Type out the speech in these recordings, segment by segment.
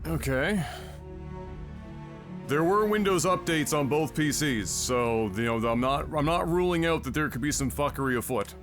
Okay. There were Windows updates on both PCs, so you know I'm not ruling out that there could be some fuckery afoot.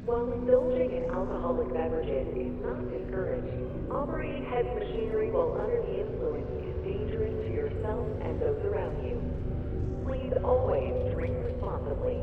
While indulging in alcoholic beverages is not discouraged, operating heavy machinery while under the influence is dangerous to yourself and those around you. Please always drink responsibly.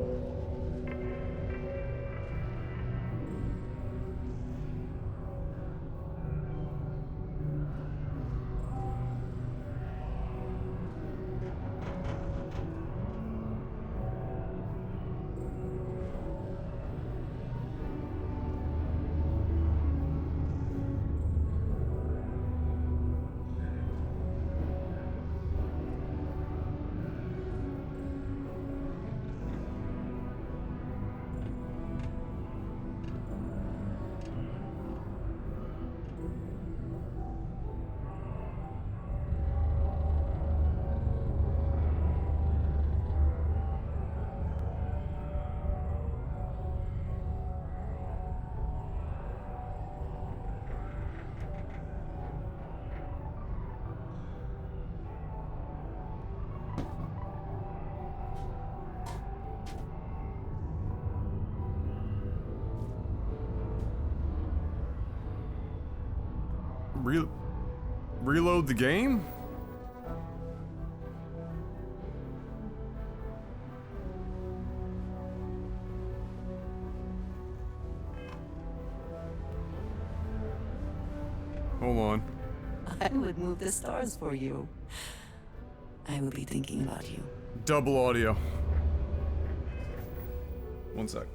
Reload the game? Hold on. I would move the stars for you. I will be thinking about you. Double audio. One sec.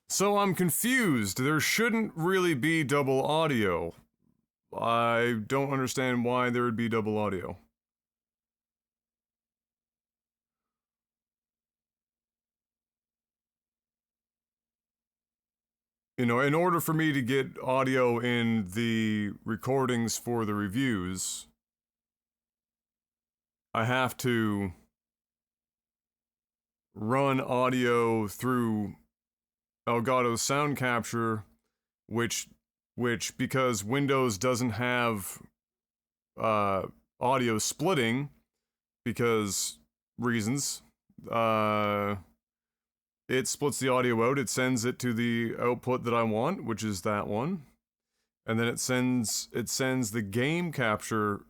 So I'm confused. There shouldn't really be double audio. I don't understand why there would be double audio. You know, in order for me to get audio in the recordings for the reviews, I have to run audio through Elgato's sound capture, which because Windows doesn't have audio splitting because reasons, it splits the audio out, it sends it to the output that I want, which is that one, and then it sends the game capture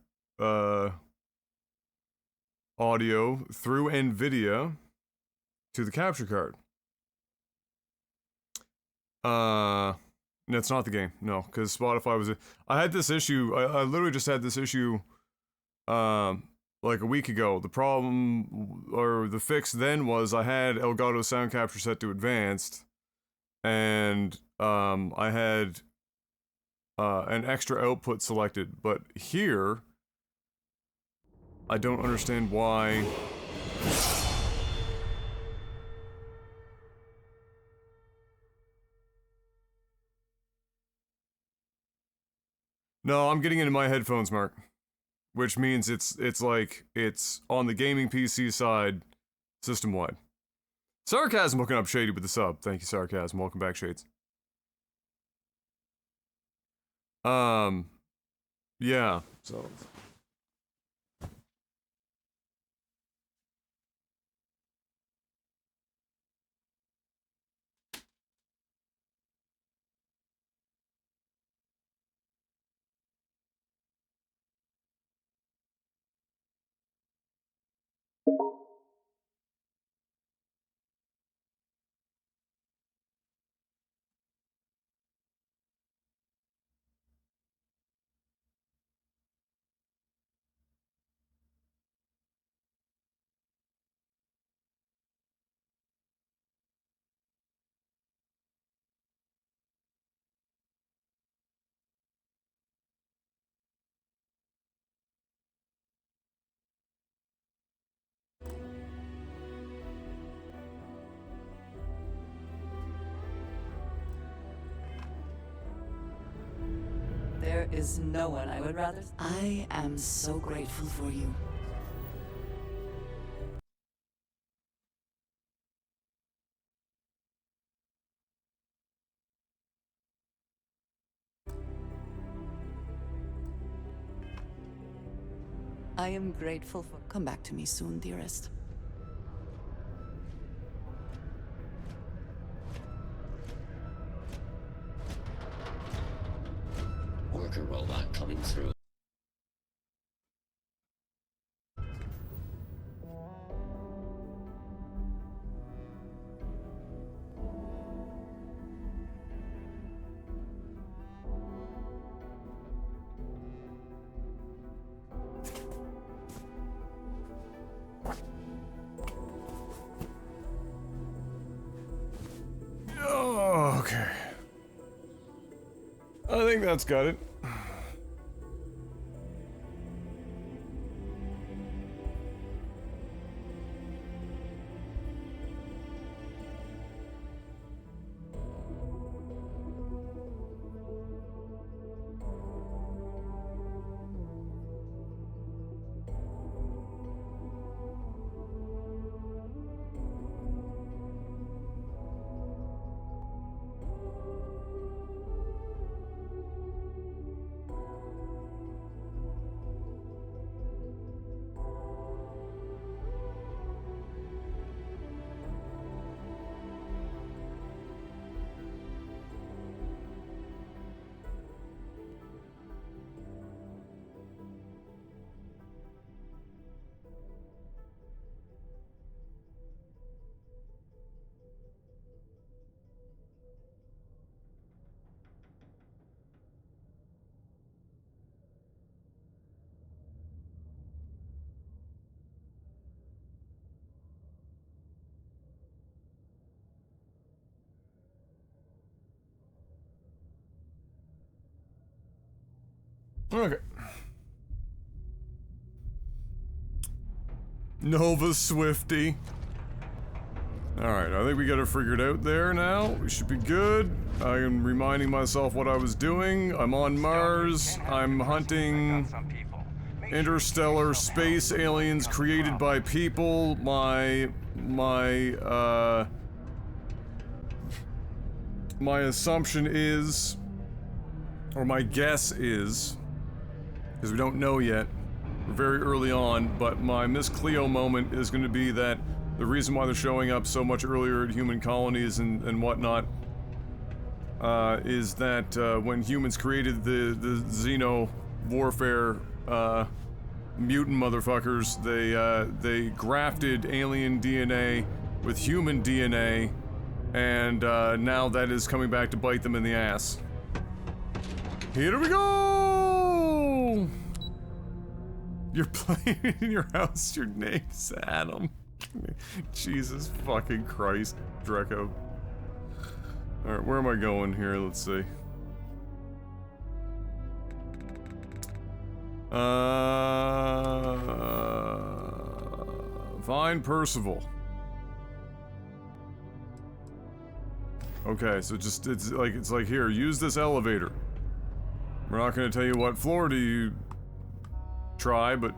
audio through NVIDIA to the capture card. No, it's not the game. No, because Spotify was. I had this issue. I literally just had this issue, like a week ago. The problem or the fix then was I had Elgato Sound Capture set to advanced, and I had an extra output selected. But here, I don't understand why. No, I'm getting into my headphones, Mark. Which means it's like it's on the gaming PC side, system wide. Sarcasm hooking up Shady with the sub. Thank you, Sarcasm. Welcome back, Shades. Yeah. So. There is no one I would rather. I am so grateful for you. I am grateful for. Come back to me soon, dearest. Worker robot coming through. Oh, okay. I think that's got it. Okay. Nova Swifty. Alright, I think we got it figured out there now. We should be good. I am reminding myself what I was doing. I'm on Mars. I'm hunting interstellar space aliens created by people. My assumption is, or my guess is, because we don't know yet, we're very early on, but my Miss Cleo moment is going to be that the reason why they're showing up so much earlier at human colonies and whatnot is that when humans created the xeno warfare mutant motherfuckers, they grafted alien DNA with human DNA, and now that is coming back to bite them in the ass. Here we go! You're playing in your house, your name's Adam. Jesus fucking Christ, Dreco. Alright, where am I going here? Let's see. Find Percival. Okay, so just, it's like here, use this elevator. We're not gonna tell you what floor do you try, but...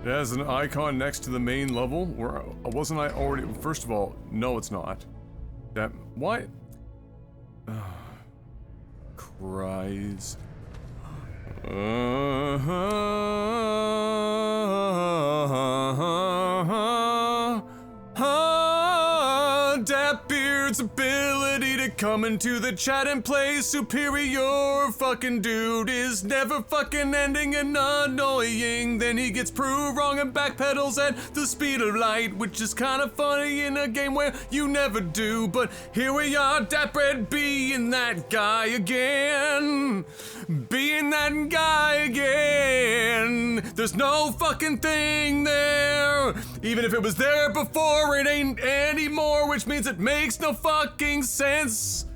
It has an icon next to the main level. Where wasn't I already? First of all, no, it's not. That why? Christ. Dapbeard's ability to come into the chat and play superior fucking dude is never fucking ending and annoying. Then he gets proved wrong and backpedals at the speed of light, which is kind of funny in a game where you never do. But here we are, Dapbeard being that guy again. Being that guy again. There's no fucking thing there. Even if it was there before, it ain't anymore, which means it makes no fucking sense.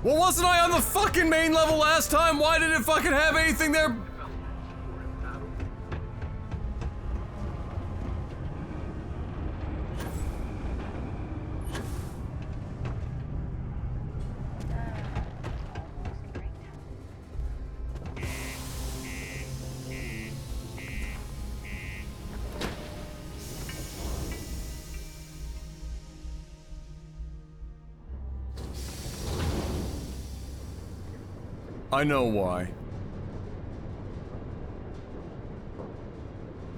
Well, wasn't I on the fucking main level last time? Why did it fucking have anything there? I know why.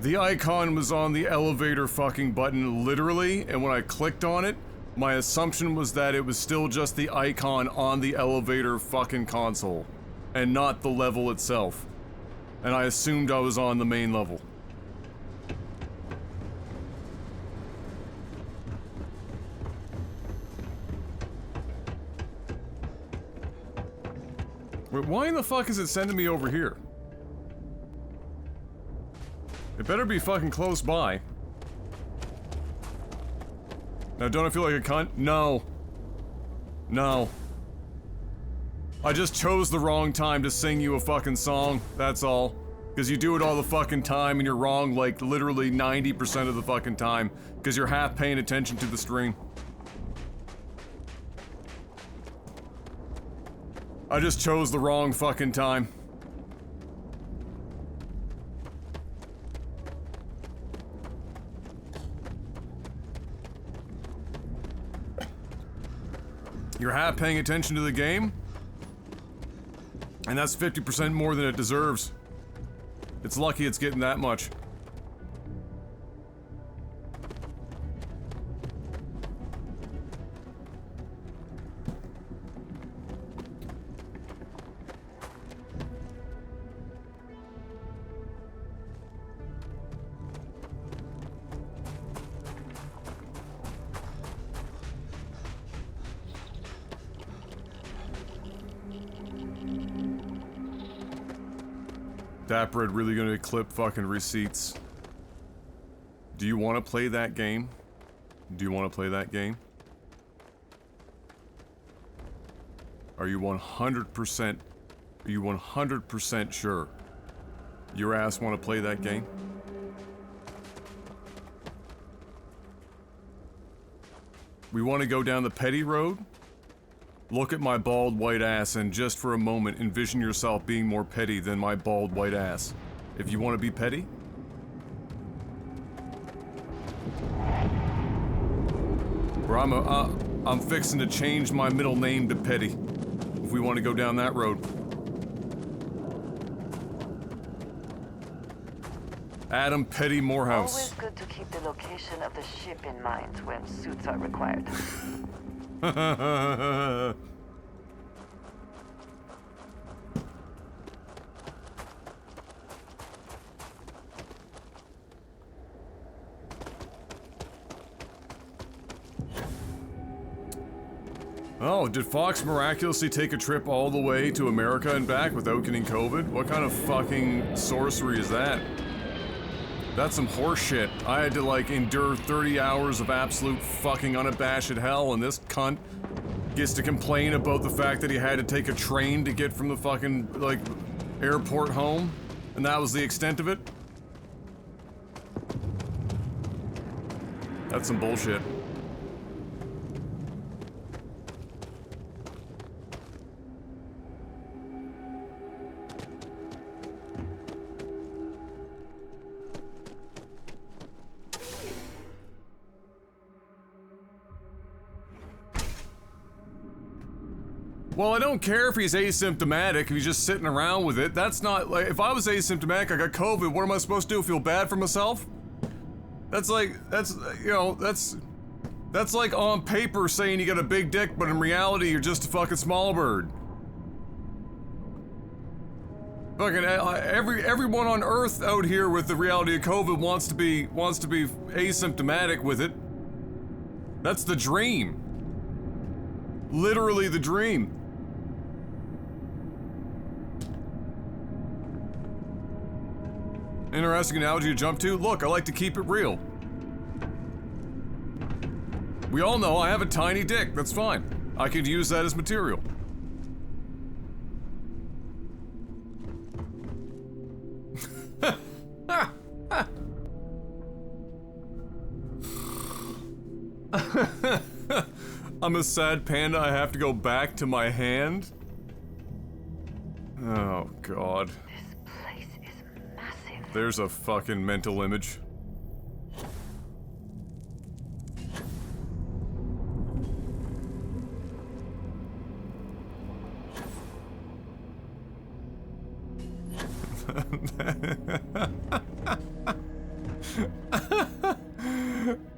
The icon was on the elevator fucking button, literally, and when I clicked on it, my assumption was that it was still just the icon on the elevator fucking console, and not the level itself. And I assumed I was on the main level. Wait, why in the fuck is it sending me over here? It better be fucking close by. Now, don't I feel like a cunt? No. No. I just chose the wrong time to sing you a fucking song, that's all. Because you do it all the fucking time and you're wrong like literally 90% of the fucking time. Because you're half paying attention to the stream. I just chose the wrong fucking time. You're half paying attention to the game, and that's 50% more than it deserves. It's lucky it's getting that much. Dapred really gonna clip fucking receipts. Do you want to play that game? Do you want to play that game? Are you 100%? Are you 100% sure? Your ass want to play that game? We want to go down the petty road? Look at my bald white ass and just for a moment envision yourself being more petty than my bald white ass. If you want to be petty? Or I'm fixing to change my middle name to Petty. if we want to go down that road. Adam Petty Morehouse. Always good to keep the location of the ship in mind when suits are required. Oh, did Fox miraculously take a trip all the way to America and back without getting COVID? What kind of fucking sorcery is that? That's some horse shit. I had to, like, endure 30 hours of absolute fucking unabashed hell, and this cunt gets to complain about the fact that he had to take a train to get from the fucking, like, airport home, and that was the extent of it? That's some bullshit. Well, I don't care if he's asymptomatic, if he's just sitting around with it. That's not, like, if I was asymptomatic, I got COVID, what am I supposed to do? Feel bad for myself? That's like, that's, you know, that's like on paper saying you got a big dick, but in reality, you're just a fucking small bird. Fucking, everyone on Earth out here with the reality of COVID wants to be asymptomatic with it. That's the dream. Literally the dream. Interesting analogy to jump to. Look, I like to keep it real. We all know I have a tiny dick. That's fine. I could use that as material. I'm a sad panda. I have to go back to my hand. Oh, God. This place is massive. There's a fucking mental image.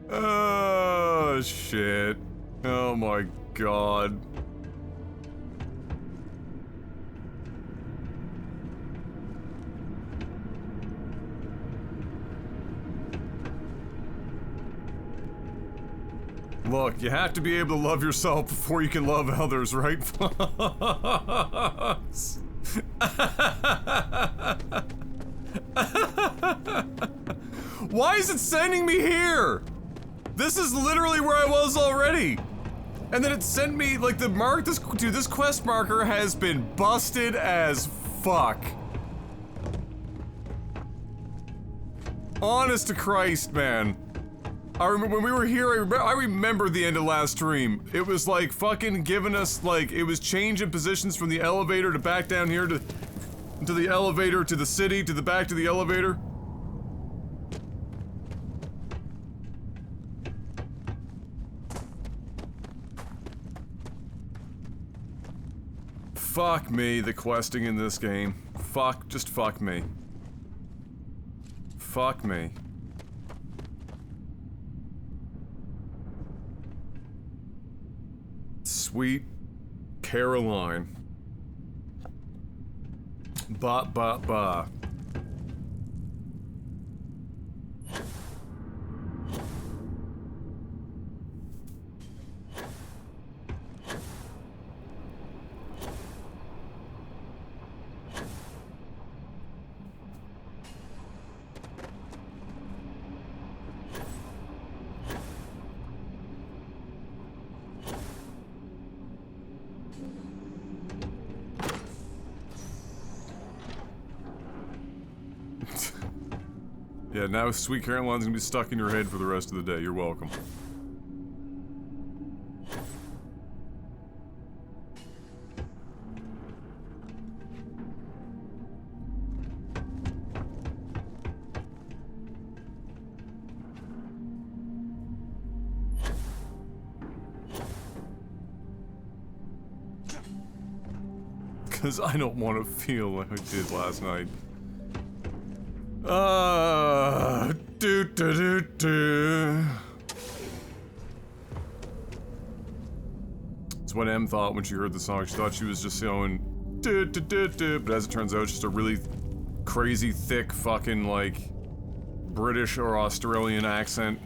Oh, shit. Oh my God. Look, you have to be able to love yourself before you can love others, right? Why is it sending me here? This is literally where I was already. And then it sent me, like, the mark, this quest marker has been busted as fuck. Honest to Christ, man. I remember when we were here, I remember the end of last stream. It was like fucking giving us, like, it was changing positions from the elevator to back down here to the elevator to the city to the back to the elevator. Fuck me, the questing in this game. Just fuck me. Fuck me. Sweet Caroline. Ba ba ba. Yeah, now Sweet Caroline's gonna be stuck in your head for the rest of the day. You're welcome. because I don't want to feel like I did last night. Do do do do. It's what Em thought when she heard the song. She thought she was just going do do do do, but as it turns out, it's just a really crazy, thick, fucking like British or Australian accent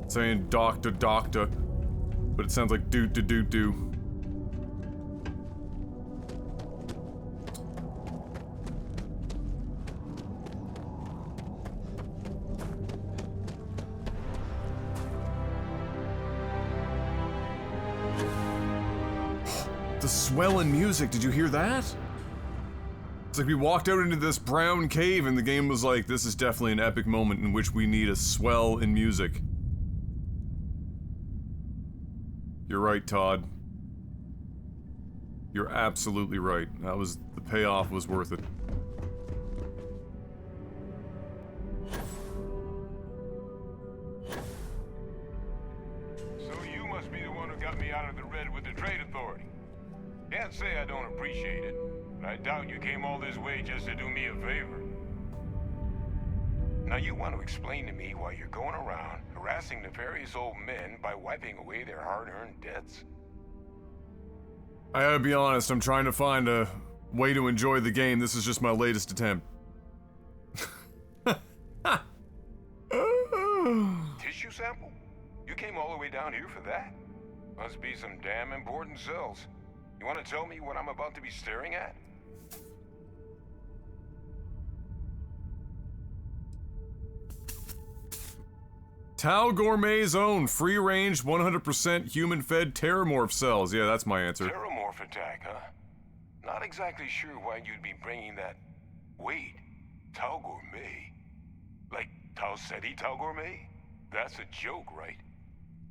saying doctor, doctor, but it sounds like do do do do. The swell in music, did you hear that? It's like we walked out into this brown cave and the game was like, this is definitely an epic moment in which we need a swell in music. You're right, Todd. You're absolutely right. The payoff was worth it. So you must be the one who got me out of the red with the trade authority. Can't say I don't appreciate it, but I doubt you came all this way just to do me a favor. Now you want to explain to me why you're going around harassing nefarious old men by wiping away their hard-earned debts? I gotta be honest, I'm trying to find a way to enjoy the game. This is just my latest attempt. Tissue sample? You came all the way down here for that? Must be some damn important cells. You want to tell me what I'm about to be staring at? Tau Gourmet's own free-range, 100% human-fed terramorph cells. Yeah, that's my answer. Terramorph attack, huh? Not exactly sure why you'd be bringing that... Wait, Tau Gourmet? Like Tau Ceti Tau Gourmet? That's a joke, right?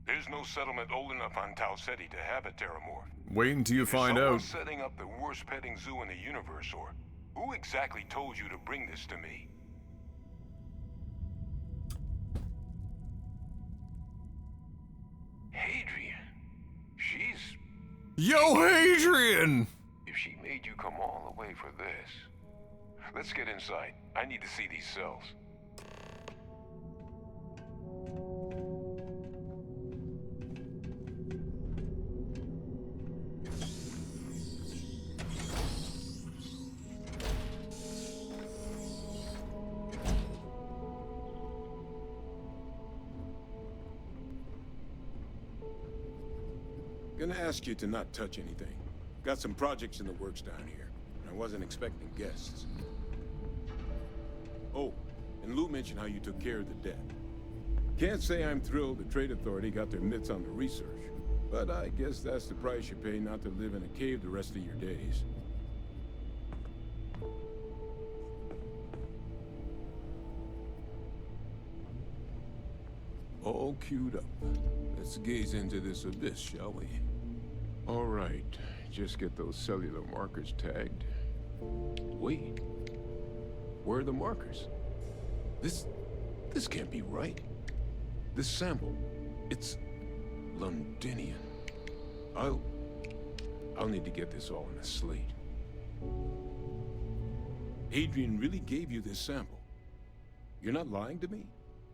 There's no settlement old enough on Tau Ceti to have a terramorph. Wait until you find out. Is someone setting up the worst petting zoo in the universe, or who exactly told you to bring this to me? Hadrian. She's... Yo, Hadrian! If she made you come all the way for this... Let's get inside. I need to see these cells. Gonna ask you to not touch anything. Got some projects in the works down here. I wasn't expecting guests. Oh, and Lou mentioned how you took care of the debt. Can't say I'm thrilled the Trade Authority got their mitts on the research, but I guess that's the price you pay not to live in a cave the rest of your days. All queued up. Let's gaze into this abyss, shall we? All right, just get those cellular markers tagged. Wait, where are the markers? This can't be right. This sample, it's Londinian. I'll need to get this all in a slate. Adrian really gave you this sample. You're not lying to me?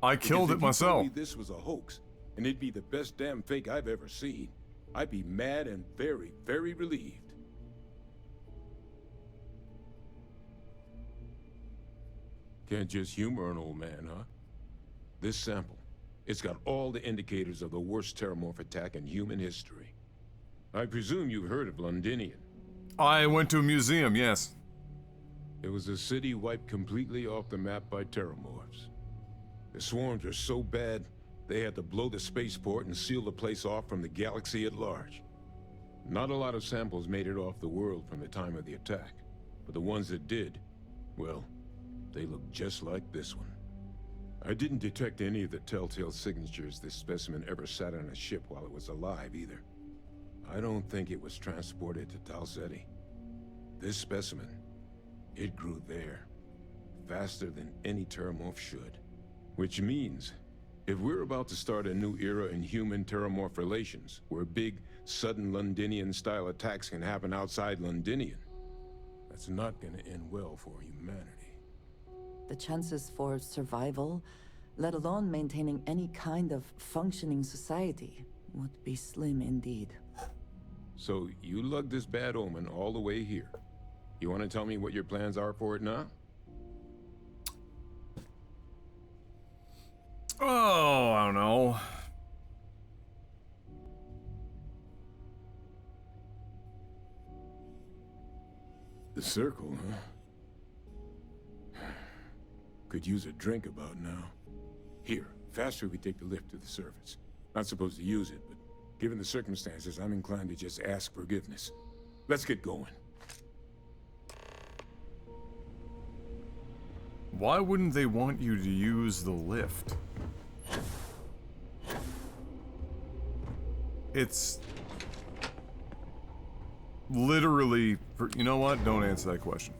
I killed it myself. If you told me this was a hoax, and it'd be the best damn fake I've ever seen, I'd be mad and very, very relieved. Can't just humor an old man, huh? This sample, it's got all the indicators of the worst terramorph attack in human history. I presume you've heard of Londinian. I went to a museum, yes. It was a city wiped completely off the map by terramorphs. The swarms are so bad, they had to blow the spaceport and seal the place off from the galaxy at large. Not a lot of samples made it off the world from the time of the attack, but the ones that did, well, they look just like this one. I didn't detect any of the telltale signatures this specimen ever sat on a ship while it was alive, either. I don't think it was transported to Tau Ceti. This specimen, it grew there, faster than any terramorph should. Which means, if we're about to start a new era in human-terramorph relations, where big, sudden Londinian-style attacks can happen outside Londinian, That's not gonna end well for humanity. The chances for survival, let alone maintaining any kind of functioning society, would be slim indeed. So you lugged this bad omen all the way here. You want to tell me what your plans are for it now? Oh, I don't know. The circle, huh? Could use a drink about now. Here, faster we take the lift to the surface. Not supposed to use it, but given the circumstances, I'm inclined to just ask forgiveness. Let's get going. Why wouldn't they want you to use the lift? It's literally, you know what? Don't answer that question.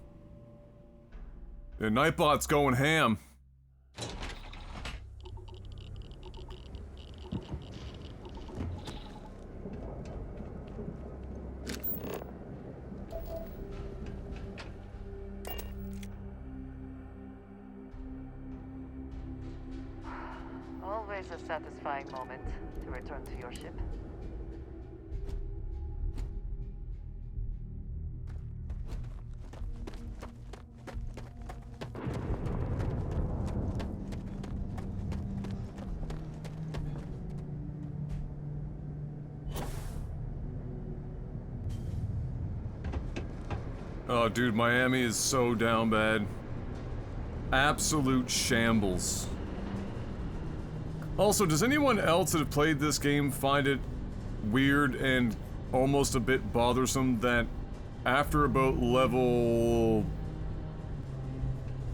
The Nightbot's going ham. Always a satisfying moment to return to your ship. Oh, dude, Miami is so down bad. Absolute shambles. Also, does anyone else that have played this game find it weird and almost a bit bothersome that after about level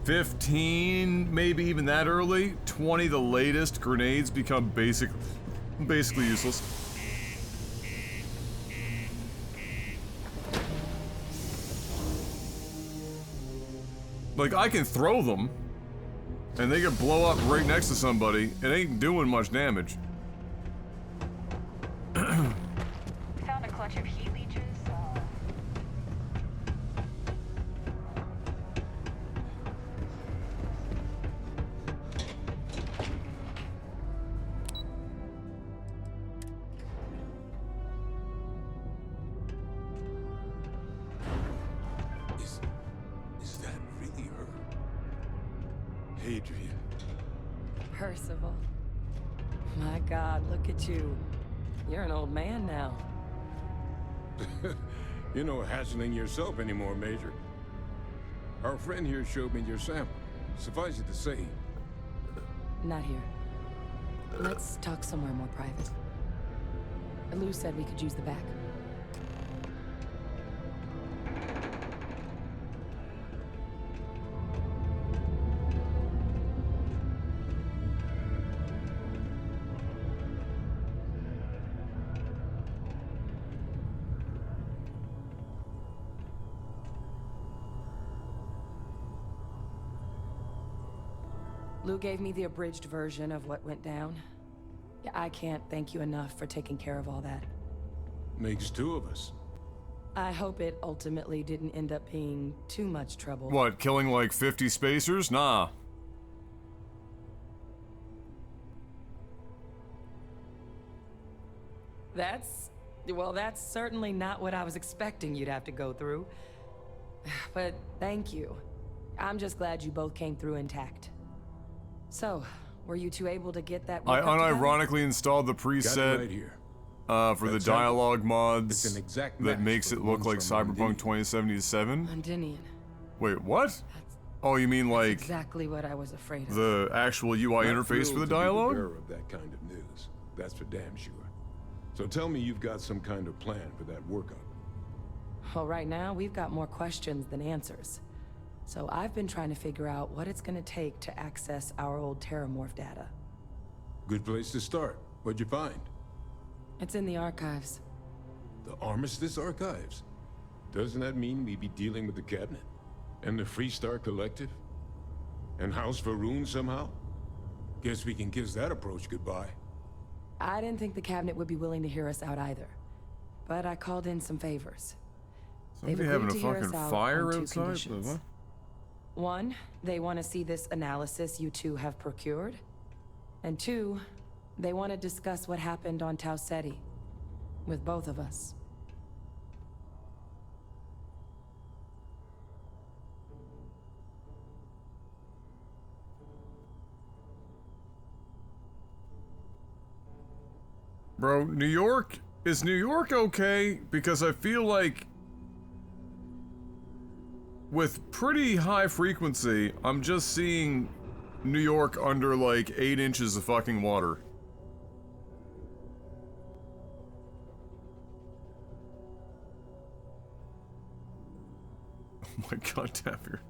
15, maybe even that early, 20 the latest, grenades become basically useless? Like, I can throw them, and they could blow up right next to somebody. It ain't doing much damage. Found a clutch of heat leeches. Is that really her? Adrian. Percival. My God, look at you. You're an old man now. You're no hatchling yourself anymore, Major. Our friend here showed me your sample. Suffice it to say, Not here. Let's talk somewhere more private. Lou said we could use the back. Lou gave me the abridged version of what went down. Yeah, I can't thank you enough for taking care of all that. makes two of us. I hope it ultimately didn't end up being too much trouble. What, killing like 50 spacers? Nah. Well, that's certainly not what I was expecting you'd have to go through. But thank you. I'm just glad you both came through intact. So, were you two able to get that? I work up together? unironically installed the Got it preset right here. for the That's dialogue It's mods an exact that match makes for it the look like ones from Cyberpunk Londinium. 2077. Londinium. Wait, what? That's Oh, you mean like exactly what I was afraid of. the actual UI Not interface for thrilled the to be dialogue? bearer of that kind of news. That's for damn sure. So tell me you've got some kind of plan for that workup. Well, right now, we've got more questions than answers. So I've been trying to figure out what it's gonna take to access our old Terramorph data. Good place to start. What'd you find? It's in the archives. The Armistice Archives? Doesn't that mean we'd be dealing with the Cabinet? And the Freestar Collective? And House Varun somehow? Guess we can kiss that approach goodbye. I didn't think the cabinet would be willing to hear us out either. But I called in some favors. They've Somebody agreed having a to hear us fucking out fire on two outside? conditions. What? One, they want to see this analysis you two have procured. And two, they want to discuss what happened on Tau Ceti. With both of us. Bro, New York? Is New York okay? Because I feel like with pretty high frequency, I'm just seeing New York under like 8 inches of fucking water. Oh my god, Tapper.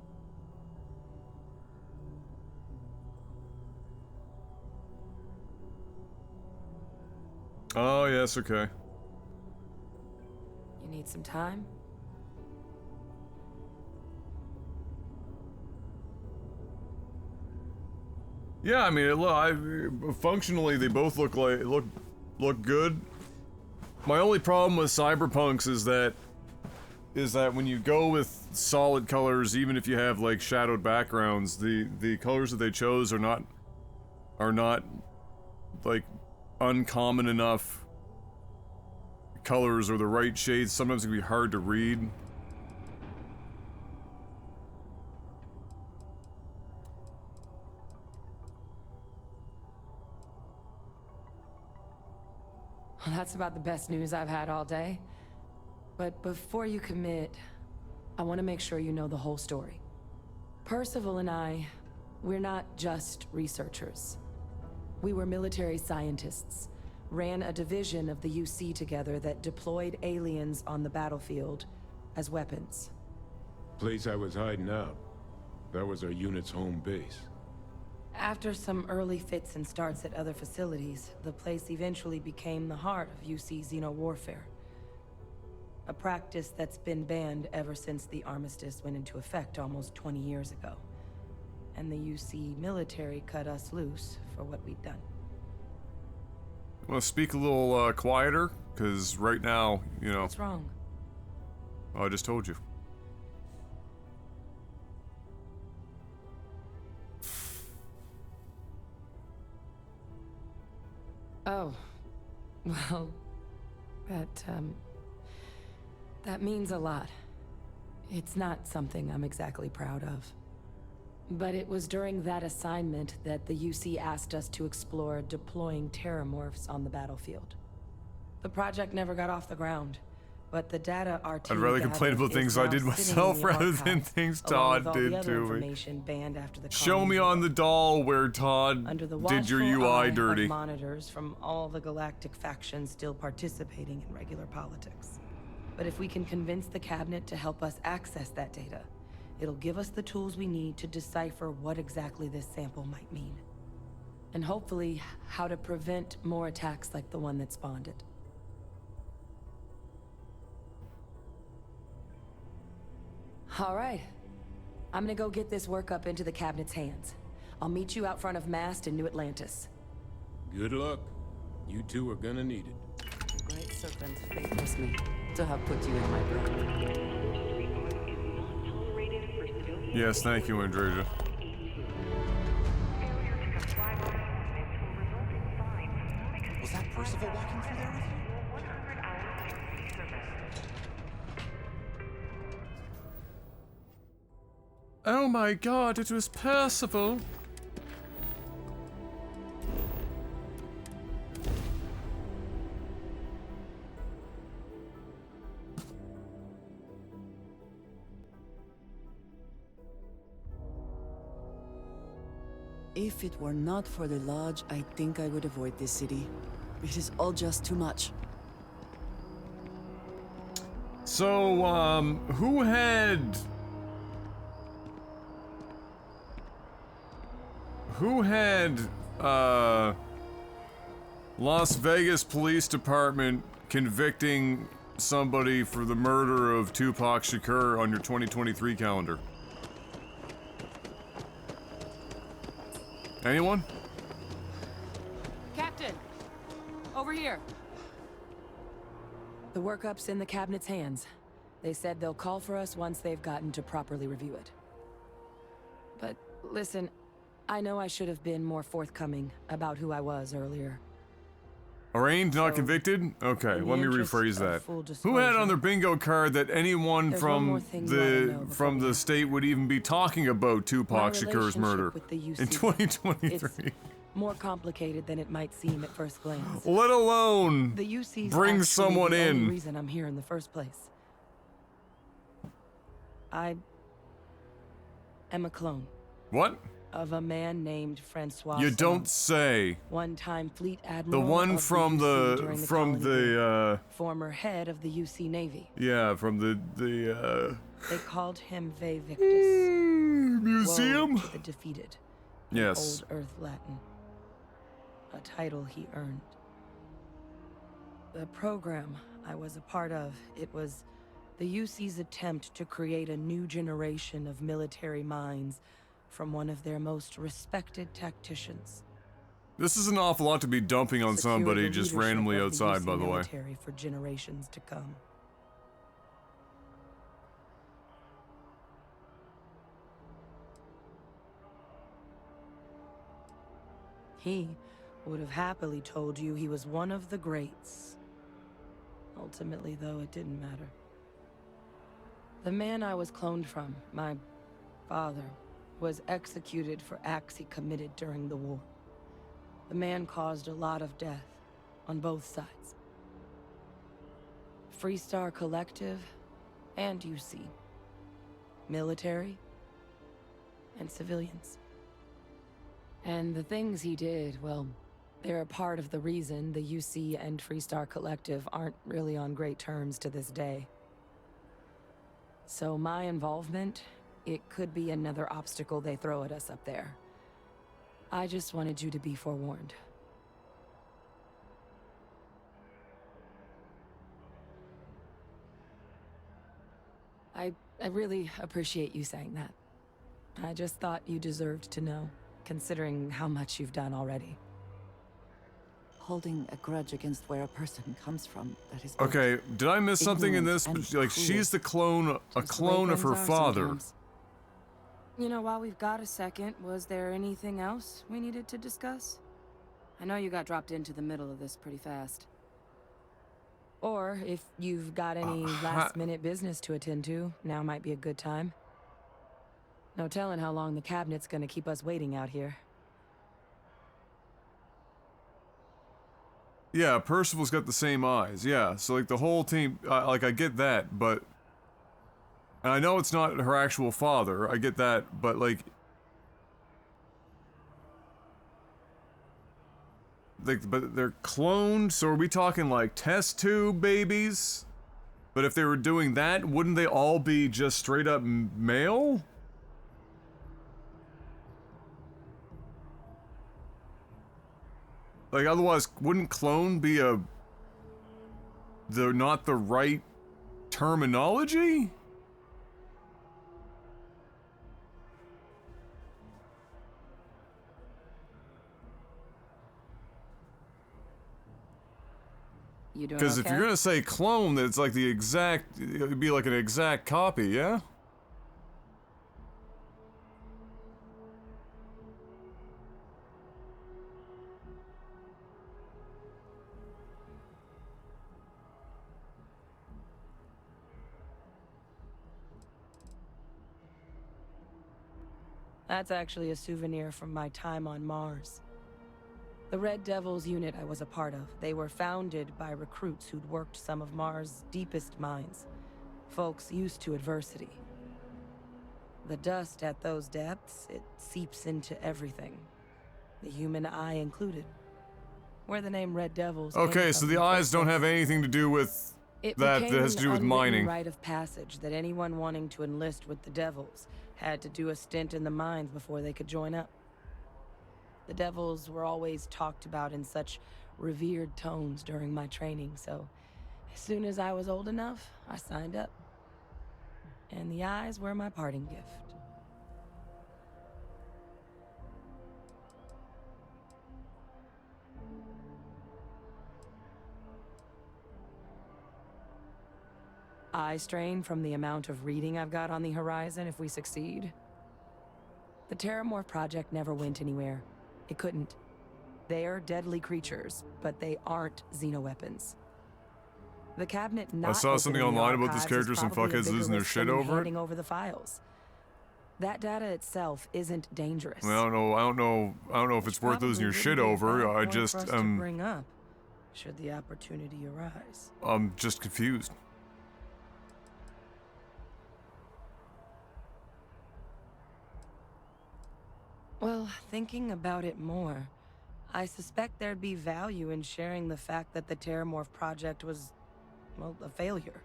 Oh, yes, okay. You need some time? Yeah, I mean, functionally they both look good. My only problem with Cyberpunks is that when you go with solid colors, even if you have like shadowed backgrounds, the colors that they chose are not like uncommon enough colors or the right shades. Sometimes it can be hard to read. Well, that's about the best news I've had all day. But before you commit, I want to make sure you know the whole story. Percival and I, we're not just researchers. We were military scientists, ran a division of the UC together that deployed aliens on the battlefield as weapons. Place I was hiding out. That was our unit's home base. After some early fits and starts at other facilities, the place eventually became the heart of UC xeno-warfare. A practice that's been banned ever since the armistice went into effect almost 20 years ago. And the UC military cut us loose for what we'd done. Want to speak a little quieter? Because right now, you know... What's wrong? Oh, I just told you. Oh. Well, that means a lot. It's not something I'm exactly proud of. But it was during that assignment that the UC asked us to explore deploying terramorphs on the battlefield. The project never got off the ground, but the data our team I'd rather complain gathered about things is I now did sitting myself in the rather than archives, things along with Todd all the did other to me. information banned after the Show me Colony on War. the doll where Todd Under the did your watchful eye UI dirty. of monitors from all the galactic factions still participating in regular politics. But if we can convince the cabinet to help us access that data, it'll give us the tools we need to decipher what exactly this sample might mean. And hopefully, how to prevent more attacks like the one that spawned it. All right. I'm gonna go get this work up into the cabinet's hands. I'll meet you out front of Mast in New Atlantis. Good luck. You two are gonna need it. Great serpent favors me to have put you in my blood. Yes, thank you, Andreja. Was that Percival walking through there with you? Oh my god, it was Percival! If it were not for the lodge, I think I would avoid this city. It is all just too much. So, who had Las Vegas Police Department convicting somebody for the murder of Tupac Shakur on your 2023 calendar? Anyone? Captain! Over here! The workup's in the cabinet's hands. They said they'll call for us once they've gotten to properly review it. But listen, I know I should have been more forthcoming about who I was earlier. Arraigned, not So, convicted? Okay, in the let me interest rephrase of that. full Who had on disclosure, their bingo card that anyone there's one more from thing you ought to know the before we end. state would even be talking about Tupac My Shakur's murder relationship with the UC, in 2023? It's more complicated than it might seem at first glance. Let alone The UC's bring actually someone the only in. reason I'm here in the first place. I am a clone What? of a man named Francois. You don't Salant, say. one-time fleet admiral. The one of from the UC during the Colony War, the former head of the UC Navy. yeah, from the They called him Ve Victus. museum? Woe to the defeated. in Yes. Old Earth Latin. A title he earned. The program I was a part of, it was the UC's attempt to create a new generation of military minds from one of their most respected tacticians. This is an awful lot to be dumping on Secure somebody the just leadership randomly of outside, UC by the way. military for generations to come. He would have happily told you he was one of the greats. Ultimately, though, it didn't matter. The man I was cloned from, my father, was executed for acts he committed during the war. The man caused a lot of death on both sides. Freestar Collective and UC. Military and civilians. And the things he did, well, they're a part of the reason the UC and Freestar Collective aren't really on great terms to this day. So my involvement, it could be another obstacle they throw at us up there. I just wanted you to be forewarned. I really appreciate you saying that. I just thought you deserved to know, considering how much you've done already. Holding a grudge against where a person comes from, that is both Okay, did I miss something in ignorant this? and Like, cruel. she's the clone, a Just the way clone of her things are father. sometimes. You know, while we've got a second, was there anything else we needed to discuss? I know you got dropped into the middle of this pretty fast. Or if you've got any last-minute business to attend to, now might be a good time. No telling how long the cabinet's gonna keep us waiting out here. Yeah, Percival's got the same eyes. Yeah, so like the whole team, like I get that, but and I know it's not her actual father. I get that, but like but they're cloned. So are we talking like test tube babies? But if they were doing that, wouldn't they all be just straight up male? Like, otherwise, wouldn't clone be not the right terminology? You doing Because if okay? you're gonna say clone, that's like the exact, it'd be like an exact copy, yeah? That's actually a souvenir from my time on Mars. The Red Devils unit I was a part of, they were founded by recruits who'd worked some of Mars' deepest mines. Folks used to adversity. The dust at those depths, it seeps into everything. The human eye included. Where the name Red Devils came Okay, from so in the eyes first don't place. have anything to do with It that became has to do with an unwritten mining. rite of passage that anyone wanting to enlist with the Devils had to do a stint in the mines before they could join up. The Devils were always talked about in such revered tones during my training, so as soon as I was old enough, I signed up. And the eyes were my parting gift. eye strain from the amount of reading I've got on the horizon if we succeed. The Terramorph project never went anywhere. It couldn't. They are deadly creatures, but they aren't xenoweapons. The cabinet not I saw something opening the online about this archives character, is some probably a fuckheads bigger losing their risk shit than over it. handing over the files. That data itself isn't dangerous. I mean, I don't know if it's worth losing your shit over. I just to bring up, should the opportunity arise. I'm just confused. Well, thinking about it more, I suspect there'd be value in sharing the fact that the Terramorph project was, well, a failure.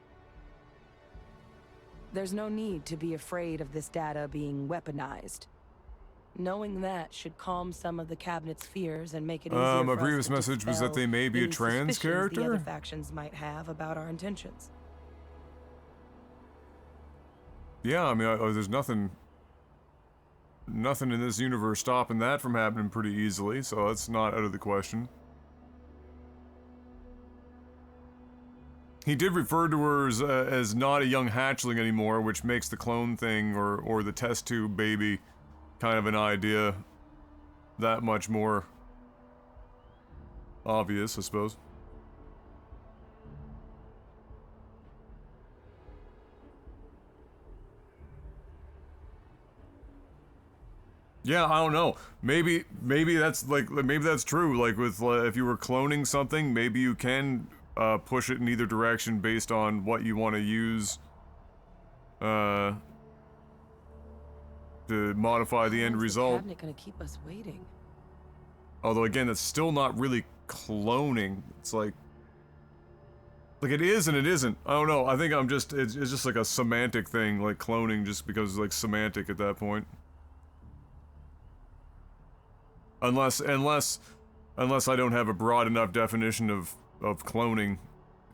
There's no need to be afraid of this data being weaponized. Knowing that should calm some of the cabinet's fears and make it easier My for previous us to message was that they dispel may be a any trans suspicions the other character? factions might have about our intentions. Yeah, I mean, there's nothing in this universe stopping that from happening pretty easily, so that's not out of the question. He did refer to her as not a young hatchling anymore, which makes the clone thing or the test tube baby kind of an idea that much more obvious, I suppose. Yeah, I don't know. Maybe that's like maybe that's true. Like with if you were cloning something, maybe you can push it in either direction based on what you want to use to modify the end result. Cabinet gonna keep us waiting. Although again, that's still not really cloning. It's like it is and it isn't. I don't know. I think it's just like a semantic thing, like cloning just because it's like semantic at that point. Unless I don't have a broad enough definition of cloning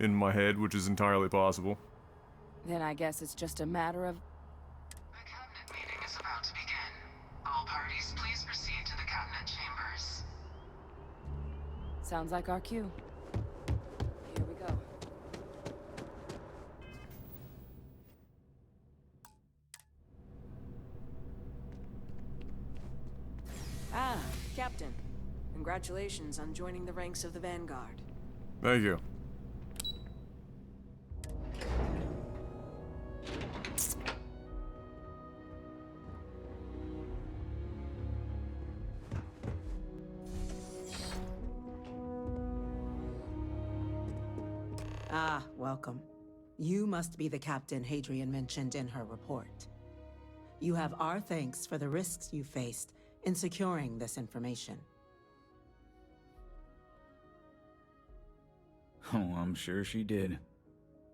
in my head, which is entirely possible. Then I guess it's just a matter of... The cabinet meeting is about to begin. All parties, please proceed to the cabinet chambers. Sounds like our cue. Here we go. Ah, Captain. Congratulations on joining the ranks of the Vanguard. Thank you. Ah, welcome. You must be the captain Hadrian mentioned in her report. You have our thanks for the risks you faced in securing this information. Oh, I'm sure she did.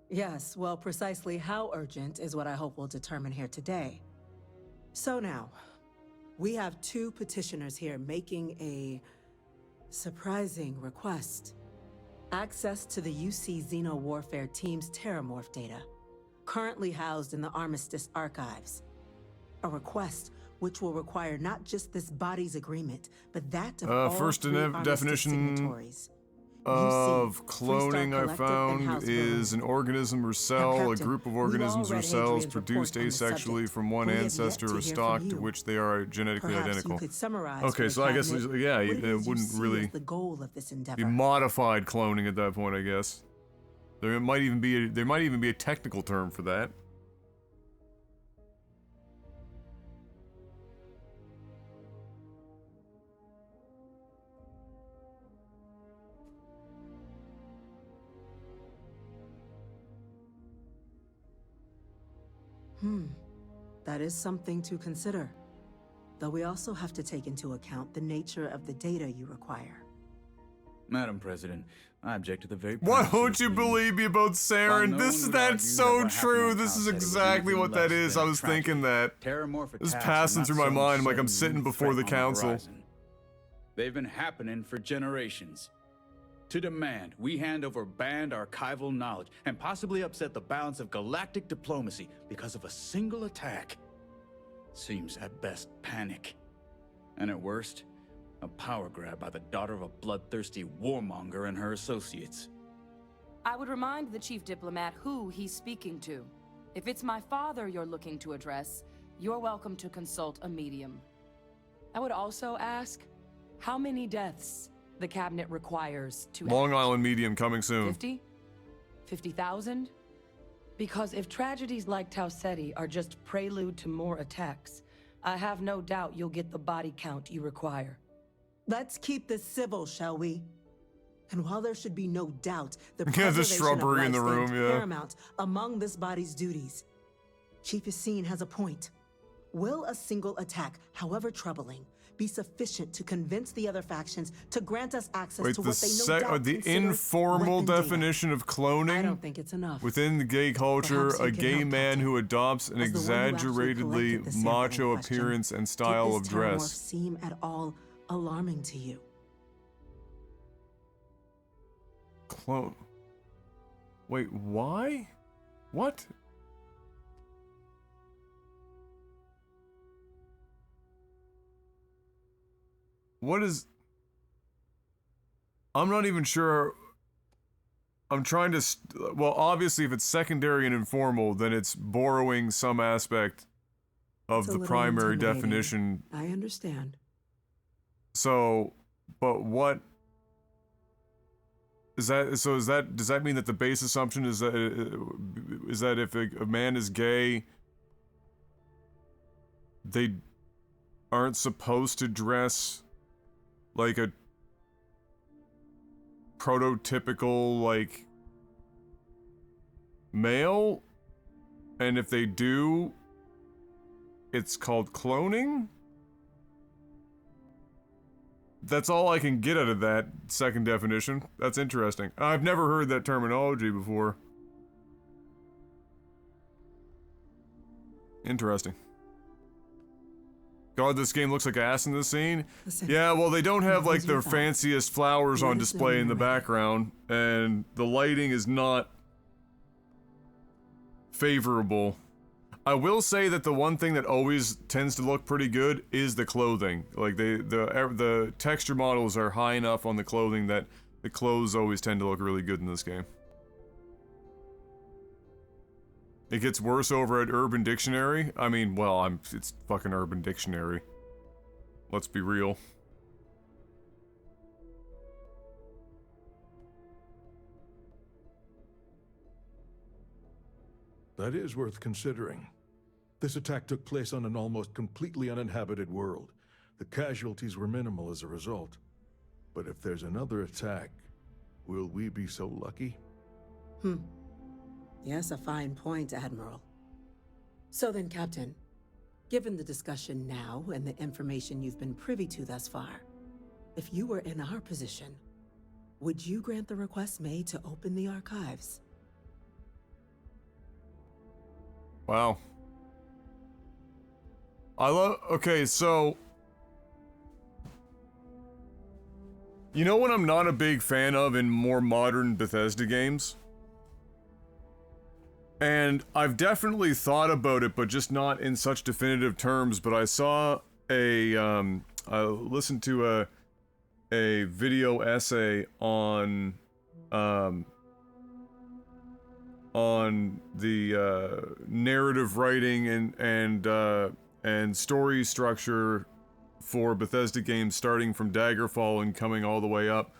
Yes, well, precisely how urgent is what I hope will determine here today. So now, we have two petitioners here making a surprising request. Access to the UC Xeno Warfare Team's Terramorph data, currently housed in the Armistice archives. A request which will require not just this body's agreement, but that of all first three Armistice definition signatories. of UC, cloning I Collective, and found House is an organism or cell, a Captain, group of we've all organisms or read cells Hadrian's produced report on the asexually subject, from one but we have yet ancestor to or hear from stock to you. which they are genetically Perhaps identical. you could summarize Okay, for so the I guess, cabinet yeah, what it is you wouldn't see really as the goal of this endeavor. be modified cloning at that point, I guess. There might even be a technical term for that. That is something to consider. Though we also have to take into account the nature of the data you require. Madam President, I object to the very Why premise don't of you the- believe me about While Saren? no This one is would that's argue so that what happened true. on This is House was exactly anything what that less is. than I a was tragedy. thinking that. Terramorph It was attacks passing are through not my some mind like I'm sudden sitting new before the threat on council. horizon. They've been happening for generations. To demand we hand over banned archival knowledge and possibly upset the balance of galactic diplomacy because of a single attack seems at best panic. And at worst, a power grab by the daughter of a bloodthirsty warmonger and her associates. I would remind the chief diplomat who he's speaking to. If it's my father you're looking to address, you're welcome to consult a medium. I would also ask how many deaths the cabinet requires to Long act. Island medium coming soon. 50? 50,000? Because if tragedies like Tau Ceti are just prelude to more attacks, I have no doubt you'll get the body count you require. Let's keep this civil, shall we? And while there should be no doubt, the Yeah, the preservation shrubbery of in the life room, stands yeah. paramount among this body's duties. Chief Yassine has a point. Will a single attack, however troubling, be sufficient to convince the other factions to grant us access Wait, to the what they no doubt the consider informal weapon data? definition of cloning I don't think it's enough. within the gay culture, Perhaps you a can gay help, man Captain. who adopts an As the one who actually exaggeratedly collected the sample in macho question, appearance and did style this of terramorph dress. seem at all alarming to you? Clone. Wait, why? What? What is... I'm not even sure... I'm trying to... Well, obviously, if it's secondary and informal, then it's borrowing some aspect of It's a the little primary intimidating. definition. I understand. So, but what... Is that, so is that, does that mean that the base assumption is that if a man is gay, they aren't supposed to dress like a prototypical, like, male? And if they do, it's called cloning? That's all I can get out of that second definition. That's interesting. I've never heard that terminology before. Interesting. God, this game looks like ass in this scene. Listen, Yeah, well, they don't have, like, as you the thought. fanciest flowers Let on us know display when in the you're ready. background, and the lighting is not favorable. I will say that the one thing that always tends to look pretty good is the clothing. Like, the texture models are high enough on the clothing that the clothes always tend to look really good in this game. It gets worse over at Urban Dictionary. I mean, well, it's fucking Urban Dictionary. Let's be real. That is worth considering. This attack took place on an almost completely uninhabited world. The casualties were minimal as a result. But if there's another attack, will we be so lucky? Yes, a fine point, Admiral. So then, Captain, given the discussion now and the information you've been privy to thus far, if you were in our position, would you grant the request made to open the archives? Wow. Okay, so... You know what I'm not a big fan of in more modern Bethesda games? And I've definitely thought about it, but just not in such definitive terms, but I saw I listened to a video essay on the narrative writing and story structure for Bethesda games, starting from Daggerfall and coming all the way up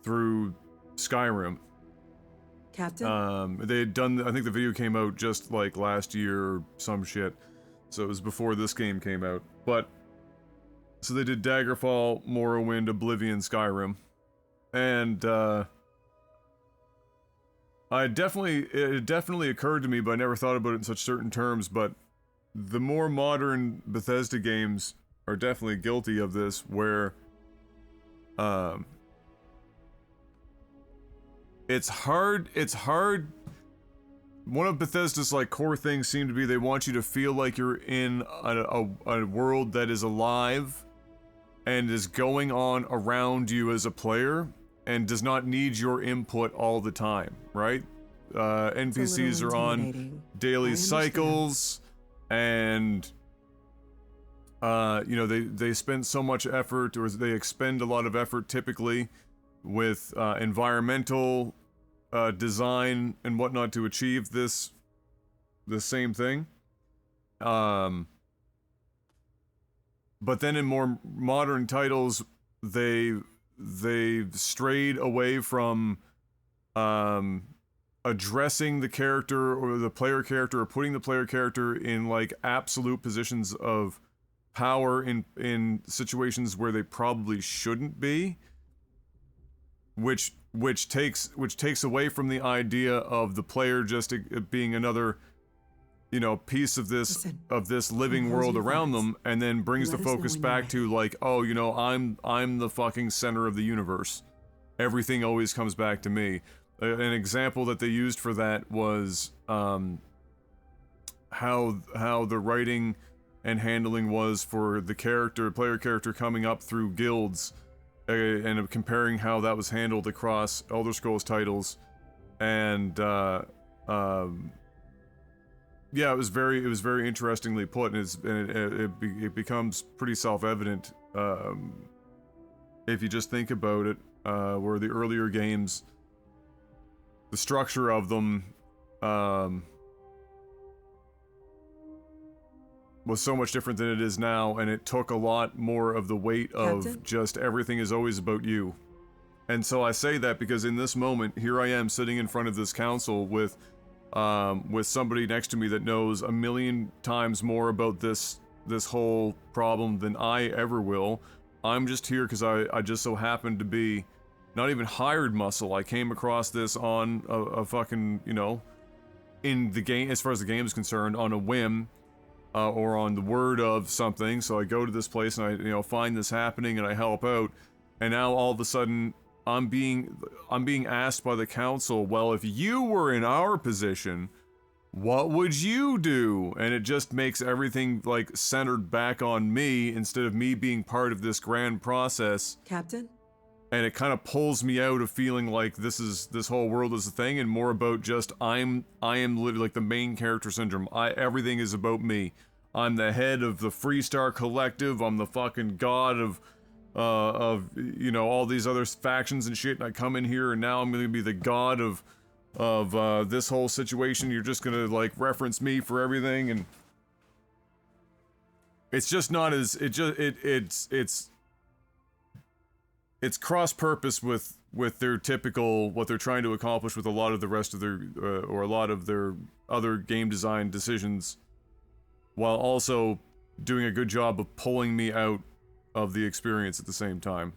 through Skyrim. Captain? They had done, I think the video came out just like last year or some shit, so it was before this game came out. But so they did Daggerfall, Morrowind, Oblivion, Skyrim, and it definitely occurred to me, but I never thought about it in such certain terms. But the more modern Bethesda games are definitely guilty of this, where it's hard. One of Bethesda's like core things seem to be they want you to feel like you're in a world that is alive and is going on around you as a player and does not need your input all the time, right? NPCs are on intimidating. I daily understand. cycles, and you know, they spend so much effort, or they expend a lot of effort typically with environmental design and whatnot to achieve the same thing. But then in more modern titles, they've strayed away from addressing the character or the player character, or putting the player character in like absolute positions of power in situations where they probably shouldn't be, which takes away from the idea of the player just being another, you know, piece of this living world around them, and then brings the focus back to like, oh, you know, I'm the fucking center of the universe. Everything always comes back to me. An example that they used for that was how the writing and handling was for the player character coming up through guilds, and comparing how that was handled across Elder Scrolls titles, and yeah, it was very interestingly put, and it becomes pretty self-evident if you just think about it. Where the earlier games, the structure of them was so much different than it is now, and it took a lot more of the weight of just everything is always about you. And so I say that because in this moment, here I am sitting in front of this council with somebody next to me that knows a million times more about this whole problem than I ever will. I'm just here because I just so happened to be not even hired muscle. I came across this on a fucking, you know, in the game, as far as the game is concerned, on a whim, or on the word of something. So I go to this place and I, you know, find this happening and I help out. And now all of a sudden I'm being asked by the council, well, if you were in our position, what would you do? And it just makes everything like centered back on me instead of me being part of this grand process. Captain? And it kind of pulls me out of feeling like this whole world is a thing, and more about just I am literally like the main character syndrome. Everything is about me. I'm the head of the Freestar Collective. I'm the fucking god of you know, all these other factions and shit. And I come in here and now I'm gonna be the god of this whole situation. You're just gonna like reference me for everything, and it's just not as it's cross-purpose with their typical, what they're trying to accomplish with a lot of the rest of their, or a lot of their other game design decisions, while also doing a good job of pulling me out of the experience at the same time.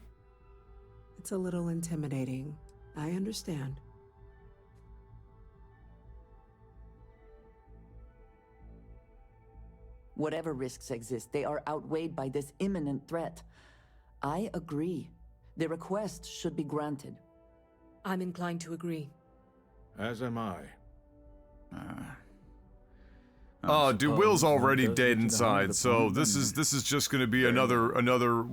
It's a little intimidating. I understand. Whatever risks exist, they are outweighed by this imminent threat. I agree. The request should be granted. I'm inclined to agree. As am I. Oh, dude, Will's already dead inside, so this is just gonna be another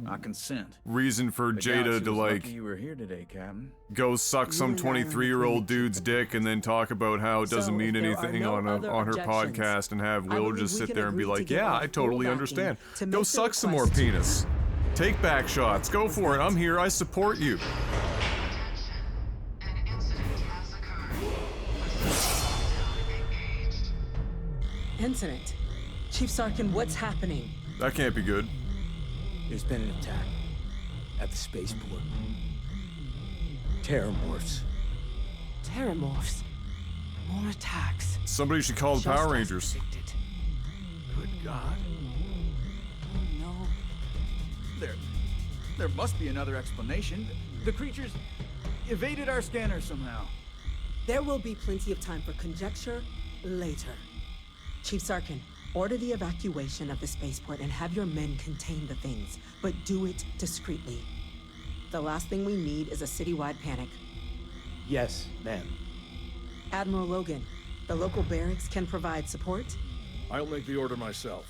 I consent. reason for Jada to like you were here today, Captain. go suck some 23-year-old dude's dick and then talk about how it doesn't mean anything on her podcast, and have Will just sit there and be like, yeah, I totally understand. Go suck some more penis. Take back shots. Go for it. I'm here. I support you. Incident. Chief Sarkin, what's happening? That can't be good. There's been an attack at the spaceport. Terramorphs. Terramorphs? More attacks. Somebody should call the Power Rangers. Good God. No. There must be another explanation. The creatures evaded our scanner somehow. There will be plenty of time for conjecture later. Chief Sarkin, order the evacuation of the spaceport and have your men contain the things, but do it discreetly. The last thing we need is a citywide panic. Yes, ma'am. Admiral Logan, the local barracks can provide support? I'll make the order myself.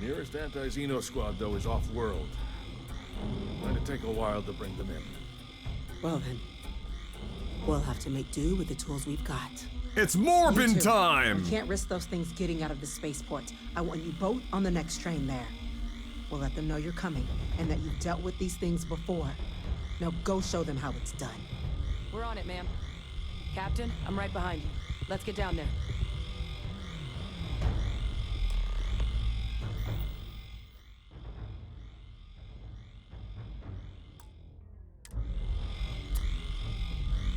Nearest anti-Xeno squad, though, is off-world. Going to take a while to bring them in. Well then, we'll have to make do with the tools we've got. It's Morbin time! We can't risk those things getting out of the spaceport. I want you both on the next train there. We'll let them know you're coming, and that you've dealt with these things before. Now go show them how it's done. We're on it, ma'am. Captain, I'm right behind you. Let's get down there.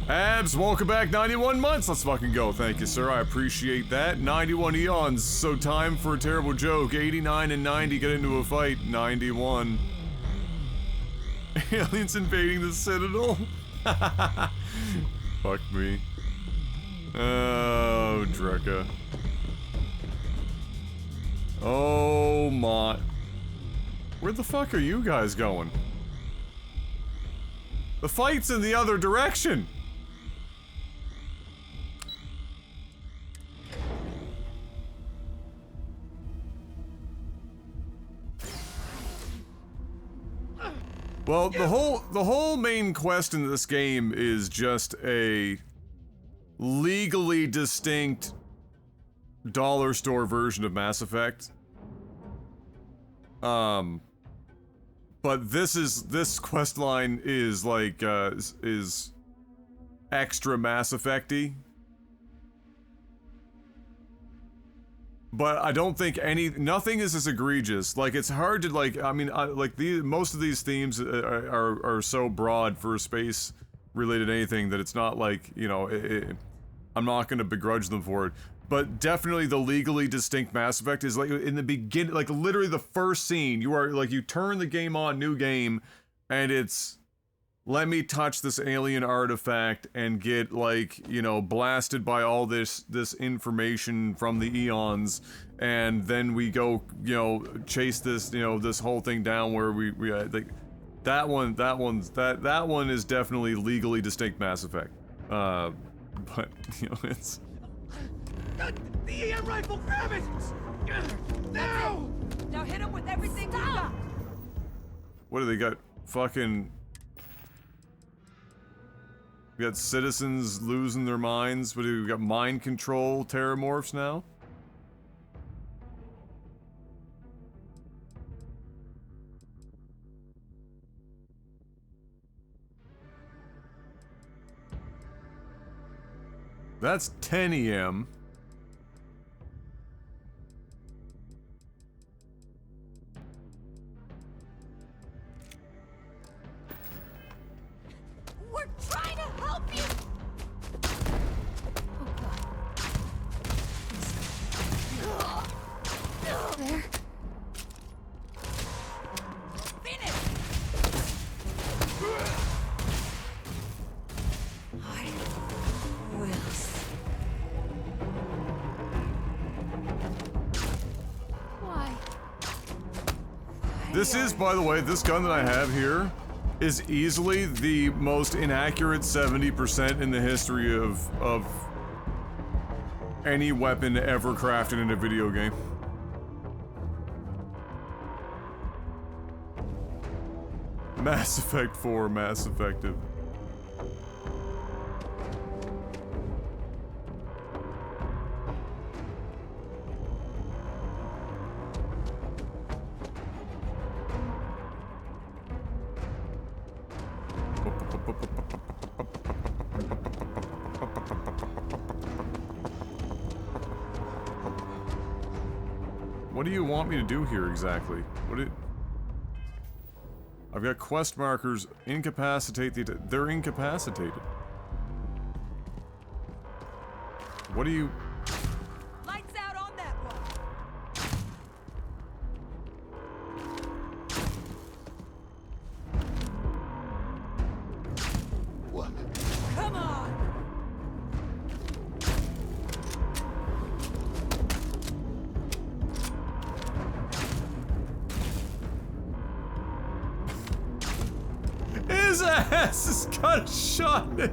Abs, welcome back, 91 months. Let's fucking go. Thank you, sir. I appreciate that. 91 eons. So time for a terrible joke. 89 and 90 get into a fight. 91. Aliens invading the Citadel? Fuck me. Oh, Drekka. Oh my. Where the fuck are you guys going? The fight's in the other direction! Well, the whole main quest in this game is just a legally distinct dollar store version of Mass Effect. But this quest line is like is extra Mass Effect-y. But I don't think nothing is as egregious. Like, it's hard to, like, I mean, most of these themes are so broad for space-related anything that it's not like, you know, I'm not gonna begrudge them for it. But definitely the legally distinct Mass Effect is, like, in the beginning, like, literally the first scene, you are, like, you turn the game on, new game, and it's, let me touch this alien artifact and get, like, you know, blasted by all this information from the eons, and then we go, you know, chase this, you know, this whole thing down where we like, that one is definitely legally distinct Mass Effect. But, you know, it's... The EM rifle, grab it! Now! Now hit him with everything we got! What do they got? Fucking... We got citizens losing their minds. What do we got? Mind control terramorphs now? That's 10 EM. We're trying to help you! There. Finish! I will. Why? This is, by the way, this gun that I have here is easily the most inaccurate 70% in the history of any weapon ever crafted in a video game. Mass Effect 4, Mass Effective. What do you want me to do here exactly? I've got quest markers. Incapacitate the... They're incapacitated. What do you... Lights out on that What? Come on! His ass has got a shot in it.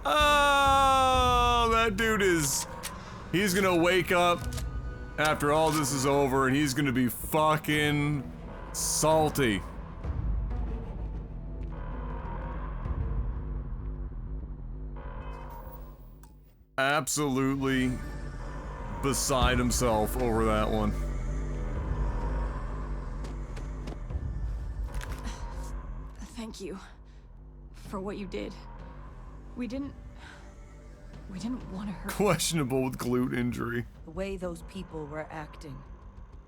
Oh, that dude is... He's gonna wake up after all this is over and he's gonna be fucking salty. Absolutely beside himself over that one. Thank you for what you did. We didn't want to hurt. Questionable with glute injury. The way those people were acting.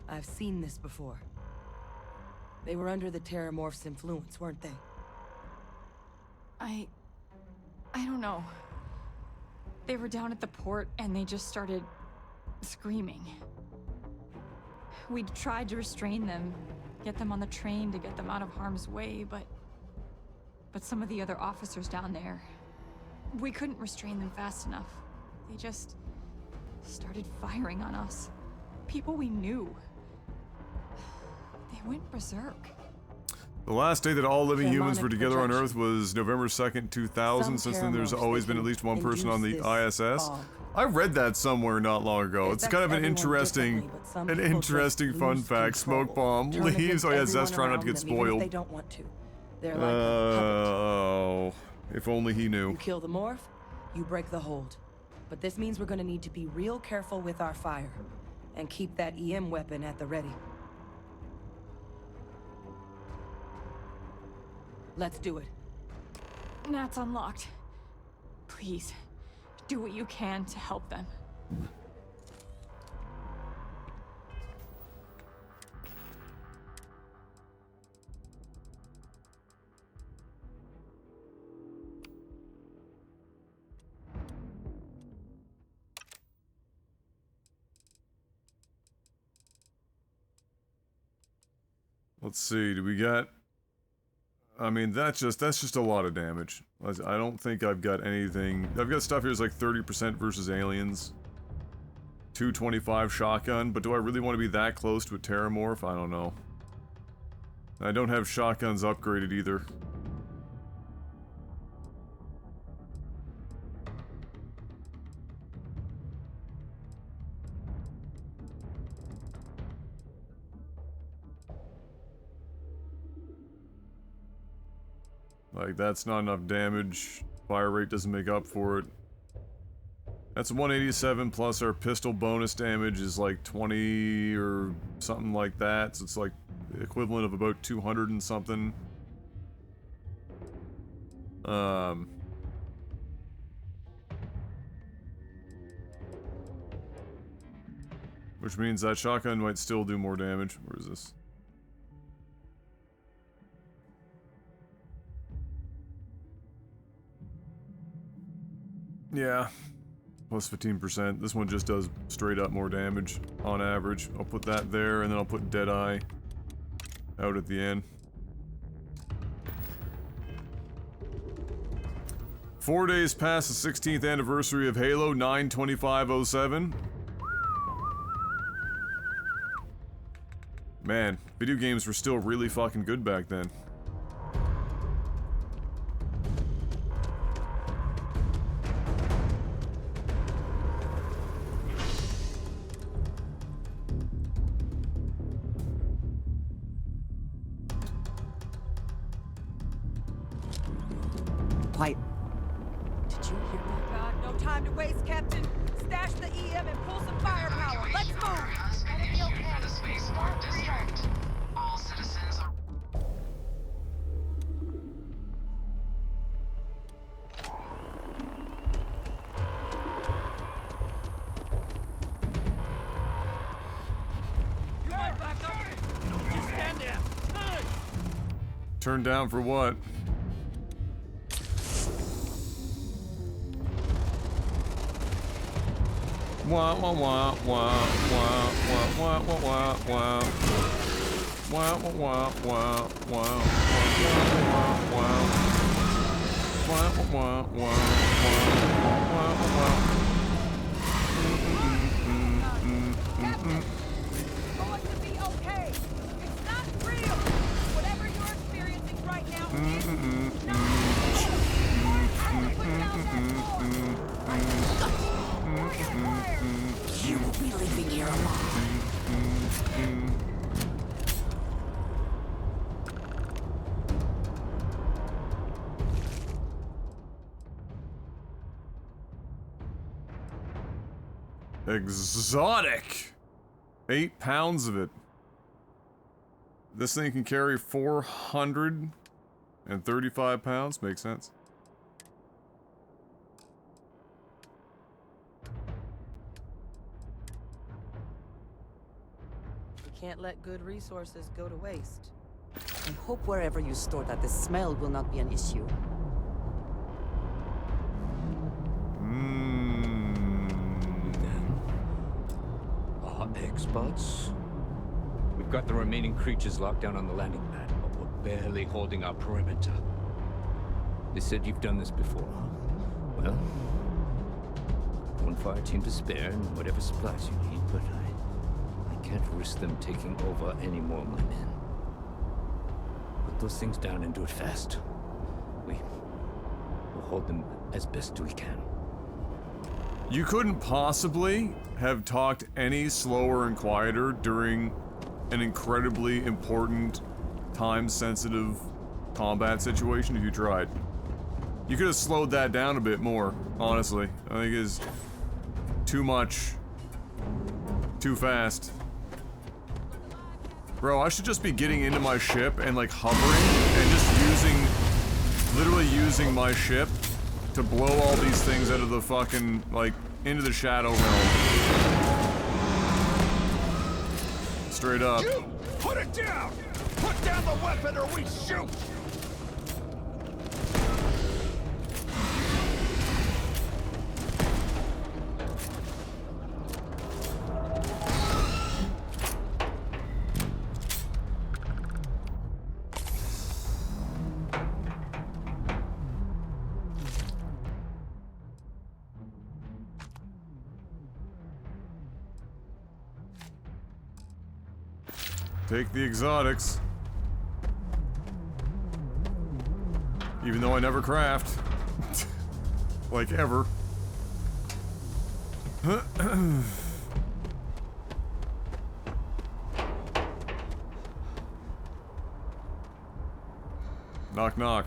I've seen this before. They were under the Terramorph's influence, weren't they? I don't know. They were down at the port and they just started screaming. We tried to restrain them, get them on the train to get them out of harm's way, but some of the other officers down there, we couldn't restrain them fast enough. They just started firing on us. People we knew. They went berserk. The last day that all living humans were Harmonic together on projection. Earth was November 2nd, 2000. Some Since then, there's Terramorphs, always they been at can least one person on the induce this ISS. fog. I read that somewhere not long ago. It It's kind of an affects everyone interesting, differently, but some people just fun lose fact. control. Smoke bomb Turn leaves. against Oh yeah, everyone Zest trying not to around get them, even if spoiled. they don't want to. They're like a puppet. Oh, if only he knew. You kill the morph, you break the hold. But this means we're gonna need to be real careful with our fire. And keep that EM weapon at the ready. Let's do it. Nat's unlocked. Please, do what you can to help them. Let's see. Do we got? I mean, that's just a lot of damage. I don't think I've got anything. I've got stuff here that's like 30% versus aliens. 225 shotgun, but do I really want to be that close to a Terramorph? I don't know. I don't have shotguns upgraded either. Like, that's not enough damage. Fire rate doesn't make up for it. That's 187 plus our pistol bonus damage is like 20 or something like that. So it's like the equivalent of about 200 and something. Which means that shotgun might still do more damage. Where is this? Yeah, plus 15%. This one just does straight up more damage on average. I'll put that there, and then I'll put Deadeye out at the end. 4 days past the 16th anniversary of Halo, 9/25/07. Man, video games were still really fucking good back then. Quiet. Did you hear that? God, no time to waste, Captain. Stash the EM and pull some firepower. Let's move. Has been issued for the spaceport district. All citizens are... Just stand there. Turned down for what? Wah wah wah wah wah wah wah wah wah wah wah wah wah wah wah wah. Going to be okay. It's not real. Whatever you're experiencing right now is not You will be living here alone. Exotic! 8 pounds of it. This thing can carry 400 And 35 pounds? Makes sense. We can't let good resources go to waste. I hope wherever you store that, the smell will not be an issue. Experts? We've got the remaining creatures locked down on the landing pad, but we're barely holding our perimeter. They said you've done this before. Well, one fire team to spare and whatever supplies you need, but I can't risk them taking over any more of my men. Put those things down and do it fast. We'll hold them as best we can. You couldn't possibly have talked any slower and quieter during an incredibly important, time-sensitive combat situation if you tried. You could have slowed that down a bit more, honestly. I think it's too much. Too fast. Bro, I should just be getting into my ship and like hovering and just literally using my ship to blow all these things out of the fucking, like, into the shadow realm. Straight up. You! Put it down! Put down the weapon or we shoot! Take the exotics. Even though I never craft. Like, ever. Knock, knock.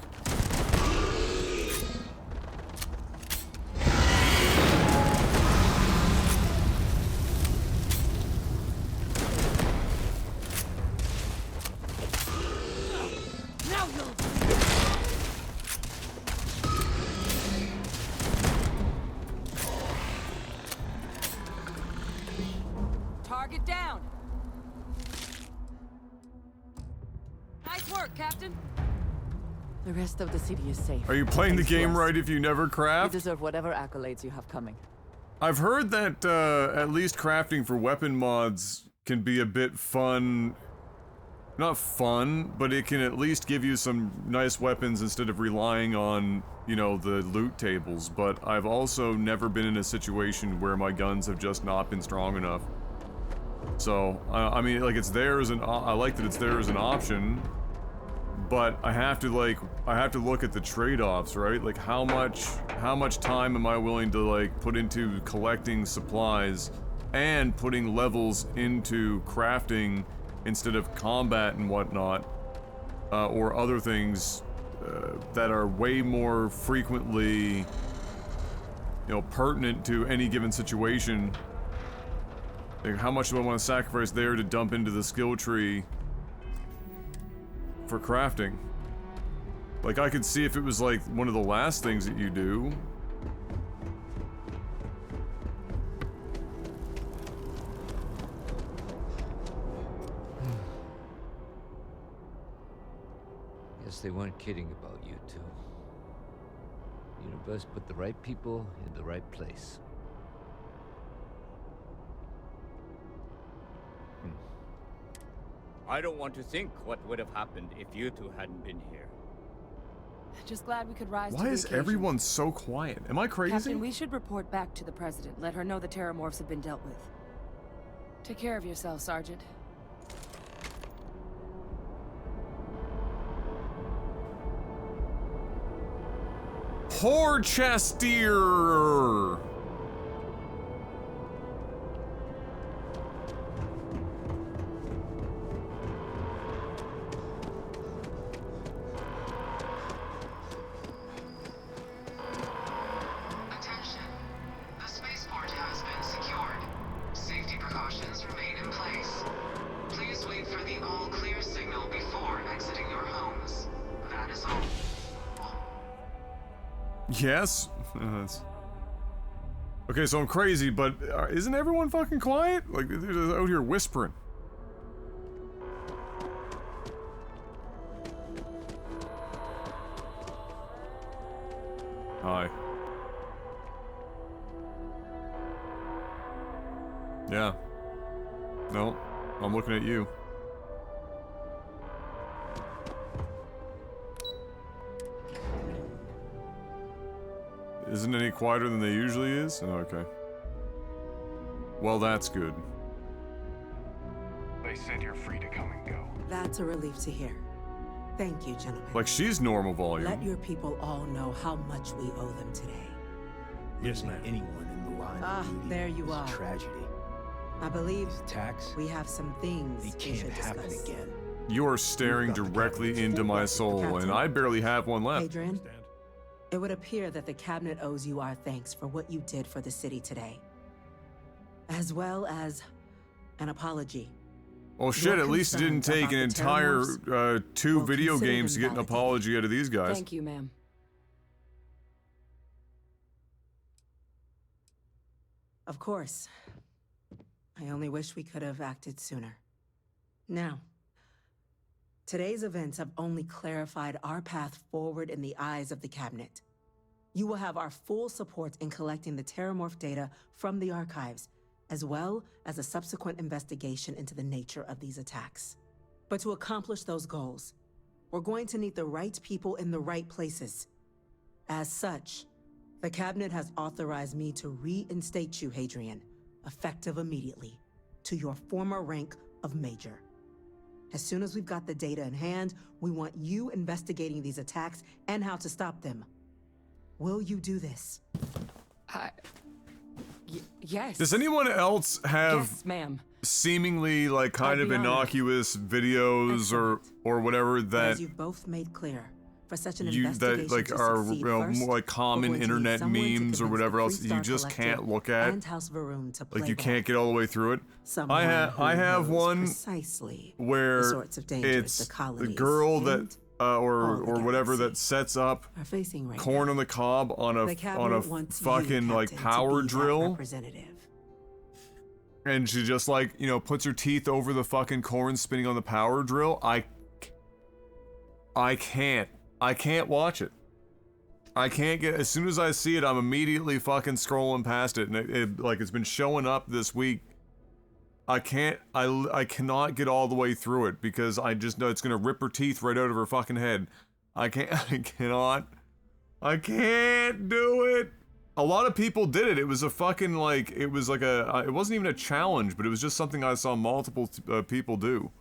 Target down. Nice work, Captain. The rest of the city is safe. Are you playing the Thanks to game us. right if you never You craft? deserve whatever accolades you have coming. I've heard that at least crafting for weapon mods can be a bit fun. Not fun, but it can at least give you some nice weapons instead of relying on, you know, the loot tables. But I've also never been in a situation where my guns have just not been strong enough. So, I mean, like, it's there as an I like that it's there as an option, but I have to look at the trade-offs, right? Like, how much time am I willing to, like, put into collecting supplies and putting levels into crafting instead of combat and whatnot, or other things that are way more frequently, you know, pertinent to any given situation. Like, how much do I want to sacrifice there to dump into the skill tree for crafting? Like, I could see if it was like one of the last things that you do. Guess they weren't kidding about you two. The universe put the right people in the right place. I don't want to think what would have happened if you two hadn't been here. Just glad we could rise to Why the is occasion. everyone so quiet? Am I crazy? Captain, we should report back to the President. Let her know the Terramorphs have been dealt with. Take care of yourself, Sergeant. Porchester! Attention. The spaceport has been secured. Safety precautions remain in place. Please wait for the all-clear signal before exiting your homes. That is all. Yes? Okay, so I'm crazy, but isn't everyone fucking quiet? Like, they're just out here whispering. Hi. Yeah. No, I'm looking at you. Isn't any quieter than they usually is? Oh, okay. Well, that's good. They said you're free to come and go. That's a relief to hear. Thank you, gentlemen. Like, she's normal volume. Let your people all know how much we owe them today. Yes, ma'am. Anyone in the line of duty there you is are. a tragedy. I believe Tax. we have some things It we should can't happen discuss. again. You are staring directly into my soul, and I barely have one left. Adrian, it would appear that the cabinet owes you our thanks for what you did for the city today, as well as an apology. Well, shit, Your at least it didn't concerns take an about the entire Terramorphs 2 will video consider games to them get an validated. apology out of these guys. Thank you, ma'am. Of course. I only wish we could have acted sooner. Now, today's events have only clarified our path forward in the eyes of the cabinet. You will have our full support in collecting the Terramorph data from the archives, as well as a subsequent investigation into the nature of these attacks. But to accomplish those goals, we're going to need the right people in the right places. As such, the cabinet has authorized me to reinstate you, Hadrian, effective immediately, to your former rank of Major. As soon as we've got the data in hand, we want you investigating these attacks and how to stop them. Will you do this? Yes. Does anyone else have Yes, ma'am. seemingly like kind I'd of be honored. innocuous videos or whatever But that as you've both made clear, for such an you investigation that like to are succeed more like first, common we're going to need internet someone to memes or convince whatever the else you Freestar just Collective can't look at? and House Varun to play Like you ball. can't get all the way through it. Someone who I have knows one precisely where the sorts of dangers it's the colonies girl that and or whatever that sets up are facing right corn now. on the cob on The a cabinet wants you, fucking like Captain, to power be that drill, representative. and she just like puts her teeth over the fucking corn spinning on the power drill. I can't watch it. I can't get, as soon as I see it, I'm immediately fucking scrolling past it, and it's been showing up this week. I cannot get all the way through it because I just know it's gonna rip her teeth right out of her fucking head. I can't do it. A lot of people did it. It was a fucking it wasn't even a challenge, but it was just something I saw multiple people do.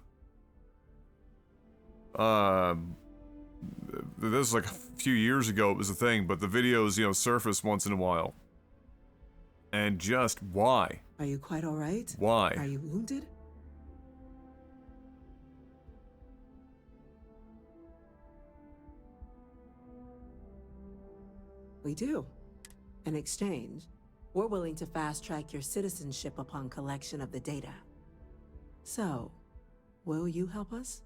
This was like a few years ago, it was a thing, but the videos, surface once in a while. And just why? Are you quite all right? Why? Are you wounded? We do. In exchange, we're willing to fast-track your citizenship upon collection of the data. So, will you help us?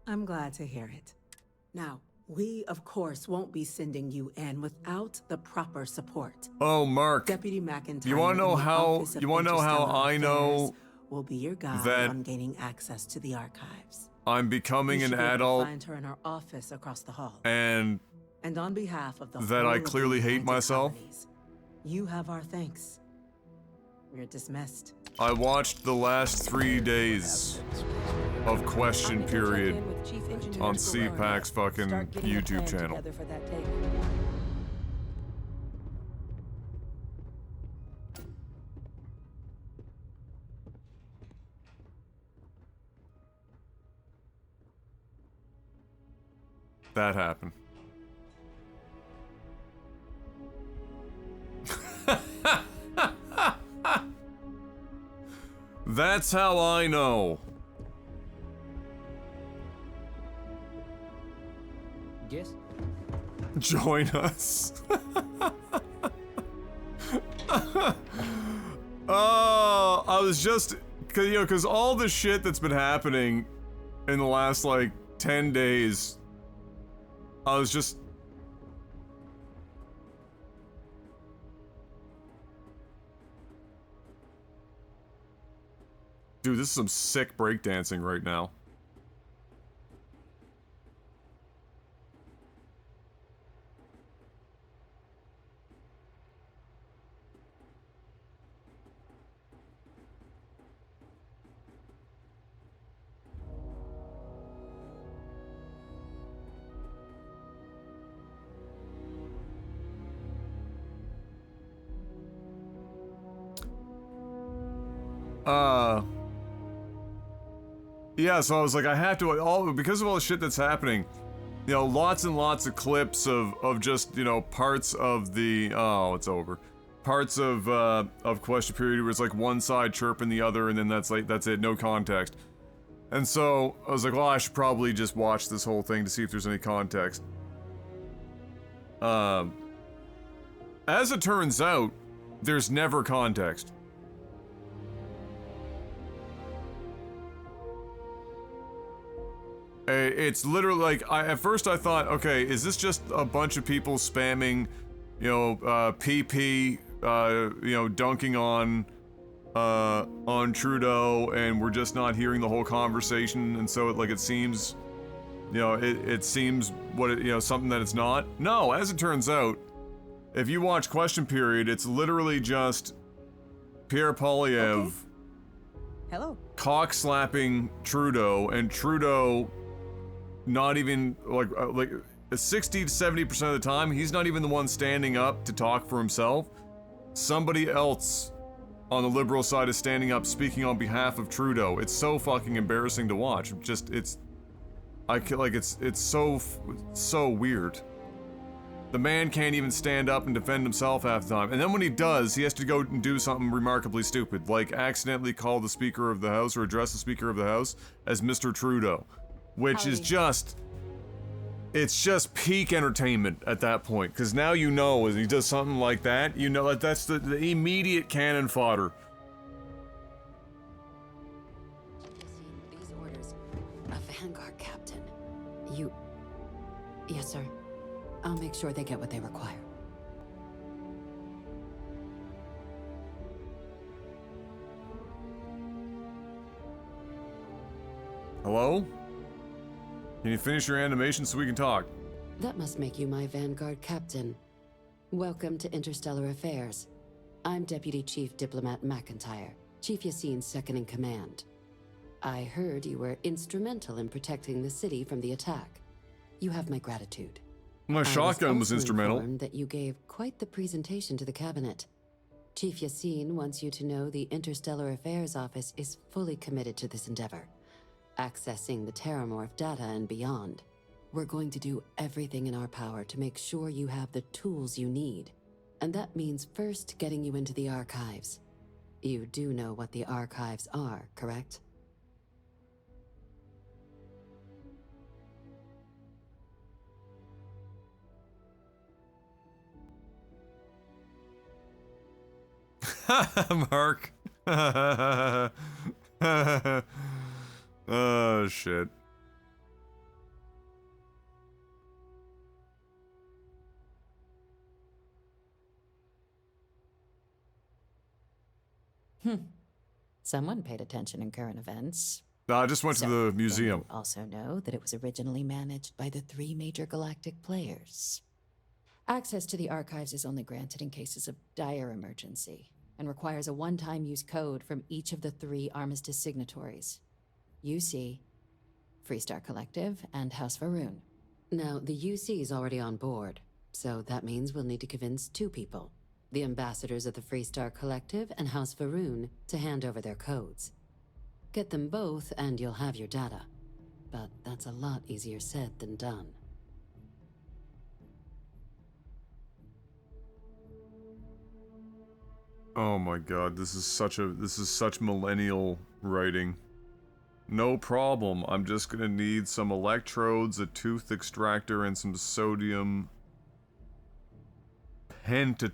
I'm glad to hear it. Now, we, of course, won't be sending you in without the proper support. Oh, Mark. Deputy McIntyre. You want to know in the how? Office of You want to know how Interstellar I know Affairs will be your guide that on gaining access to the archives. I'm becoming You an should be able to adult find her in her office across the hall. and On behalf of the that whole I of the clearly hate United myself? Colonies, you have our thanks. You're dismissed. I watched the last 3 days of Question Period on CPAC's fucking YouTube channel. That happened. That's how I know. Yes? Join us. Oh, I was just, because all the shit that's been happening in the last, 10 days, I was just... Dude, this is some sick breakdancing right now. Yeah, so I was like, I have to, because of all the shit that's happening, you know, lots and lots of clips of just, you know, parts of the, oh, it's over. Parts of question period where it's like one side chirping the other and then that's it, no context. And so, I was like, well, I should probably just watch this whole thing to see if there's any context. As it turns out, there's never context. It's literally like, at first I thought, okay, is this just a bunch of people spamming, you know, PP, you know, dunking on Trudeau, and we're just not hearing the whole conversation, and so it seems, you know, it seems you know, something that it's not. No, as it turns out, if you watch Question Period, it's literally just Pierre Poilievre cock slapping Trudeau, and Trudeau not even, like 60 to 70% of the time, he's not even the one standing up to talk for himself. Somebody else on the Liberal side is standing up speaking on behalf of Trudeau. It's so fucking embarrassing to watch. It's so weird. The man can't even stand up and defend himself half the time. And then when he does, he has to go and do something remarkably stupid, like accidentally call the Speaker of the House or address the Speaker of the House as Mr. Trudeau. Which is just, it's just peak entertainment at that point. Because now you know, as he does something like that, you know that that's the immediate cannon fodder. These orders, a Vanguard captain. Yes, sir. I'll make sure they get what they require. Hello? Can you finish your animation so we can talk? That must make you my Vanguard captain. Welcome to Interstellar Affairs. I'm Deputy Chief Diplomat McIntyre, Chief Yassine's second in command. I heard you were instrumental in protecting the city from the attack. You have my gratitude. My shotgun was instrumental. Informed that you gave quite the presentation to the cabinet. Chief Yassine wants you to know the Interstellar Affairs Office is fully committed to this endeavor. Accessing the Terramorph data and beyond. We're going to do everything in our power to make sure you have the tools you need. And that means first getting you into the archives. You do know what the archives are, correct? Mark. Oh, shit. Someone paid attention in current events. I just went to the museum. You also know that it was originally managed by the 3 major galactic players. Access to the archives is only granted in cases of dire emergency, and requires a one-time use code from each of the 3 Armistice signatories. UC, Freestar Collective, and House Varun. Now, the UC is already on board, so that means we'll need to convince 2 people. The ambassadors of the Freestar Collective and House Varun to hand over their codes. Get them both and you'll have your data. But that's a lot easier said than done. Oh my god, this is such millennial writing. No problem, I'm just gonna need some electrodes, a tooth extractor, and some sodium pentothal.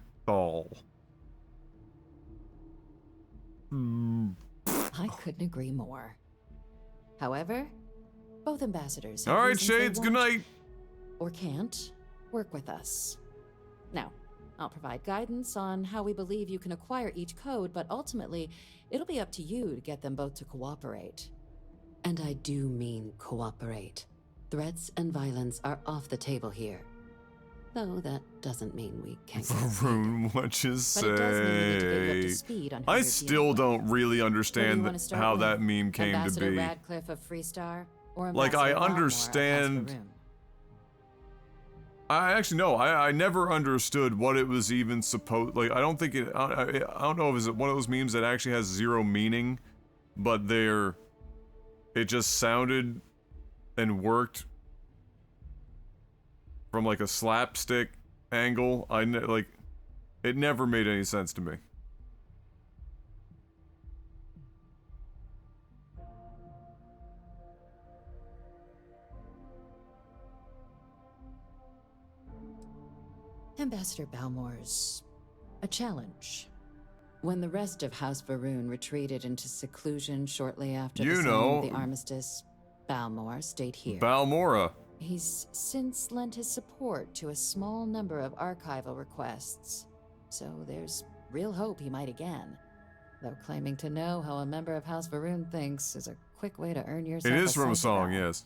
I couldn't agree more. However, both ambassadors. Alright, Shades, good night! or can't, work with us. Now, I'll provide guidance on how we believe you can acquire each code, but ultimately, it'll be up to you to get them both to cooperate. And I do mean cooperate. Threats and violence are off the table here. Though that doesn't mean we can't Varun, what you But it does mean we need to get you up to say? speed on who I you're still dealing with. don't really Who do you understand wanna start how with? that meme came Ambassador to be. Radcliffe of Freestar, or Like, I Ambassador Balmore of understand. Hasperoon? I actually no. I never understood what it was even supposed. Like, I don't think it. I don't know if it's one of those memes that actually has zero meaning, but they're. It just sounded, and worked. From like a slapstick angle, like, it never made any sense to me. Ambassador Balmore's a challenge. When the rest of House Varun retreated into seclusion shortly after the signing of the armistice, Balmore stayed here. Balmora. He's since lent his support to a small number of archival requests, so there's real hope he might again. Though claiming to know how a member of House Varun thinks is a quick way to earn yourself It is from a cipher song, bell. yes.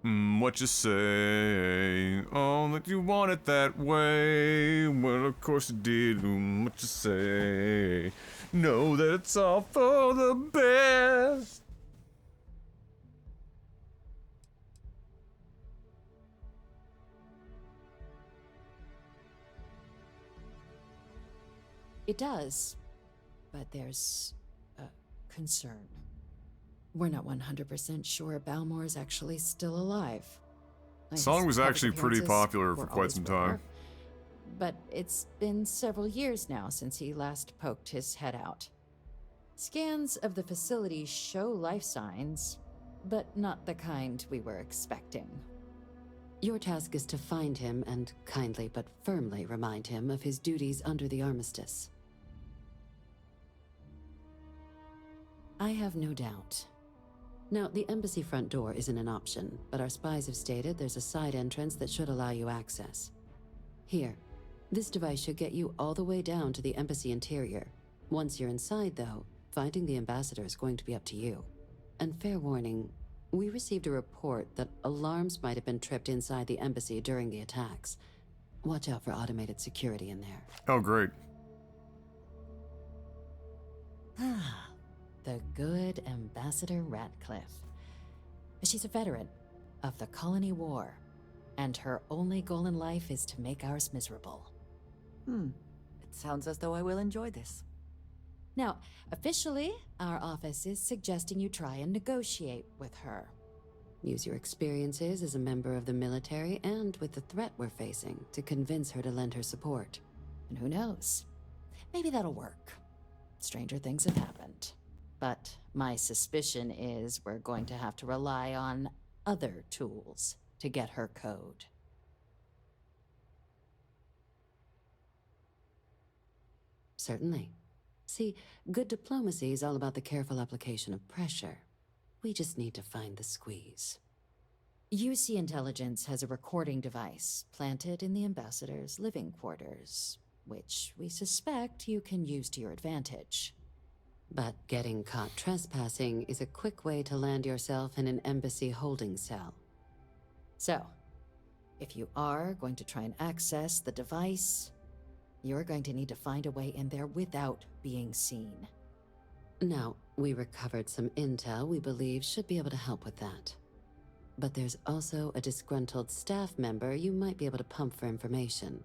What you say? Oh, that you want it that way. Well, of course you did. What you say? Know that it's all for the best. It does, but there's a concern. We're not 100% sure Balmore's actually still alive. The song was actually pretty popular for were quite always some rare, time. but it's been several years now since he last poked his head out. Scans of the facility show life signs, but not the kind we were expecting. Your task is to find him and kindly but firmly remind him of his duties under the armistice. I have no doubt. Now, the embassy front door isn't an option, but our spies have stated there's a side entrance that should allow you access. Here, this device should get you all the way down to the embassy interior. Once you're inside, though, finding the ambassador is going to be up to you. And fair warning, we received a report that alarms might have been tripped inside the embassy during the attacks. Watch out for automated security in there. Oh, great. Ah, the good Ambassador Radcliffe. She's a veteran of the Colony War, and her only goal in life is to make ours miserable. It sounds as though I will enjoy this. Now, officially, our office is suggesting you try and negotiate with her. Use your experiences as a member of the military and with the threat we're facing to convince her to lend her support. And who knows? Maybe that'll work. Stranger things have happened. But my suspicion is we're going to have to rely on other tools to get her code. Certainly. See, good diplomacy is all about the careful application of pressure. We just need to find the squeeze. UC Intelligence has a recording device planted in the ambassador's living quarters, which we suspect you can use to your advantage. But getting caught trespassing is a quick way to land yourself in an embassy holding cell. So, if you are going to try and access the device, you're going to need to find a way in there without being seen. Now, we recovered some intel we believe should be able to help with that. But there's also a disgruntled staff member you might be able to pump for information.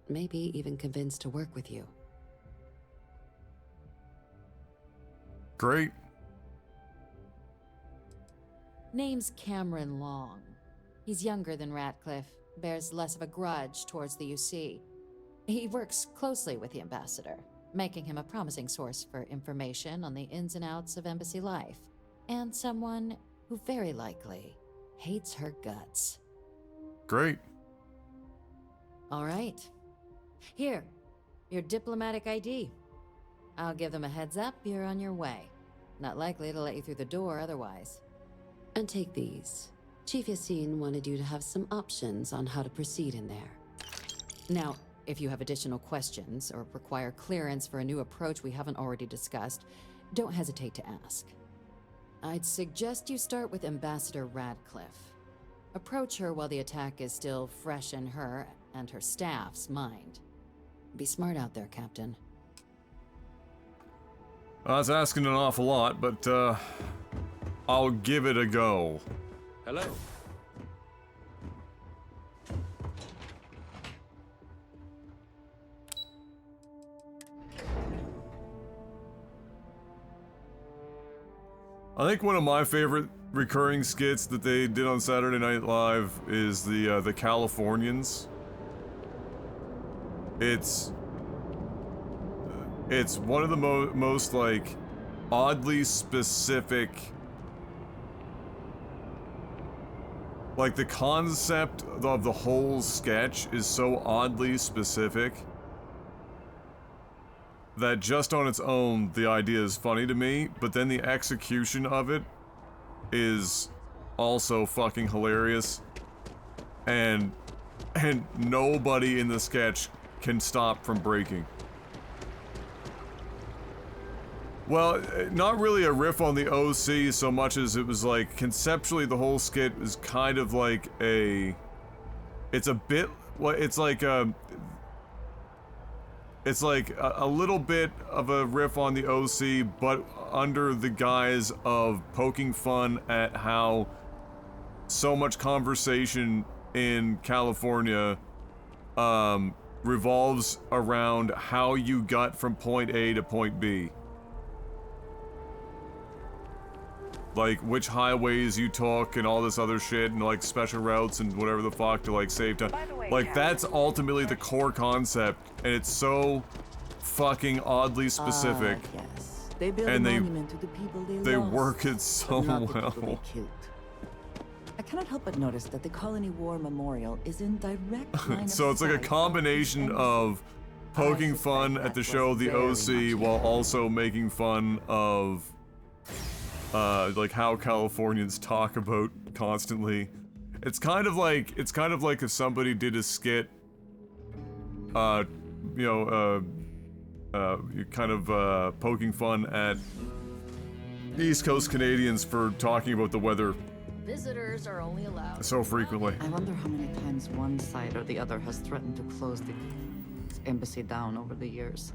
Maybe even convince to work with you. Great. Name's Cameron Long. He's younger than Ratcliffe, bears less of a grudge towards the UC. He works closely with the ambassador, making him a promising source for information on the ins and outs of embassy life, and someone who very likely hates her guts. Great. All right. Here, your diplomatic ID. I'll give them a heads up you're on your way. Not likely to let you through the door otherwise. And take these. Chief Yassine wanted you to have some options on how to proceed in there. Now, if you have additional questions or require clearance for a new approach we haven't already discussed, don't hesitate to ask. I'd suggest you start with Ambassador Radcliffe. Approach her while the attack is still fresh in her and her staff's mind. Be smart out there, Captain. I was asking an awful lot, but, I'll give it a go. Hello. I think one of my favorite recurring skits that they did on Saturday Night Live is the Californians. It's one of the most like oddly specific, like the concept of the whole sketch is so oddly specific that just on its own, the idea is funny to me, but then the execution of it is also fucking hilarious. And nobody in the sketch can stop from breaking. Well, not really a riff on the OC so much as it was like, conceptually the whole skit is kind of like it's a bit, it's like a little bit of a riff on the OC, but under the guise of poking fun at how so much conversation in California revolves around how you got from point A to point B. Like, which highways you took and all this other shit, and like special routes and whatever the fuck to like save time. Like, that's ultimately the core concept, and it's so fucking oddly specific. Yes. They build and a monument to the people they lost, work it so but not the people well. they killed. I cannot help but notice that the Colony War Memorial is in direct line of So it's like a sight combination of poking fun at the show The OC while also making fun of like how Californians talk about constantly. It's kind of like if somebody did a skit, poking fun at East Coast Canadians for talking about the weather Visitors are only allowed so frequently. I wonder how many times one side or the other has threatened to close the embassy down over the years.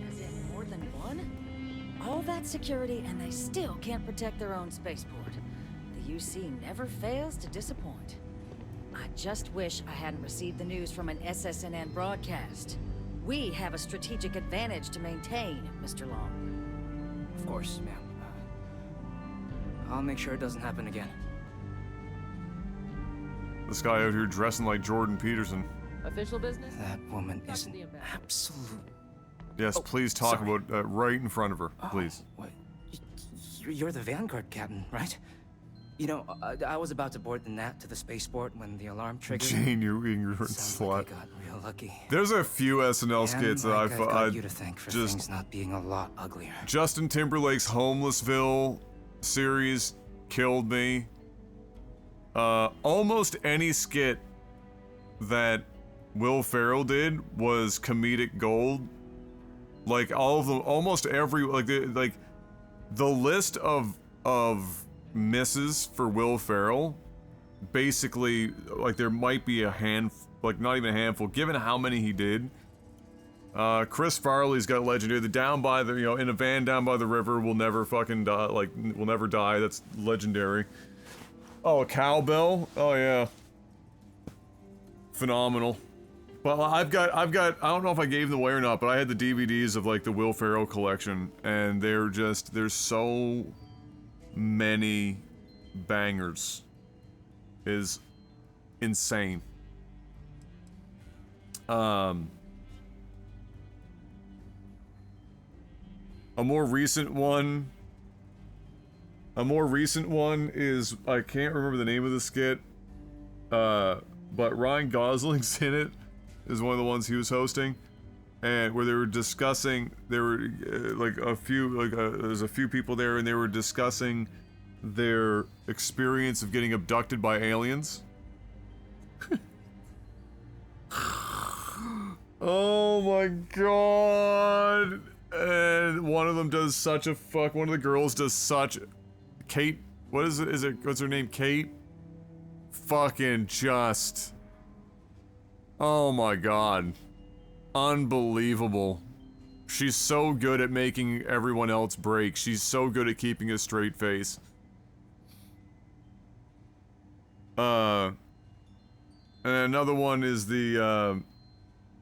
As in more than one? All that security and they still can't protect their own spaceport. The UC never fails to disappoint. I just wish I hadn't received the news from an SSNN broadcast. We have a strategic advantage to maintain, Mr. Long. Of course, ma'am. I'll make sure it doesn't happen again. This guy out here dressing like Jordan Peterson. Official business? That woman is an absolute... Yes, please talk about right in front of her, please. What? You're the Vanguard captain, right? You know, I was about to board the Nat to the spaceport when the alarm triggered. Jane, you ignorant Sounds slut. like I got real lucky. There's a few SNL skits that I've I've got you to thank for things not being a lot uglier. Justin Timberlake's Homelessville series killed me. Almost any skit that Will Ferrell did was comedic gold. Like all of them, almost every the list of misses for Will Ferrell, basically, like there might be a not even a handful, given how many he did. Chris Farley's got legendary. The down by the, in a van down by the river will never fucking die, will never die. That's legendary. Oh, Cowbell. Oh yeah. Phenomenal. But I've got, I don't know if I gave them away or not, but I had the DVDs of like the Will Ferrell collection, and there's so many bangers. Is insane. A more recent one is, I can't remember the name of the skit, but Ryan Gosling's in it, is one of the ones he was hosting. and where they were discussing, there were there's a few people there, and they were discussing their experience of getting abducted by aliens. Oh my god! And one of them does such a fuck. One of the girls does such. Kate, what is it? What's her name? Kate? Fucking just. Oh my god. Unbelievable. She's so good at making everyone else break. She's so good at keeping a straight face. And another one is the,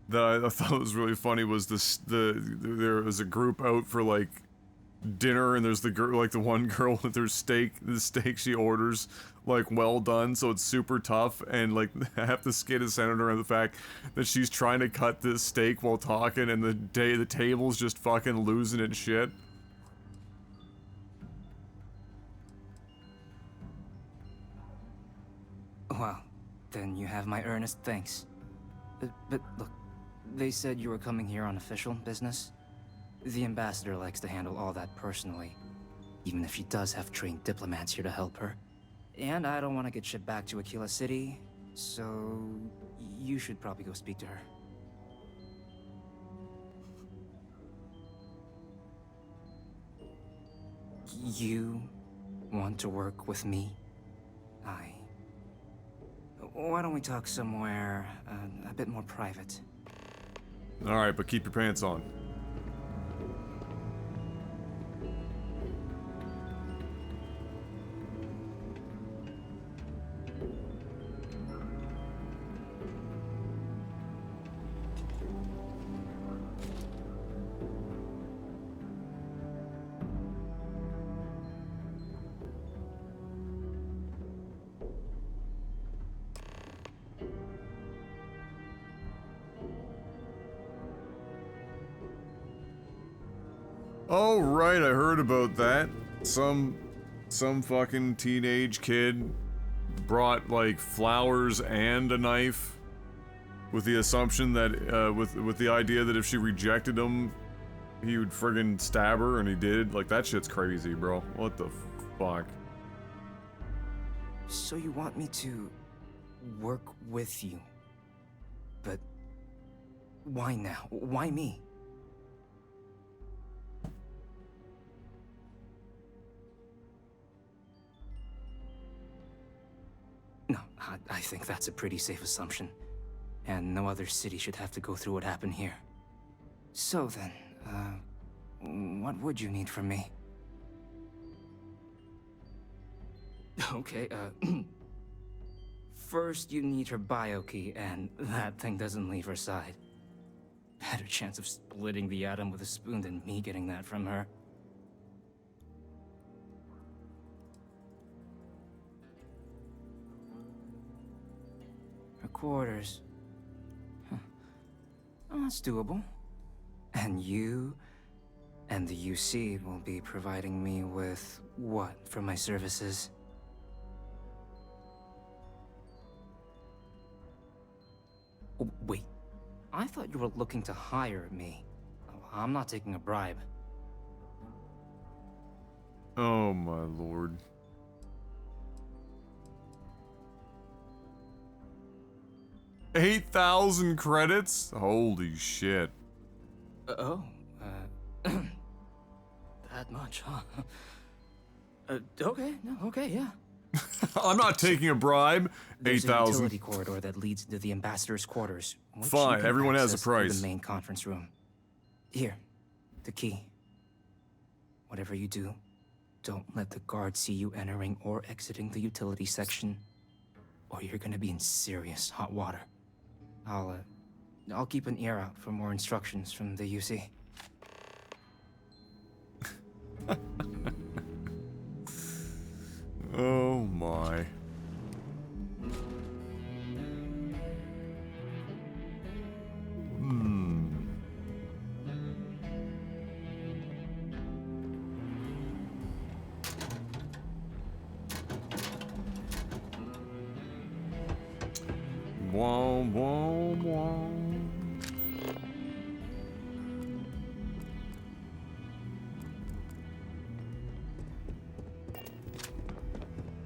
that I thought was really funny was there was a group out for like dinner, and there's the girl, like the one girl with her steak, the steak she orders, like well done, so it's super tough, and like half the skit is centered around the fact that she's trying to cut this steak while talking, and the table's just fucking losing its shit. Well, then you have my earnest thanks. But look, they said you were coming here on official business. The ambassador likes to handle all that personally, even if she does have trained diplomats here to help her. And I don't want to get shipped back to Aquila City, so you should probably go speak to her. You want to work with me? Why don't we talk somewhere a bit more private? Alright, but keep your pants on. Oh, right, I heard about that. Some fucking teenage kid brought, like, flowers and a knife with the assumption that, with the idea that if she rejected him, he would friggin' stab her, and he did. Like, that shit's crazy, bro. What the fuck? So you want me to work with you? But why now? Why me? No, I think that's a pretty safe assumption. And no other city should have to go through what happened here. So then, what would you need from me? Okay, first you need her bio key, and that thing doesn't leave her side. Better chance of splitting the atom with a spoon than me getting that from her. Her quarters. Huh. Oh, that's doable. And you and the UC will be providing me with what for my services? Oh, wait. I thought you were looking to hire me. I'm not taking a bribe. Oh my lord. $8,000 credits? Holy shit. That much, huh? Okay, no, okay, yeah. I'm not taking a bribe. There's a 8,000. utility corridor that leads to the ambassador's quarters. Which you Fine, can everyone has a access through price. The main conference room. Here, the key. Whatever you do, don't let the guards see you entering or exiting the utility section, or you're gonna be in serious hot water. I'll keep an ear out for more instructions from the UC. Oh my. Womp, womp, womp.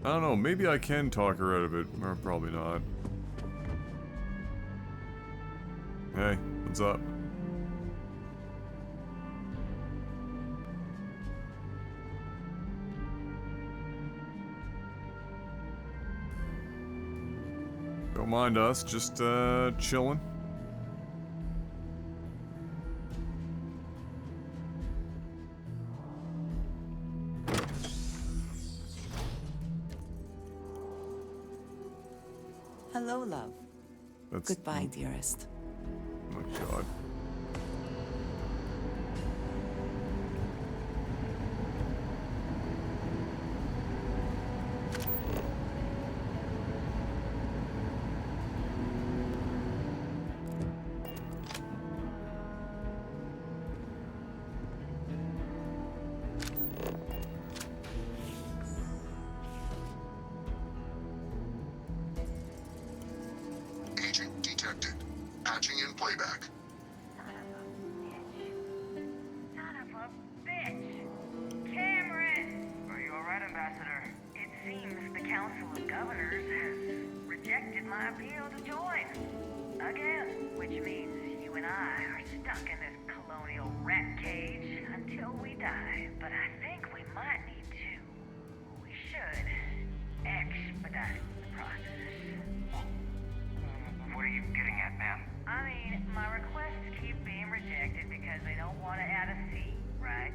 I don't know, maybe I can talk her out of it, or probably not. Hey, what's up? Don't mind us, just chilling. Hello, love. That's... Goodbye, dearest. Oh my god. Agent detected. Patching in playback. Son of a bitch! Cameron! Are you alright, Ambassador? It seems the Council of Governors has rejected my appeal to join. Again, which means you and I are stuck in this colonial rat cage until we die. But I think we might need to. We should expedite the process. What are you getting at, ma'am? I mean, my requests keep being rejected because they don't want to add a seat, right?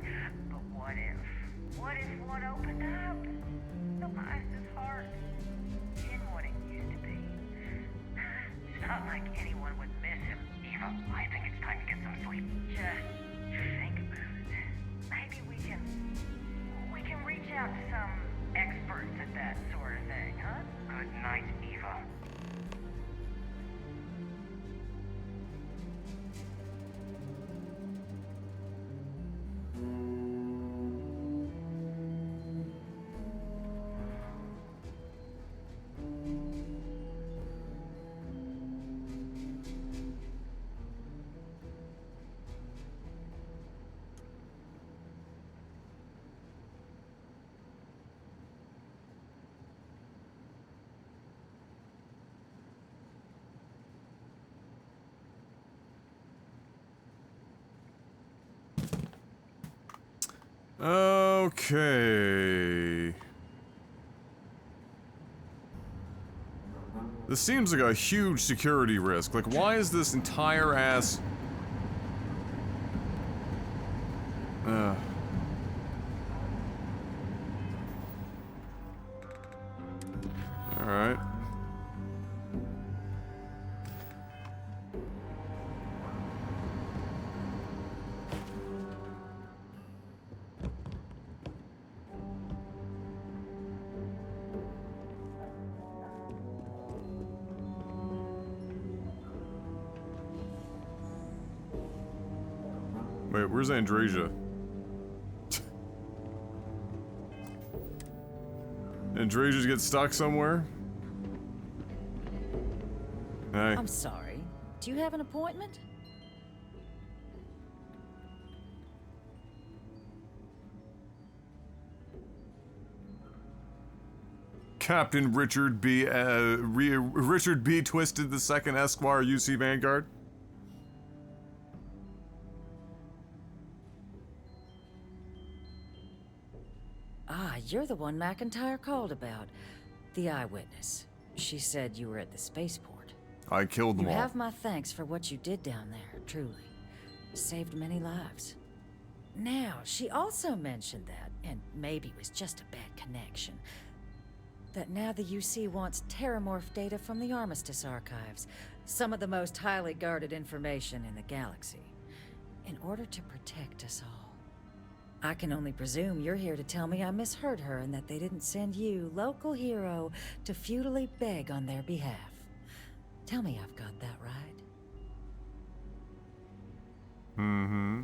But what if? What if one opened up? The Meister's heart in what it used to be. It's not like anyone would miss him. Eva, I think it's time to get some sleep. Just think about it. Maybe we can reach out to some experts at that sort of thing, huh? Good night, Eva. Okay. This seems like a huge security risk. Like, why is this entire ass... Alright. Wait, where's Andreja? Andreja get stuck somewhere? Hey. I'm sorry. Do you have an appointment? Captain Richard B. Richard B. Twisted the Second Esquire, UC Vanguard. Ah, you're the one McIntyre called about. The eyewitness. She said you were at the spaceport. I killed them You all. have my thanks for what you did down there, truly. Saved many lives. Now, she also mentioned that, and maybe it was just a bad connection, that now the UC wants terramorph data from the Armistice archives, some of the most highly guarded information in the galaxy, in order to protect us all. I can only presume you're here to tell me I misheard her and that they didn't send you, local hero, to futilely beg on their behalf. Tell me I've got that right. Mm-hmm.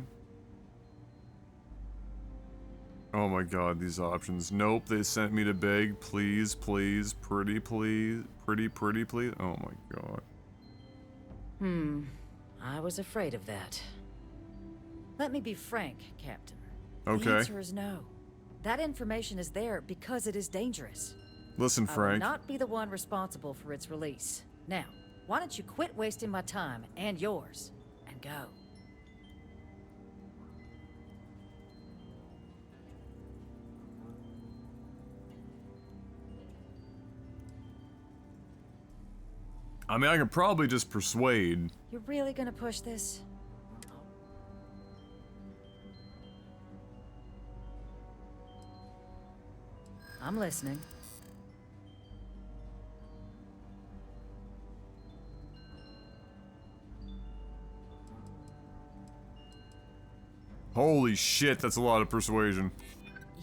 Oh my god, these options. Nope, they sent me to beg. Please, please, pretty please. Pretty please. Oh my god. I was afraid of that. Let me be frank, Captain. Okay. The answer is no. That information is there because it is dangerous. Listen, I will Frank. not be the one responsible for its release. Now, why don't you quit wasting my time and yours, and go? I mean, I could probably just persuade. You're really gonna push this? I'm listening. Holy shit, that's a lot of persuasion.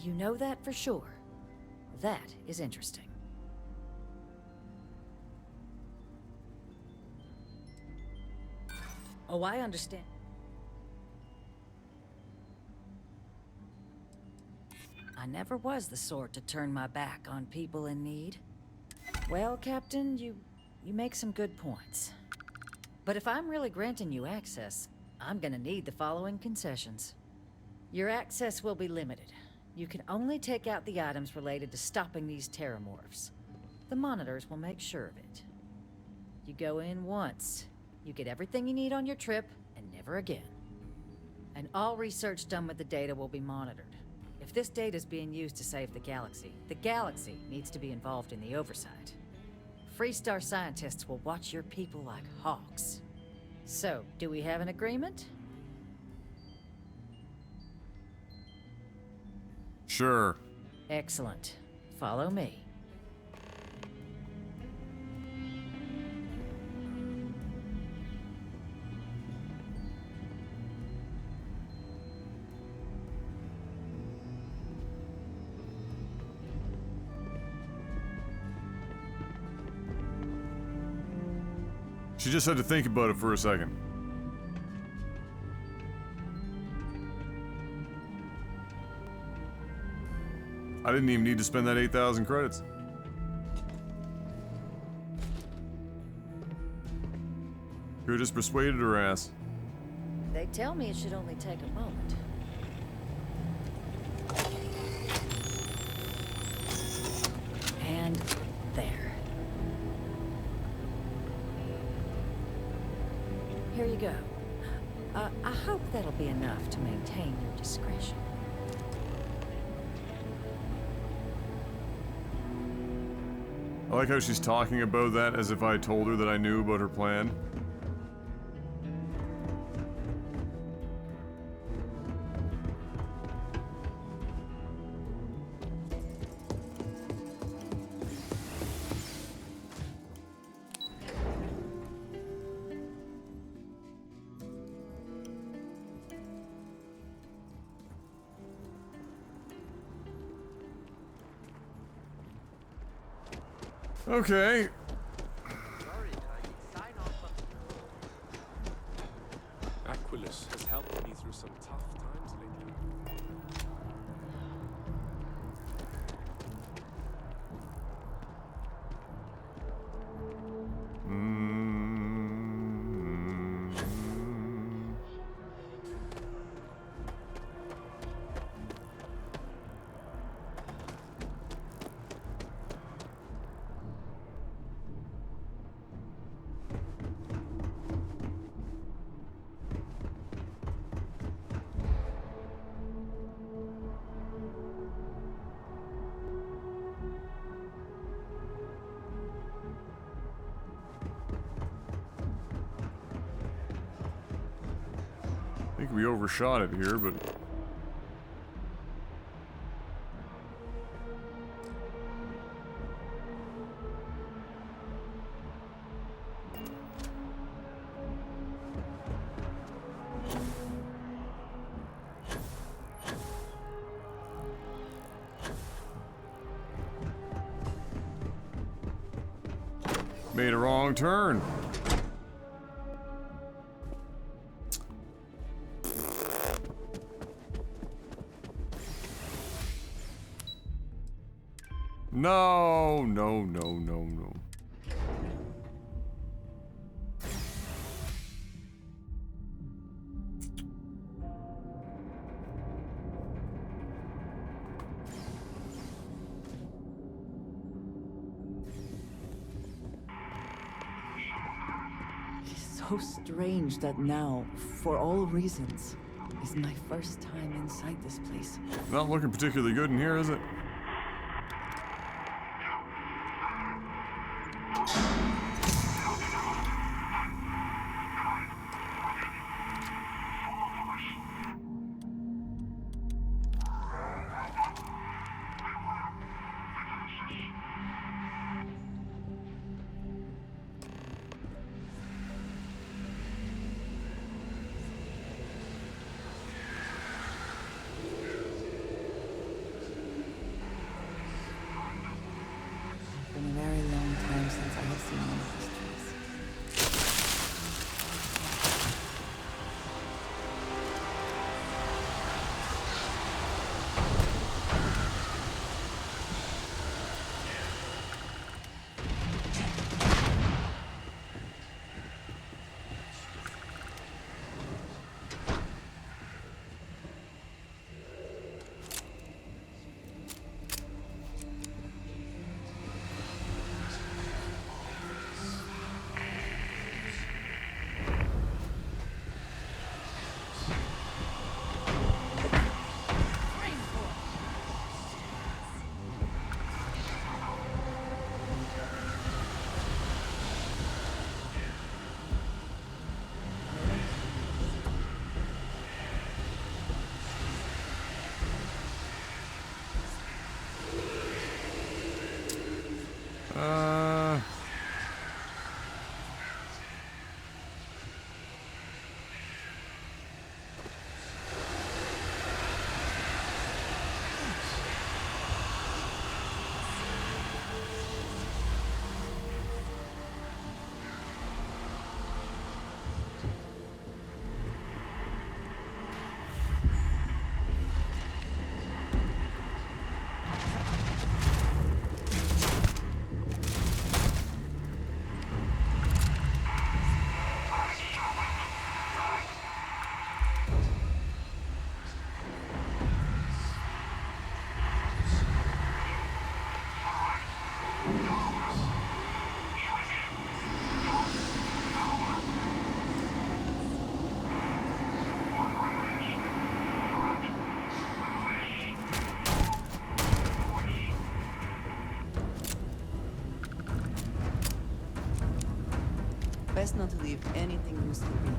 You know that for sure. That is interesting. Oh, I understand. I never was the sort to turn my back on people in need. Well, Captain, you make some good points. But if I'm really granting you access, I'm gonna need the following concessions. Your access will be limited. You can only take out the items related to stopping these terramorphs. The monitors will make sure of it. You go in once, you get everything you need on your trip, and never again. And all research done with the data will be monitored. If this data is being used to save the galaxy needs to be involved in the oversight. Freestar scientists will watch your people like hawks. So, do we have an agreement? Sure. Excellent. Follow me. She just had to think about it for a second. I didn't even need to spend that 8,000 credits. Could have just persuaded her ass. They tell me it should only take a moment. And there. Here you go. I hope that'll be enough to maintain your discretion. I like how she's talking about that as if I told her that I knew about her plan. Okay. Aquilus has helped me through some tough times lately. I think we overshot it here, but... Made a wrong turn. No, no, no, no, no. so strange that now, for all reasons, is my first time inside this place. Not looking particularly good in here, is it? Been a very long time since I have seen one of these trees. Best not to leave anything useful behind.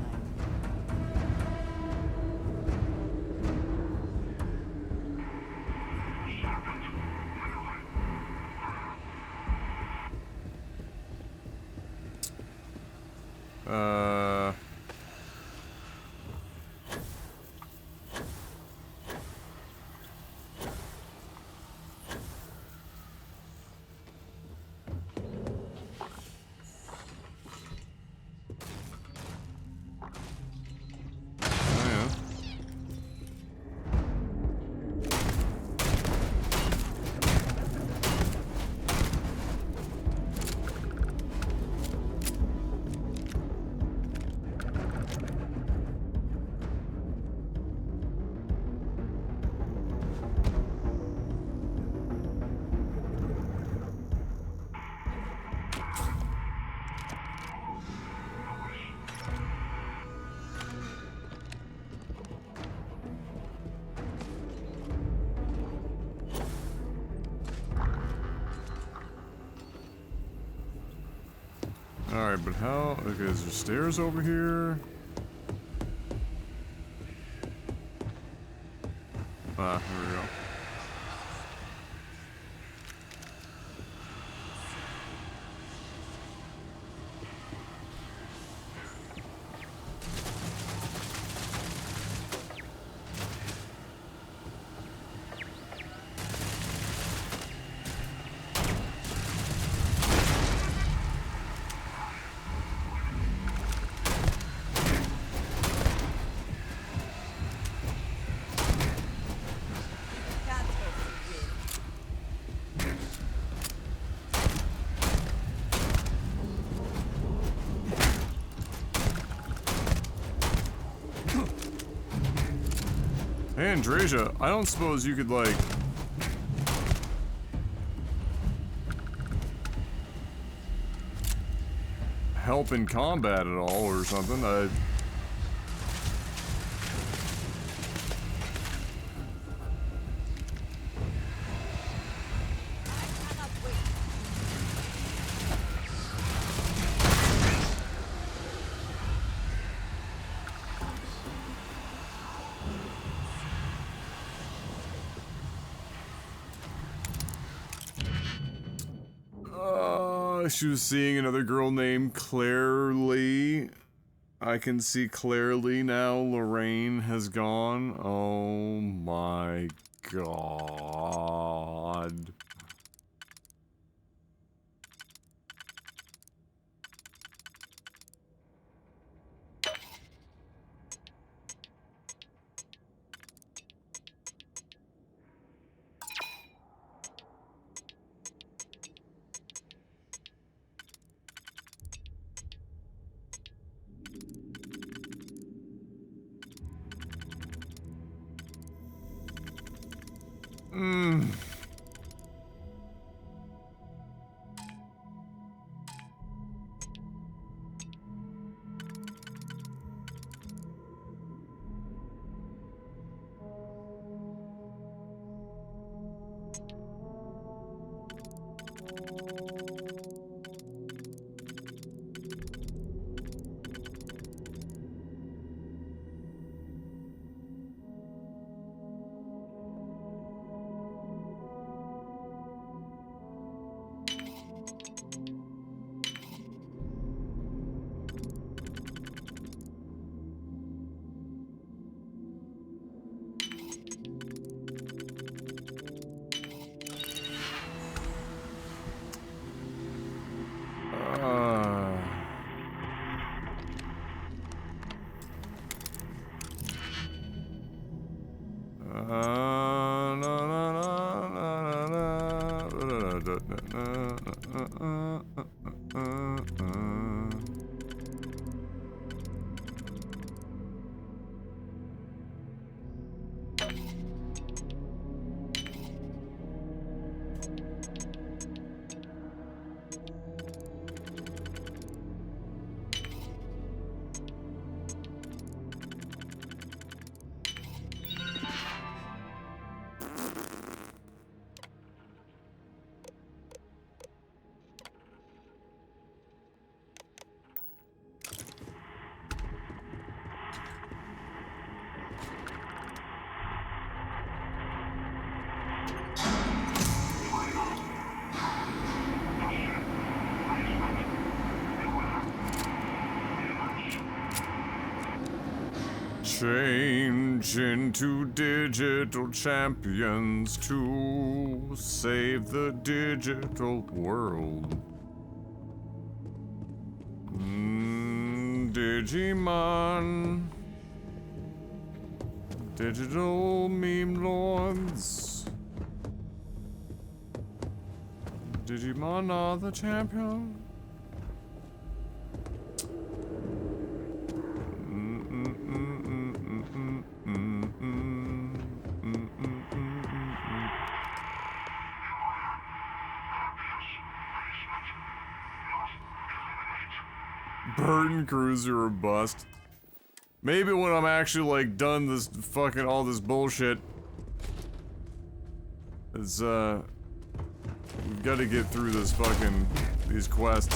Alright, but how? Okay, is there stairs over here? Ah, here we go. Hey, Andresia, I don't suppose you could, like... help in combat at all or something. She was seeing another girl named Claire Lee. I can see clearly now Lorraine has gone. Oh my god. Change into digital champions to save the digital world. Digimon. Digital meme lords. Digimon are the champion. Burton Cruiser or bust. Maybe when I'm actually like done this fucking all this bullshit. It's we've got to get through this fucking these quests.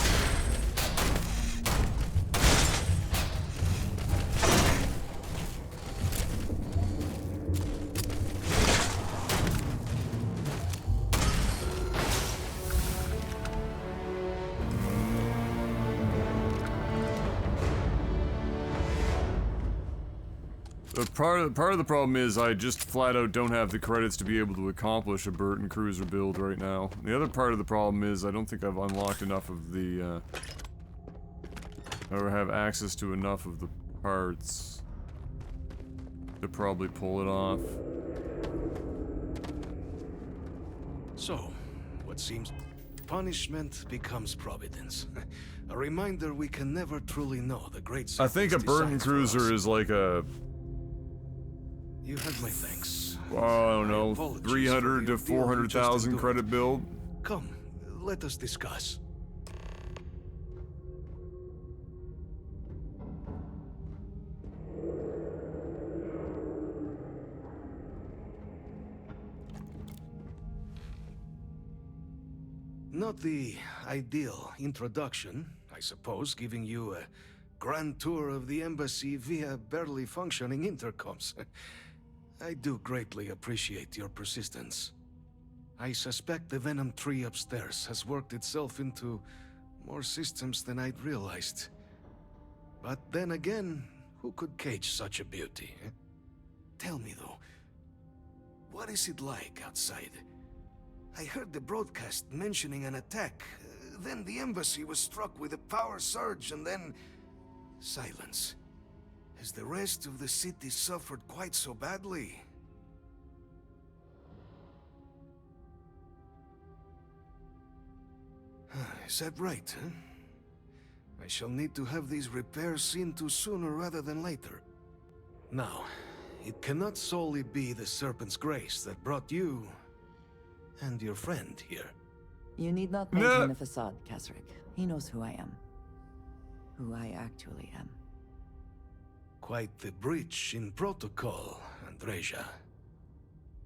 Part of the problem is I just flat out don't have the credits to be able to accomplish a Burton Cruiser build right now. The other part of the problem is I don't think I've unlocked enough of the, or have access to enough of the parts to probably pull it off. So, what seems punishment becomes providence. A reminder we can never truly know the great. I think a Burton Cruiser is like a... You have my thanks. I don't know, 300 to 400,000 credit build. Come, let us discuss. Not the ideal introduction, I suppose, giving you a grand tour of the embassy via barely functioning intercoms. I do greatly appreciate your persistence. I suspect the Venom tree upstairs has worked itself into more systems than I'd realized. But then again, who could cage such a beauty? Eh? Tell me though, what is it like outside? I heard the broadcast mentioning an attack. Then the embassy was struck with a power surge and then... silence. Has the rest of the city suffered quite so badly? Is that right, huh? I shall need to have these repairs seen to sooner rather than later. Now, it cannot solely be the Serpent's Grace that brought you... and your friend here. You need not maintain a facade, Kasric. He knows who I am. Who I actually am. Quite the breach in protocol, Andreja.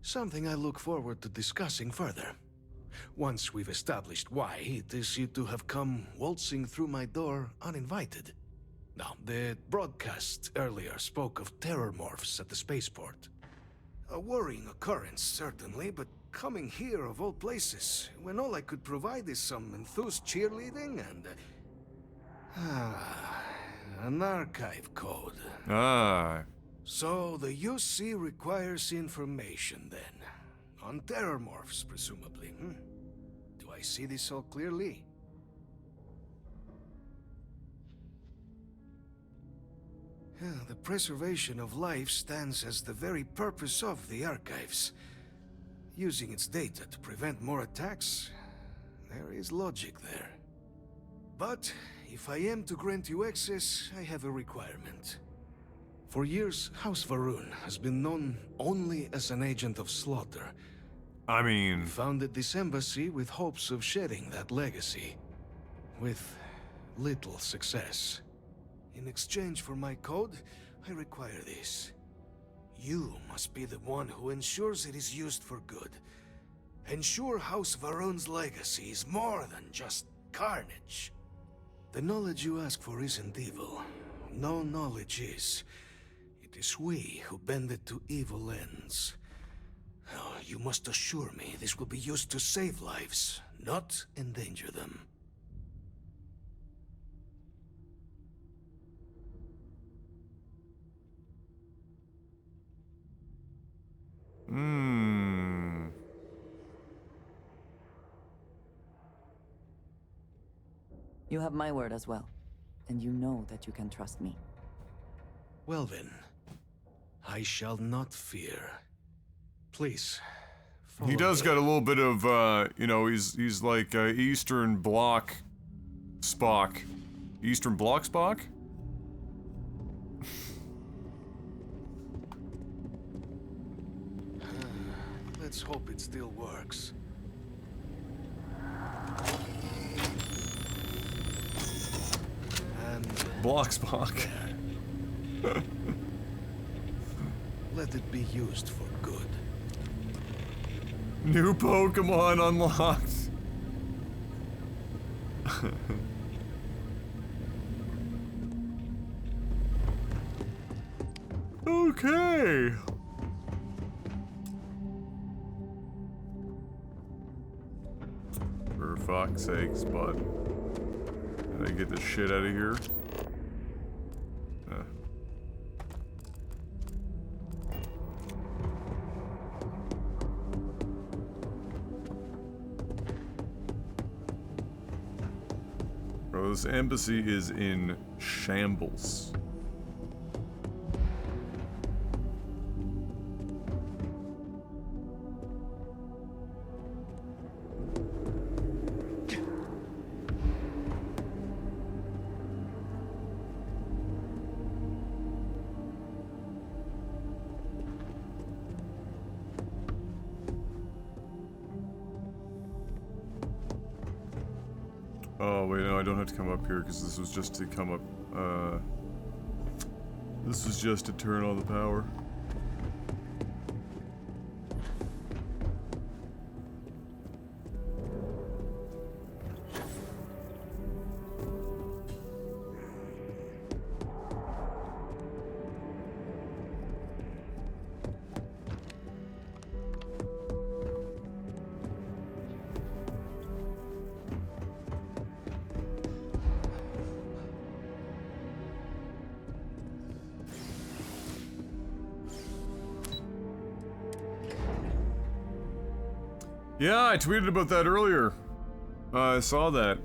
Something I look forward to discussing further. Once we've established why it is you to have come waltzing through my door uninvited. Now, the broadcast earlier spoke of terror morphs at the spaceport. A worrying occurrence, certainly, but coming here of all places, when all I could provide is some enthused cheerleading and... an archive code. So the UC requires information then. On terror morphs, presumably, hmm? Do I see this all clearly? The preservation of life stands as the very purpose of the archives. Using its data to prevent more attacks, there is logic there. But if I am to grant you access, I have a requirement. For years, House Varun has been known only as an agent of slaughter. I mean... We founded this embassy with hopes of shedding that legacy. With little success. In exchange for my code, I require this. You must be the one who ensures it is used for good. Ensure House Varun's legacy is more than just carnage. The knowledge you ask for isn't evil. No knowledge is. It is we who bend it to evil ends. Oh, you must assure me this will be used to save lives, not endanger them. You have my word as well. And you know that you can trust me. Well then, I shall not fear. Please, he does got a little bit of, you know, he's like Eastern Bloc Spock. Eastern Bloc Spock? Let's hope it still works. And... Bloc Spock. Let it be used for good. New Pokemon unlocked. Okay. For fuck's sakes, bud. Did I get the shit out of here? Bro, this embassy is in shambles. Oh, wait, no, I don't have to come up here because this was just to come up, this was just to turn on the power. Yeah, I tweeted about that earlier. I saw that.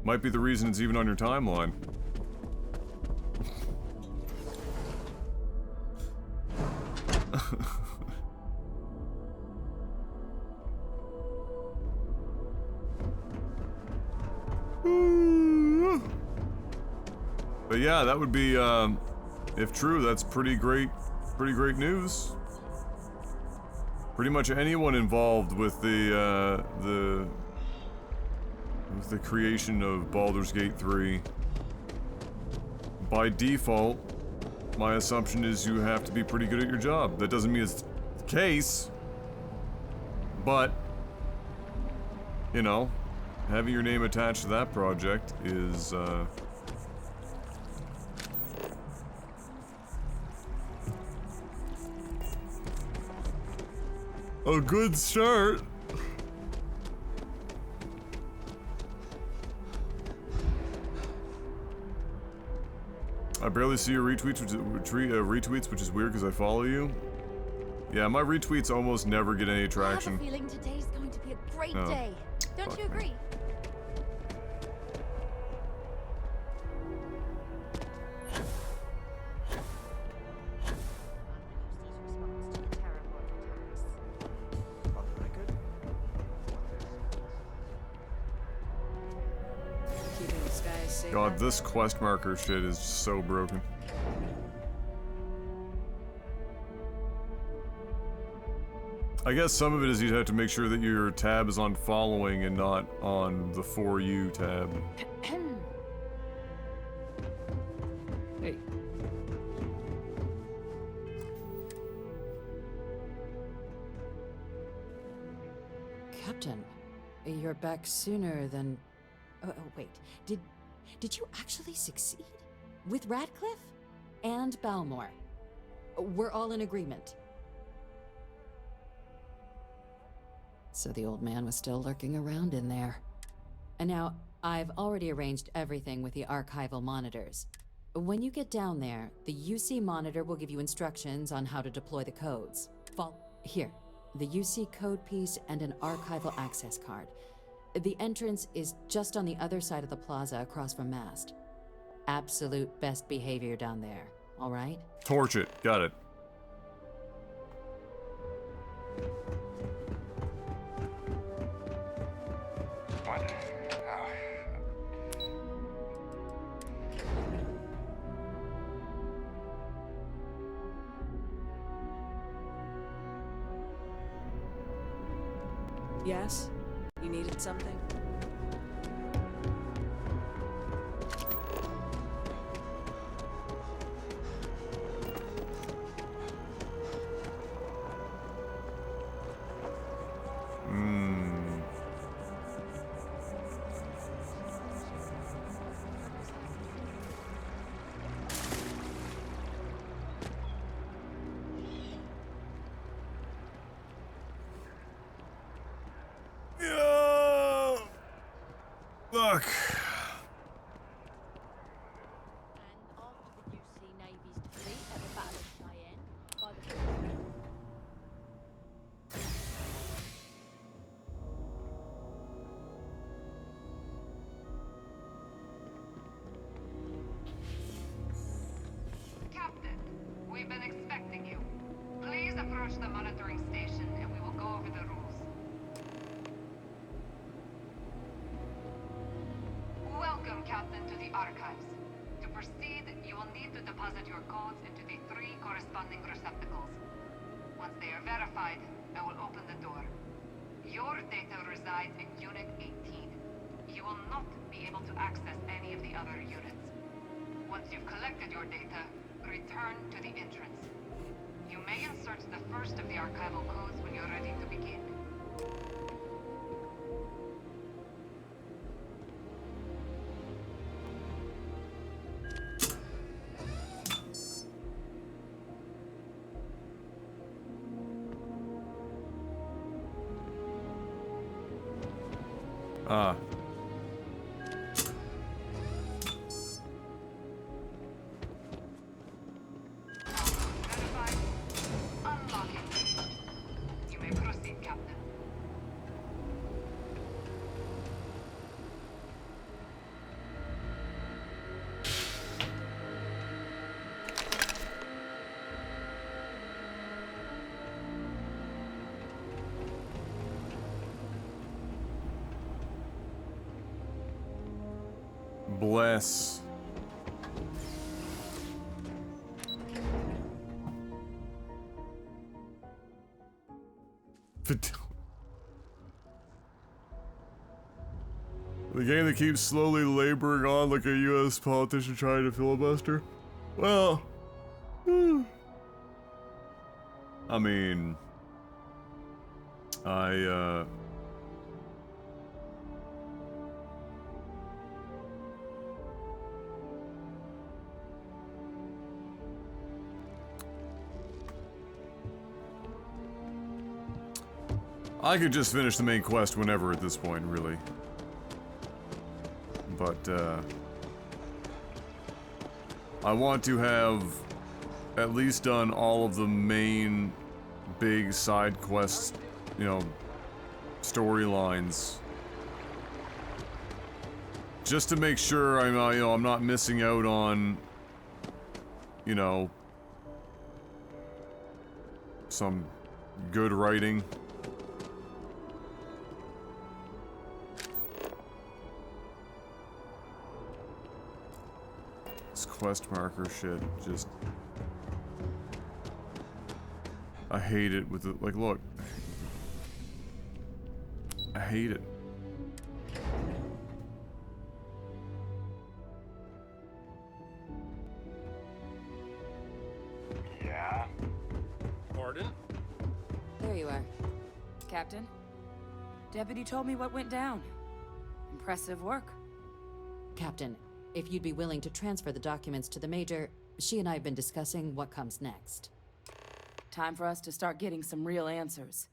Might be the reason it's even on your timeline. But yeah, that would be, if true, that's pretty great news. Pretty much anyone involved with the creation of Baldur's Gate 3, by default, my assumption is you have to be pretty good at your job. That doesn't mean it's the case, but, you know, having your name attached to that project is, a good start. I barely see your retweets, which is weird because I follow you. Yeah, my retweets almost never get any traction. I have a feeling today's going to be a great Oh. day. Don't you agree? Keeping the skies safe. God, this quest marker shit is so broken. I guess some of it is you'd have to make sure that your tab is on following and not on the For You tab. Hey. Captain, you're back sooner than... Oh, wait. Did you actually succeed? With Radcliffe? And Balmore? We're all in agreement. So the old man was still lurking around in there. And now, I've already arranged everything with the archival monitors. When you get down there, the UC monitor will give you instructions on how to deploy the codes. Here, the UC code piece and an archival access card. The entrance is just on the other side of the plaza across from Mast. Absolute best behavior down there, all right? Torch it. Got it. What? Yes? You needed something? Yeah. Look. Captain, we've been expecting you. Please approach the monitoring station and we will go over the rules. Welcome, Captain, to the archives. To proceed, you will need to deposit your codes into the 3 corresponding receptacles. Once they are verified, I will open the door. Your data resides in Unit 18. You will not be able to access any of the other units. Once you've collected your data, return to the entrance. You may insert the first of the archival codes when you're ready to begin. Ah. Bless. The game that keeps slowly laboring on like a U.S. politician trying to filibuster? Well, I mean, I could just finish the main quest whenever at this point, really. But, I want to have at least done all of the main big side quests, you know, storylines. Just to make sure I'm not missing out on, you know, some good writing. Quest marker shit, just... I hate it with the... like, look. I hate it. Yeah? Pardon? There you are. Captain, Deputy told me what went down. Impressive work. Captain, if you'd be willing to transfer the documents to the Major, she and I have been discussing what comes next. Time for us to start getting some real answers,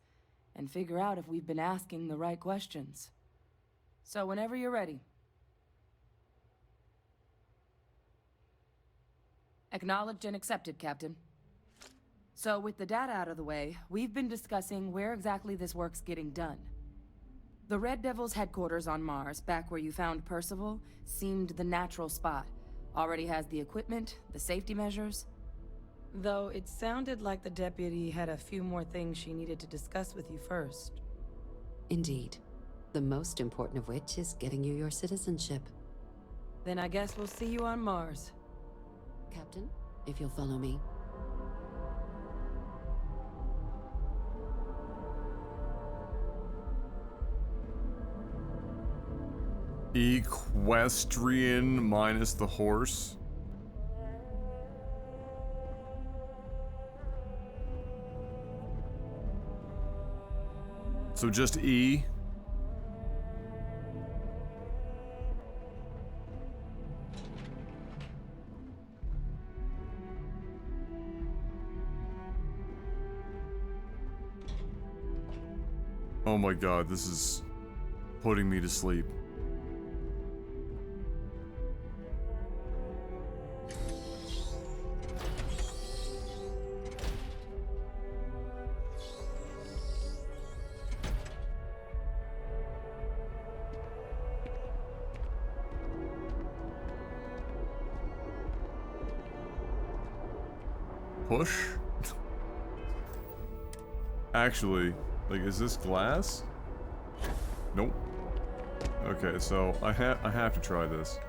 and figure out if we've been asking the right questions. So whenever you're ready. Acknowledged and accepted, Captain. So with the data out of the way, we've been discussing where exactly this work's getting done. The Red Devil's headquarters on Mars, back where you found Percival, seemed the natural spot. Already has the equipment, the safety measures. Though it sounded like the deputy had a few more things she needed to discuss with you first. Indeed. The most important of which is getting you your citizenship. Then I guess we'll see you on Mars. Captain, if you'll follow me. Equestrian minus the horse. So just E. Oh my god, this is putting me to sleep. Push? Actually, like, is this glass? Nope. Okay, so I have to try this.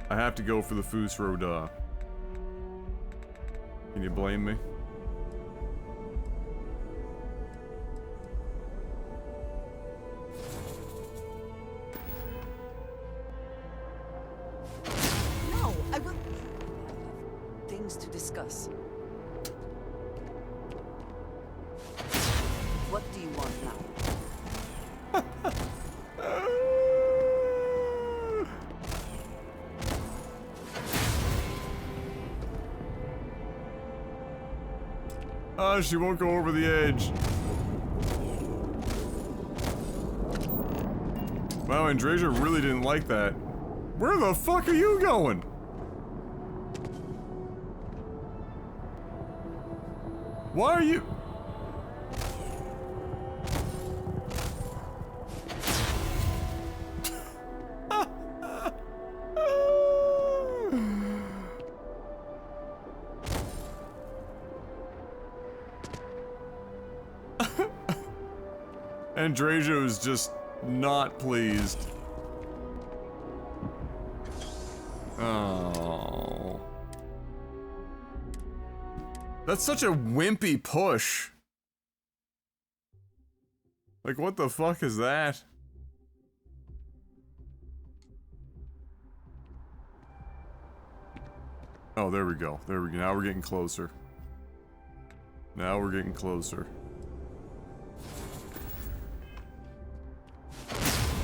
I have to go for the Fus Roda. Can you blame me? No, I will... Things to discuss. What do you want now? Ah, she won't go over the edge. Wow, Andrasia really didn't like that. Where the fuck are you going? Why are you... Andrasia was just not pleased. Oh. That's such a wimpy push. Like, what the fuck is that? Oh, there we go. There we go. Now we're getting closer. Now we're getting closer.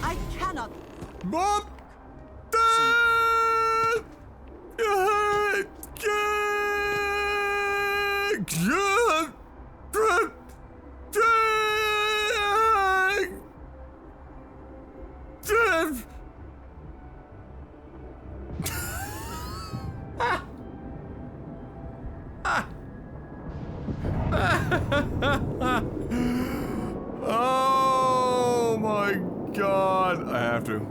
I cannot. Mom! Oh my god. I have to.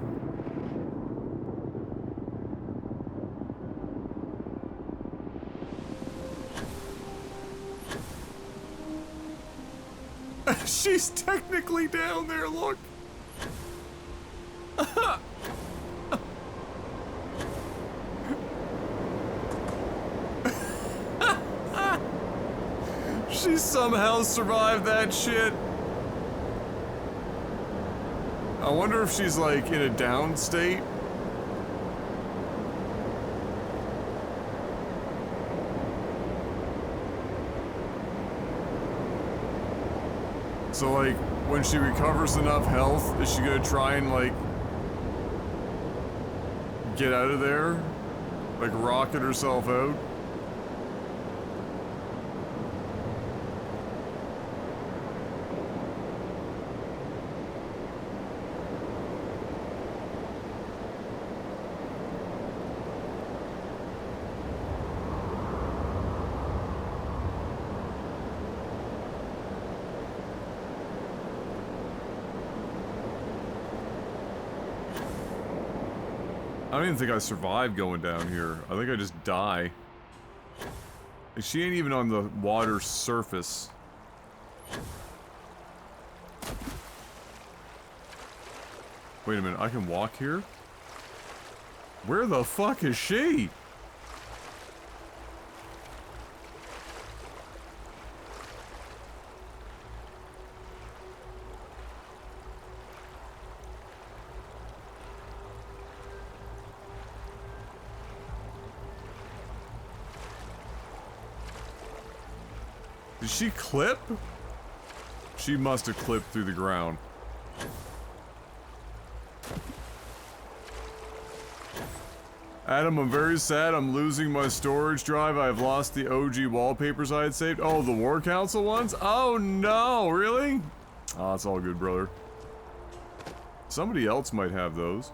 She's technically down there, look. She somehow survived that shit. I wonder if she's like in a down state. So like, when she recovers enough health, is she gonna try and like get out of there? Like rocket herself out? I don't even think I survived going down here. I think I just die. Like, she ain't even on the water surface. Wait a minute, I can walk here? Where the fuck is she? Did she clip? She must have clipped through the ground. Adam, I'm very sad. I'm losing my storage drive. I've lost the OG wallpapers I had saved. Oh, the War Council ones? Oh no, really? Oh, it's all good, brother. Somebody else might have those.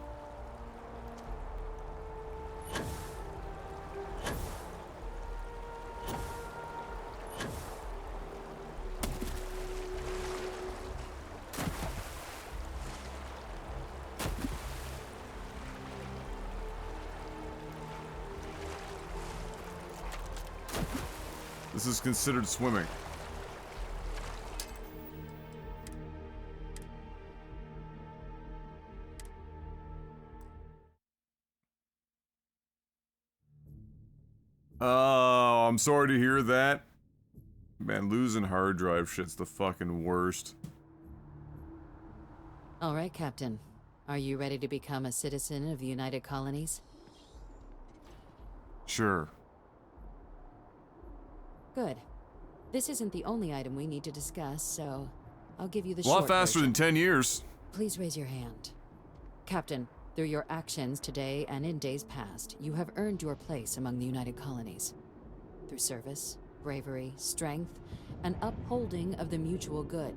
This is considered swimming. Oh, I'm sorry to hear that. Man, losing hard drive shit's the fucking worst. All right, Captain. Are you ready to become a citizen of the United Colonies? Sure. Good. This isn't the only item we need to discuss, so I'll give you the A short lot faster version. than 10 years. Please raise your hand. Captain, through your actions today and in days past, you have earned your place among the United Colonies. Through service, bravery, strength, and upholding of the mutual good.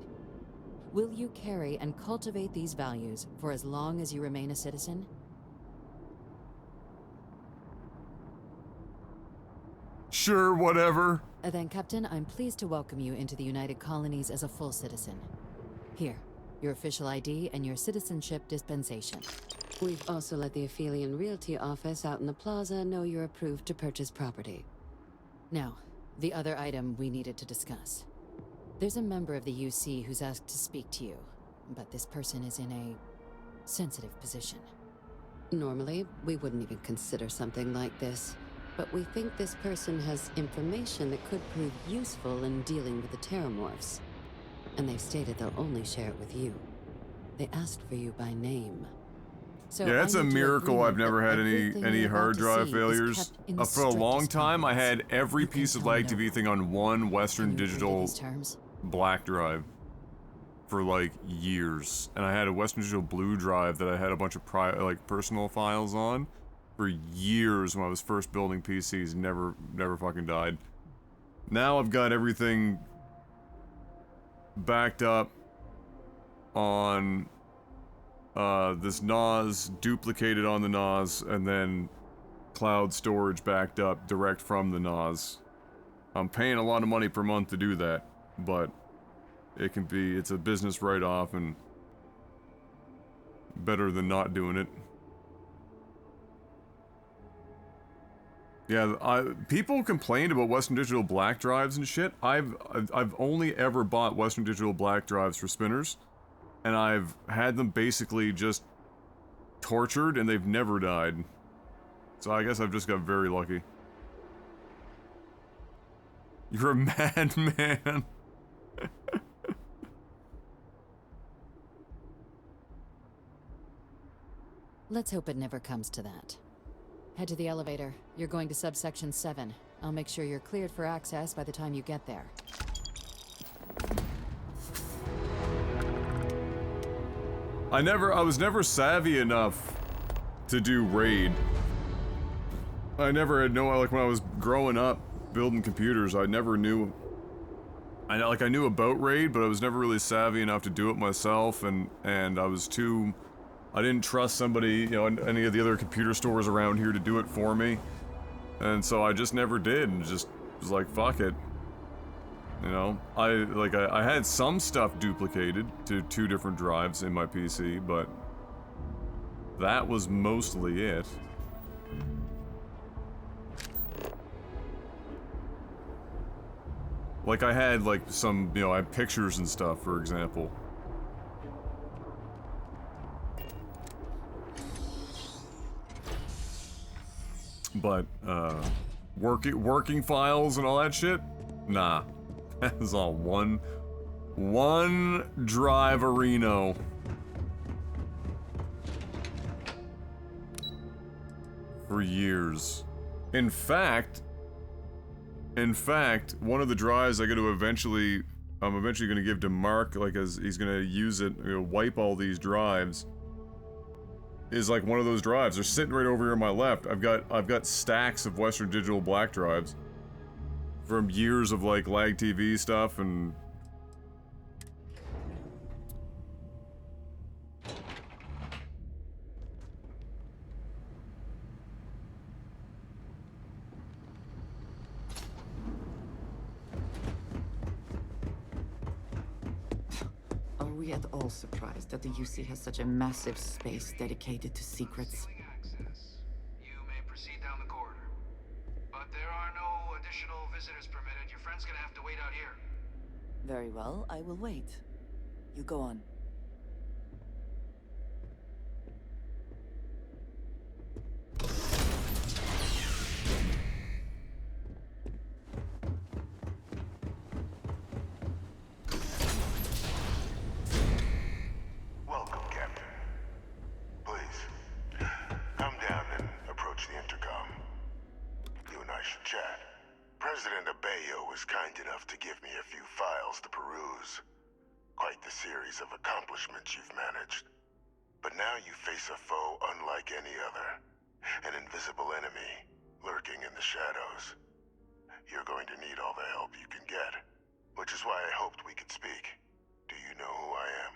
Will you carry and cultivate these values for as long as you remain a citizen? Sure, whatever. Then, Captain, I'm pleased to welcome you into the United Colonies as a full citizen. Here, your official ID and your citizenship dispensation. We've also let the Aphelion Realty office out in the plaza know you're approved to purchase property. Now, the other item we needed to discuss. There's a member of the UC who's asked to speak to you, but this person is in a sensitive position. Normally, we wouldn't even consider something like this, but we think this person has information that could prove useful in dealing with the Terramorphs. And they've stated they'll only share it with you. They asked for you by name. So yeah, it's I a need your miracle I've agreement never that had everything any you're about hard to drive see is failures. kept in the For a long strictest time, I confidence. had every You can piece of tell Light no TV one. thing on one Western Can you agree to Digital these terms? black drive for like years, and I had a Western Digital blue drive that I had a bunch of personal files on for years when I was first building PCs. Never fucking died. Now I've got everything backed up on this NAS, duplicated on the NAS, and then cloud storage backed up direct from the NAS. I'm paying a lot of money per month to do that, but it's a business write-off and better than not doing it. Yeah, people complained about Western Digital black drives and shit. I've only ever bought Western Digital black drives for spinners, and I've had them basically just tortured, and they've never died. So I guess I've just got very lucky. You're a madman. Let's hope it never comes to that. Head to the elevator. You're going to subsection 7. I'll make sure you're cleared for access by the time you get there. I was never savvy enough to do raid. I never had like when I was growing up building computers, I never knew. I knew about raid, but I was never really savvy enough to do it myself, and I didn't trust somebody, any of the other computer stores around here to do it for me. And so I just never did, and just was like, fuck it. I had some stuff duplicated to 2 different drives in my PC, but that was mostly it. Like I had some, I had pictures and stuff, for example. But, working files and all that shit? Nah. That is all one drive Reno. For years. In fact, one of the drives I'm eventually gonna give to Mark, as he's gonna use it, wipe all these drives, is like one of those drives. They're sitting right over here on my left. I've got stacks of Western Digital black drives from years of lag TV stuff and Are we at all surprised that the UC has such a massive space dedicated to secrets? You may proceed down the corridor. But there are no additional visitors permitted. Your friend's gonna have to wait out here. Very well, I will wait. You go on. Welcome, Captain. Please, come down and approach the intercom. You and I should chat. President Abeyo was kind enough to give me a few files to peruse. Quite the series of accomplishments you've managed. But now you face a foe unlike any other. An invisible enemy, lurking in the shadows. You're going to need all the help you can get. Which is why I hoped we could speak. Do you know who I am?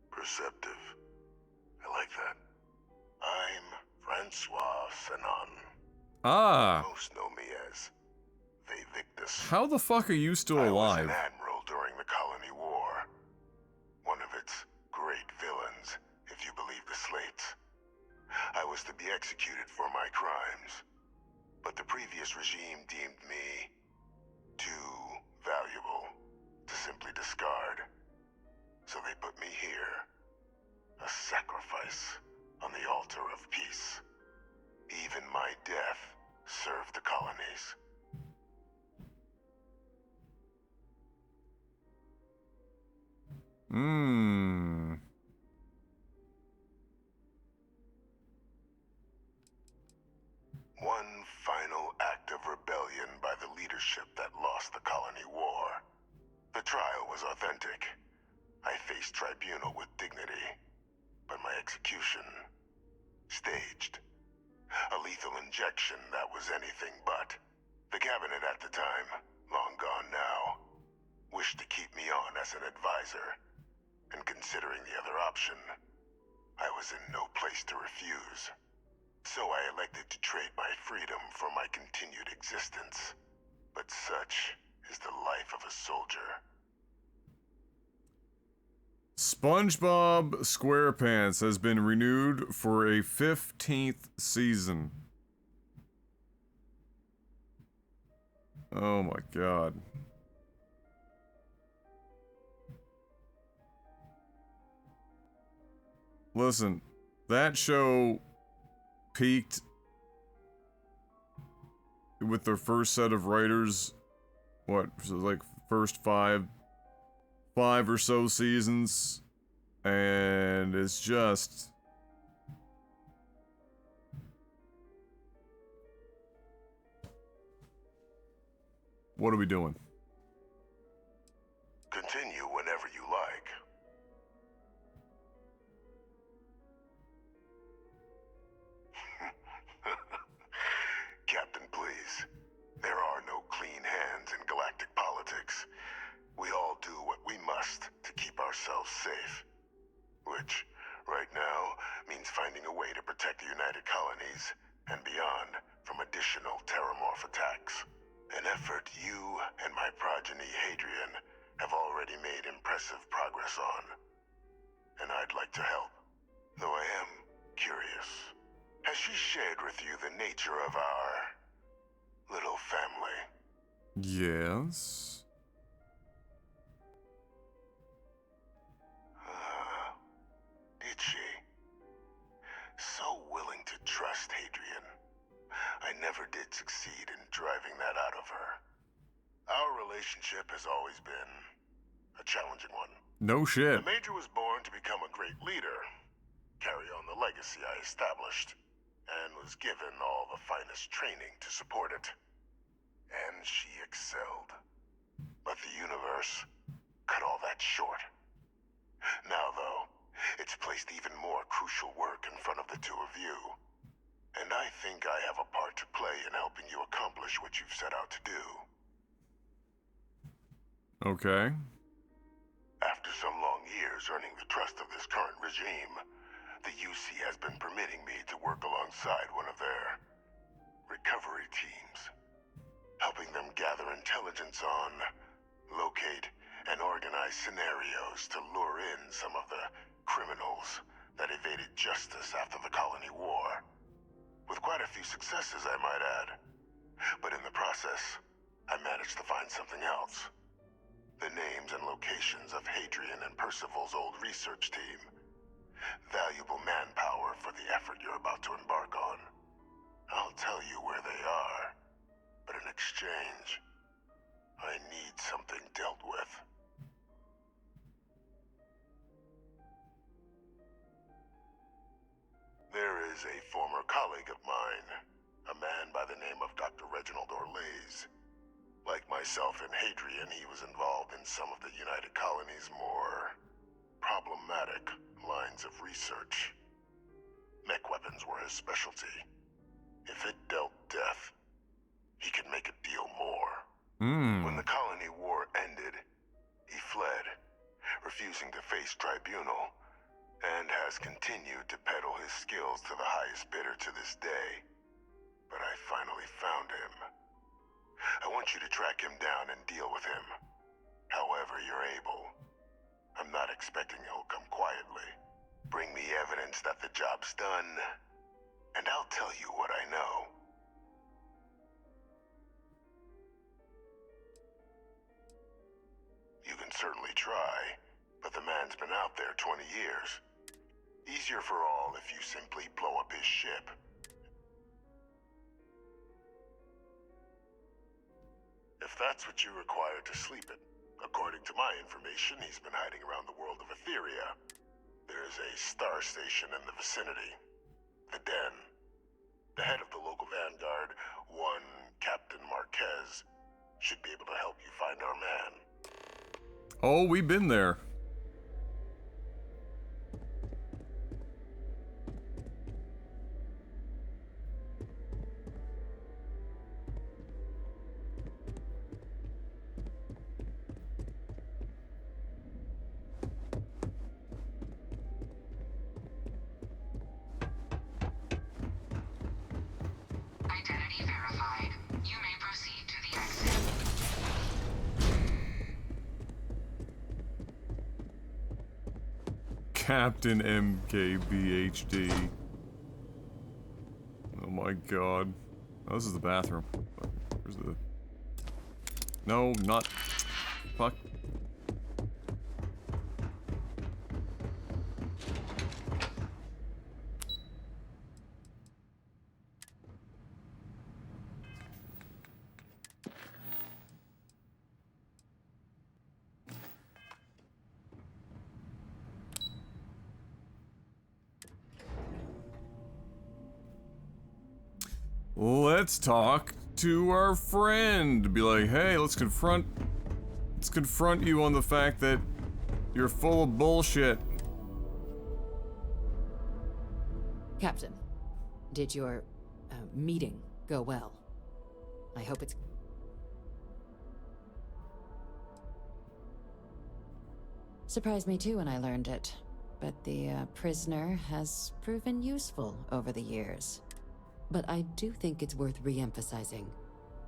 Perceptive. I like that. I'm Francois Sanon. Ah. Most know me as Vivictus. How the fuck are you still alive? I was an admiral during the Colony War. One of its great villains, if you believe the slates. I was to be executed for my crimes. But the previous regime deemed me too valuable to simply discard. So they justice on the altar of peace. Even my death served the colonies. One final act of rebellion by the leadership that lost the colony war. The trial was authentic. I faced tribunal with dignity, but my execution, staged. A lethal injection that was anything but. The cabinet at the time, long gone now, wished to keep me on as an advisor. And considering the other option, I was in no place to refuse. So I elected to trade my freedom for my continued existence. But such is the life of a soldier. SpongeBob SquarePants has been renewed for a 15th season. Oh my god. Listen, that show peaked with their first set of writers, what, like first five or so seasons, and it's just what are we doing? Continue whenever you like. Captain, please. There are no clean hands in galactic politics. We all do what we must to keep ourselves safe. Which, right now, means finding a way to protect the United Colonies and beyond from additional terramorph attacks. An effort you and my progeny Hadrian have already made impressive progress on. And I'd like to help, though I am curious. Has she shared with you the nature of our little family? Yes. Did she? So willing to trust Hadrian. I never did succeed in driving that out of her. Our relationship has always been a challenging one. No shit. The Major was born to become a great leader, carry on the legacy I established, and was given all the finest training to support it. And she excelled. But the universe cut all that short. Now, though, it's placed even more crucial work in front of the two of you. And I think I have a part to play in helping you accomplish what you've set out to do. Okay. After some long years earning the trust of this current regime, the UC has been permitting me to work alongside one of their recovery teams, helping them gather intelligence on, locate, and organize scenarios to lure in some of the criminals that evaded justice after the colony war. With quite a few successes, I might add. But in the process, I managed to find something else. The names and locations of Hadrian and Percival's old research team. Valuable manpower for the effort you're about to embark on. I'll tell you where they are, but in exchange, I need something dealt with. There is a former colleague of mine, a man by the name of Dr. Reginald Orlaise. Like myself and Hadrian, he was involved in some of the United Colony's more problematic lines of research. Mech weapons were his specialty. If it dealt death, he could make a deal more. When the colony war ended, he fled, refusing to face tribunal, and has continued to peddle his skills to the highest bidder to this day. But I finally found him. I want you to track him down and deal with him, however you're able. I'm not expecting he'll come quietly. Bring me evidence that the job's done, and I'll tell you what I know. You can certainly try, but the man's been out there 20 years. Easier for all all if you simply blow up his ship. If that's what you require to sleep it. According to my information, he's been hiding around the world of Etheria. There's a star station in the vicinity. The Den. The head of the local vanguard, one Captain Marquez, should be able to help you find our man. Oh, we've been there. Identity verified. You may proceed to the exit. Captain MKBHD. Oh my god. Oh, this is the bathroom. Where's the... No, not... Fuck. Let's talk to our friend. Be like, hey, let's confront you on the fact that you're full of bullshit. Captain, did your meeting go well? I hope it's... Surprised me too when I learned it, but the prisoner has proven useful over the years. But I do think it's worth re-emphasizing.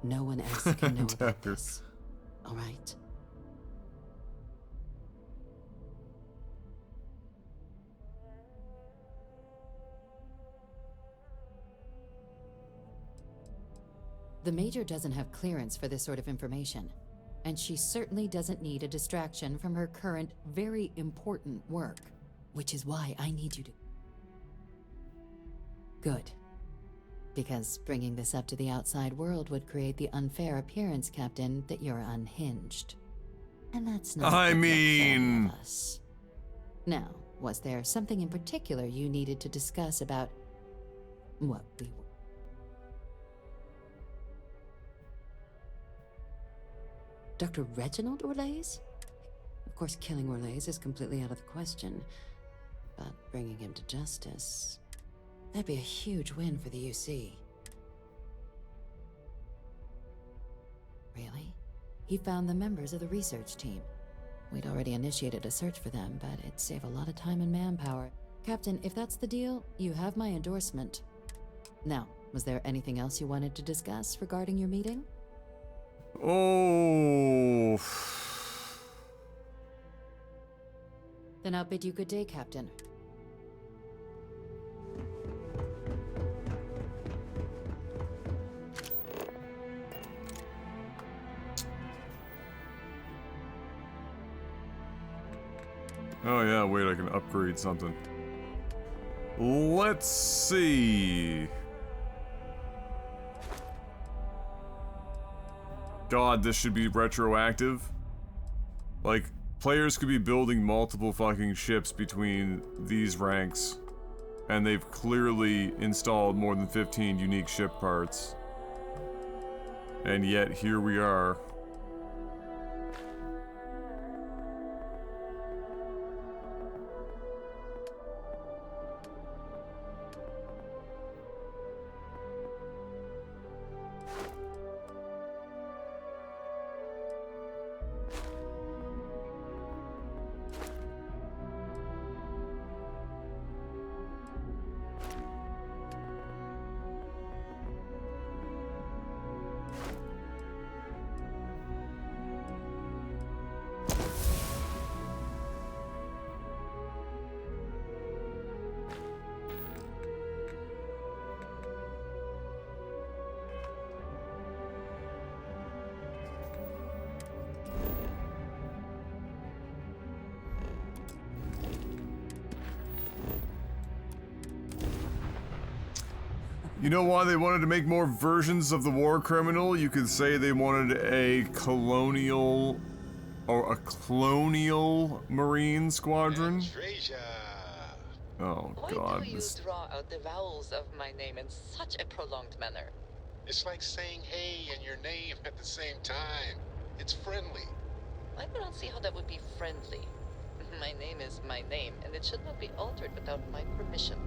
No one else can know about this. All right? The Major doesn't have clearance for this sort of information, and she certainly doesn't need a distraction from her current, very important work, which is why I need you to... Good. Because bringing this up to the outside world would create the unfair appearance, Captain, that you're unhinged. And that's not... I mean... Us. Now, was there something in particular you needed to discuss about what we were? Dr. Reginald Orlaise? Of course, killing Orlaise is completely out of the question, but bringing him to justice... That'd be a huge win for the UC. Really? He found the members of the research team. We'd already initiated a search for them, but it'd save a lot of time and manpower. Captain, if that's the deal, you have my endorsement. Now, was there anything else you wanted to discuss regarding your meeting? Oh... Then I'll bid you good day, Captain. Oh yeah, wait, I can upgrade something. Let's see. God, this should be retroactive. Like, players could be building multiple fucking ships between these ranks, and they've clearly installed more than 15 unique ship parts. And yet, here we are. You know why they wanted to make more versions of the war criminal? You could say they wanted a colonial or a colonial marine squadron. Oh Why god. do you draw out the vowels of my name in such a prolonged manner? It's like saying hey and your name at the same time. It's friendly. I do not see how that would be friendly. My name is my name, and it should not be altered without my permission.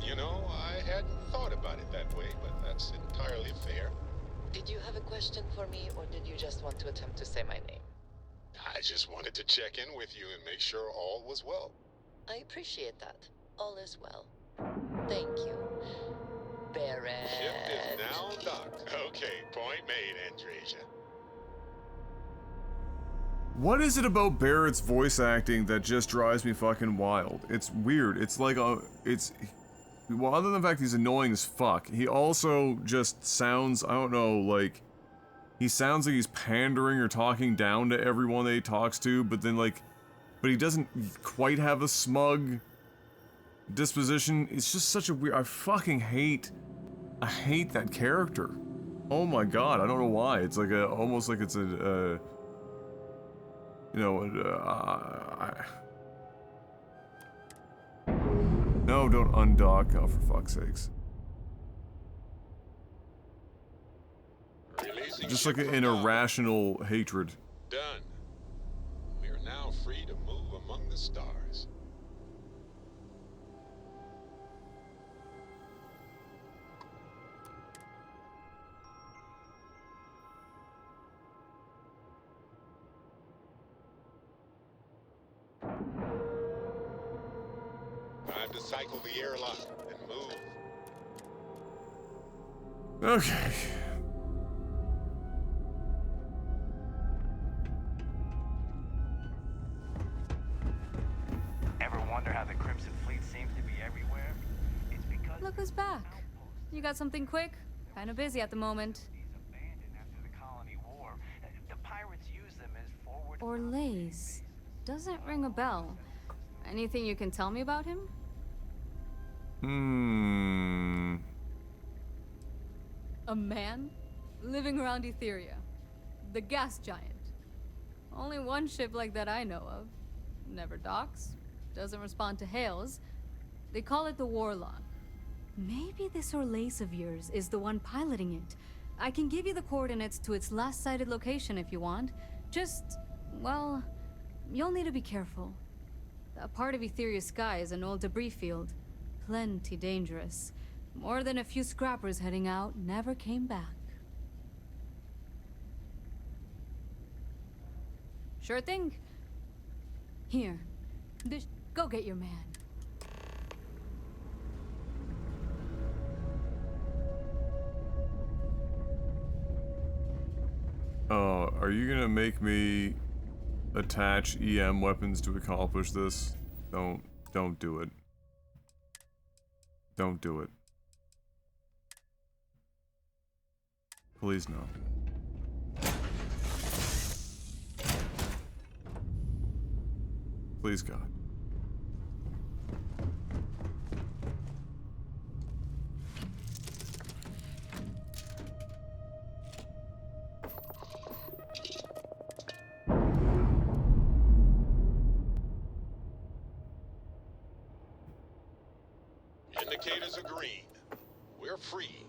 You know, I hadn't thought about it that way, but that's entirely fair. Did you have a question for me, or did you just want to attempt to say my name? I just wanted to check in with you and make sure all was well. I appreciate that. All is well. Thank you, Barrett. Ship is now docked. Okay, point made, Andreja. What is it about Barrett's voice acting that just drives me fucking wild? It's weird. It's like well, other than the fact he's annoying as fuck, he also just sounds, I don't know, like, he sounds like he's pandering or talking down to everyone that he talks to, but then, like, but he doesn't quite have a smug disposition. It's just such a weird, I hate that character. Oh my god, I don't know why. It's like almost like it's a, you know, no, don't undock. Oh, for fuck's sakes. Releasing Just like ship an from dock. irrational hatred. Done. We are now free to move among the stars. Time to cycle the airlock and move. Okay. Ever wonder how the Crimson Fleet seems to be everywhere? It's because Look who's back. You got something quick? Kinda busy at the moment. the colony war, the pirates use them as forward. Orlaise. Doesn't ring a bell. Anything you can tell me about him? A man living around Etheria. The gas giant. Only one ship like that I know of. Never docks. Doesn't respond to hails. They call it the Warlock. Maybe this Orlaise of yours is the one piloting it. I can give you the coordinates to its last sighted location if you want. Just, well, you'll need to be careful. That part of Etheria's sky is an old debris field. Plenty dangerous. More than a few scrappers heading out never came back. Sure thing. Here. Go get your man. Are you gonna make me attach EM weapons to accomplish this? Don't do it. Don't do it. Please no. Please God. Indicators are green. We're free.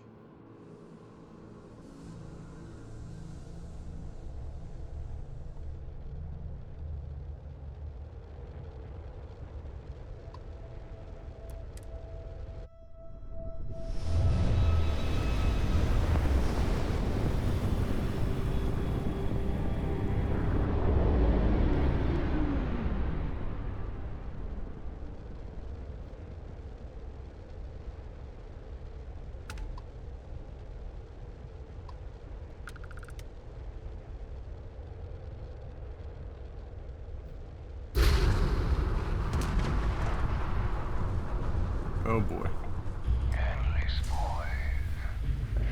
Oh boy. Endless void.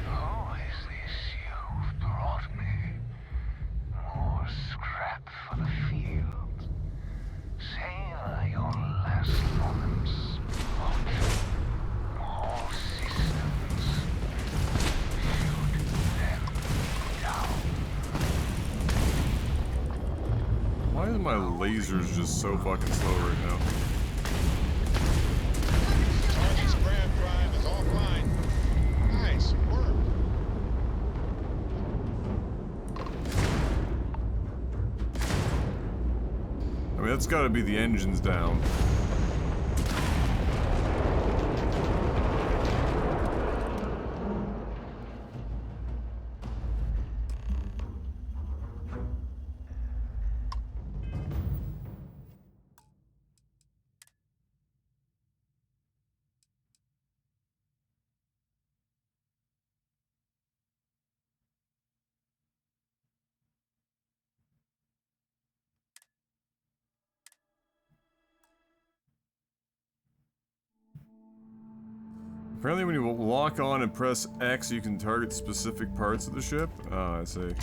Who is this you've brought me? More scrap for the field. Savor your last moments. All systems Why are my lasers just so fucking slow right now? Target's grab drive is offline. Nice work. I mean, that's gotta be the engines down. Apparently when you lock on and press X, you can target specific parts of the ship. Ah, I see.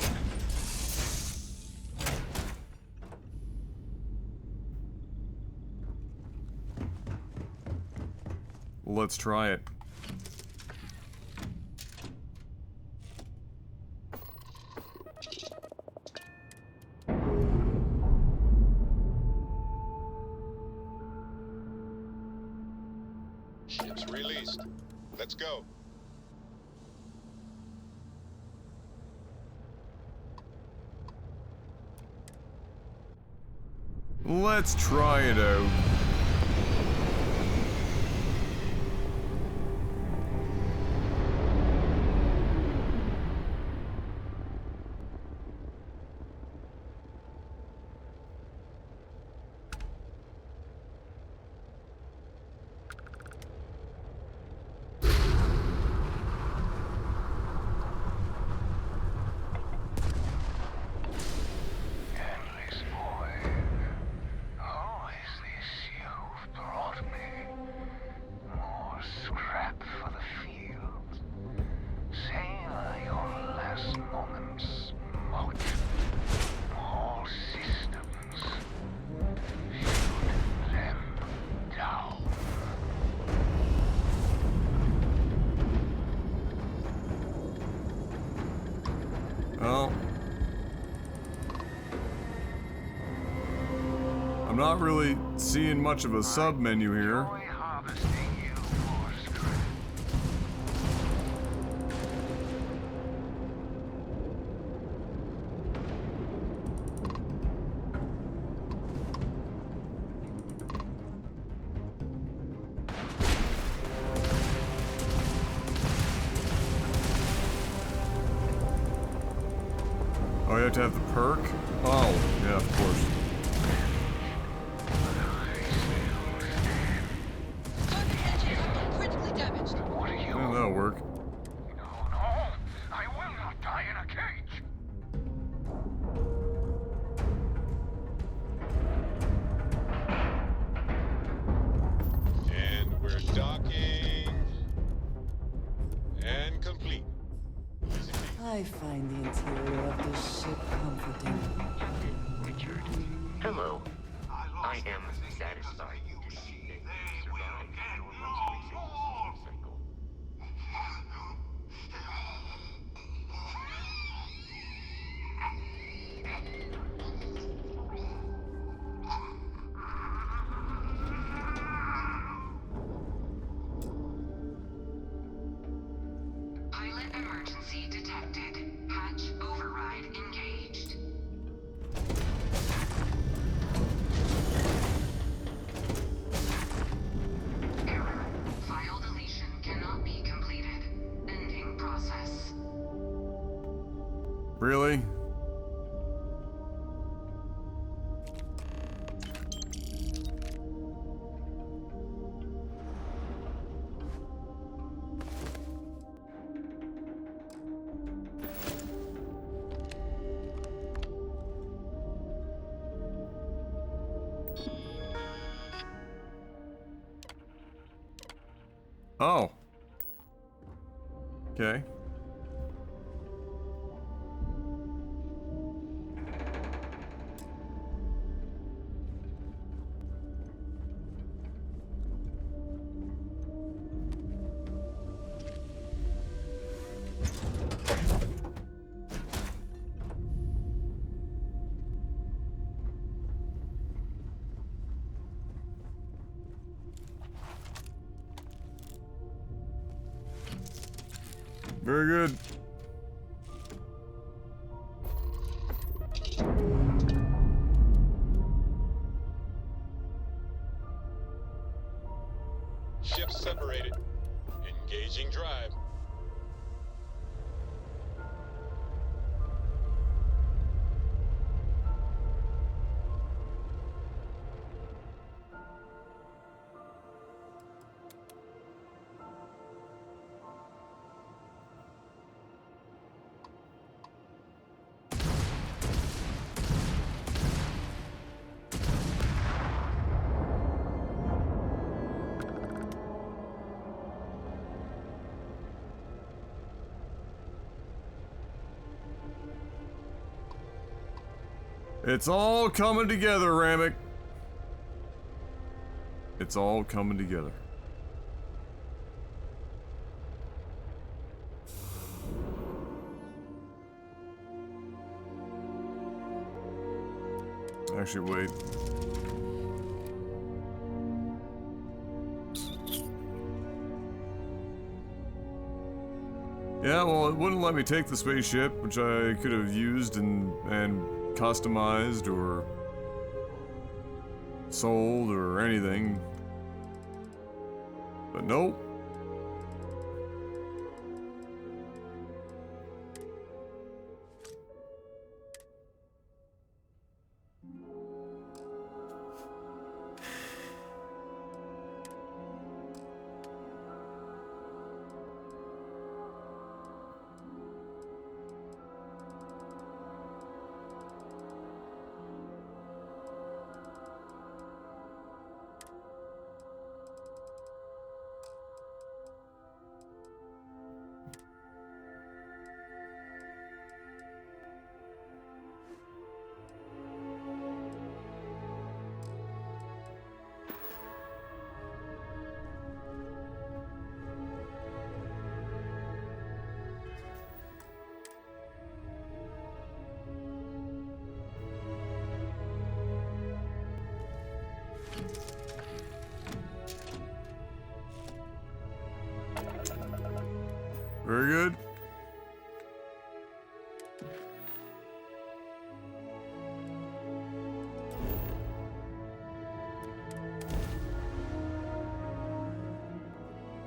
Let's try it. Ship's released. Let's go. Let's try it out. Well, I'm not really seeing much of a sub menu here. Oh, you have to have the perk? Oh, yeah, of course. Yeah, that'll work. I will not die in a cage. And we're docking. And complete. I find the interior of this ship comforting. Richard. Hello. I am satisfied to see that you survived your most recent sleep cycle. Pilot emergency detected. Hatch override engaged. Error. File deletion cannot be completed. Ending process. Really? Oh. Okay. Very good. Ships separated. Engaging drive. It's all coming together, Ramek. It's all coming together. Actually, wait. Yeah, well, it wouldn't let me take the spaceship, which I could have used and customized or sold or anything. But nope. Very good.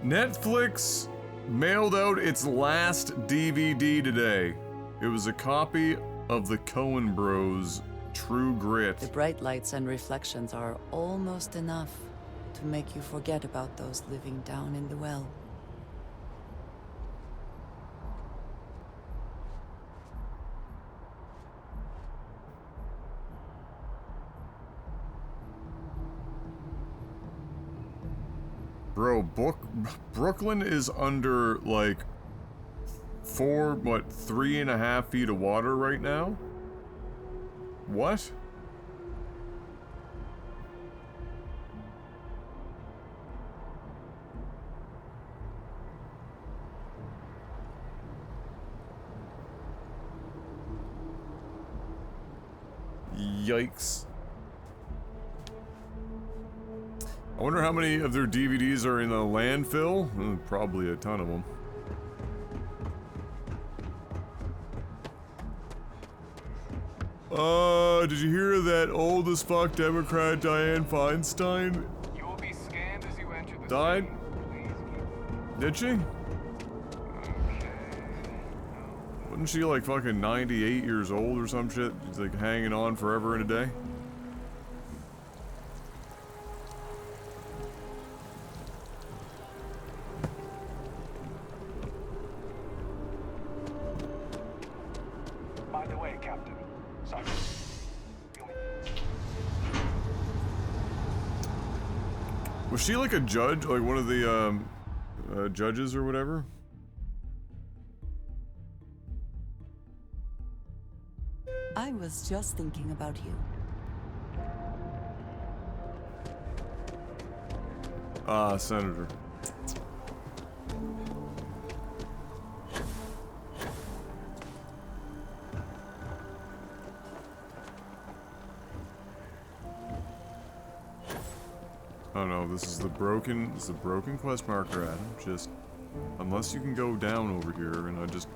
Netflix mailed out its last DVD today. It was a copy of the Coen Bros' True Grit. The bright lights and reflections are almost enough to make you forget about those living down in the well. Bro, Brooklyn is under, like, 3.5 feet of water right now? What? Yikes. I wonder how many of their DVDs are in a landfill? Probably a ton of them. Did you hear that old as fuck Democrat Dianne Feinstein You will be scanned as you enter the died? Did she? Wasn't she like fucking 98 years old or some shit? She's like hanging on forever and a day? By the way, Captain. Sorry. Was she like a judge? Like one of the judges or whatever? I was just thinking about you. Ah, Senator. Oh no, this is the broken quest marker, Adam. Just Unless you can go down over here, and I just...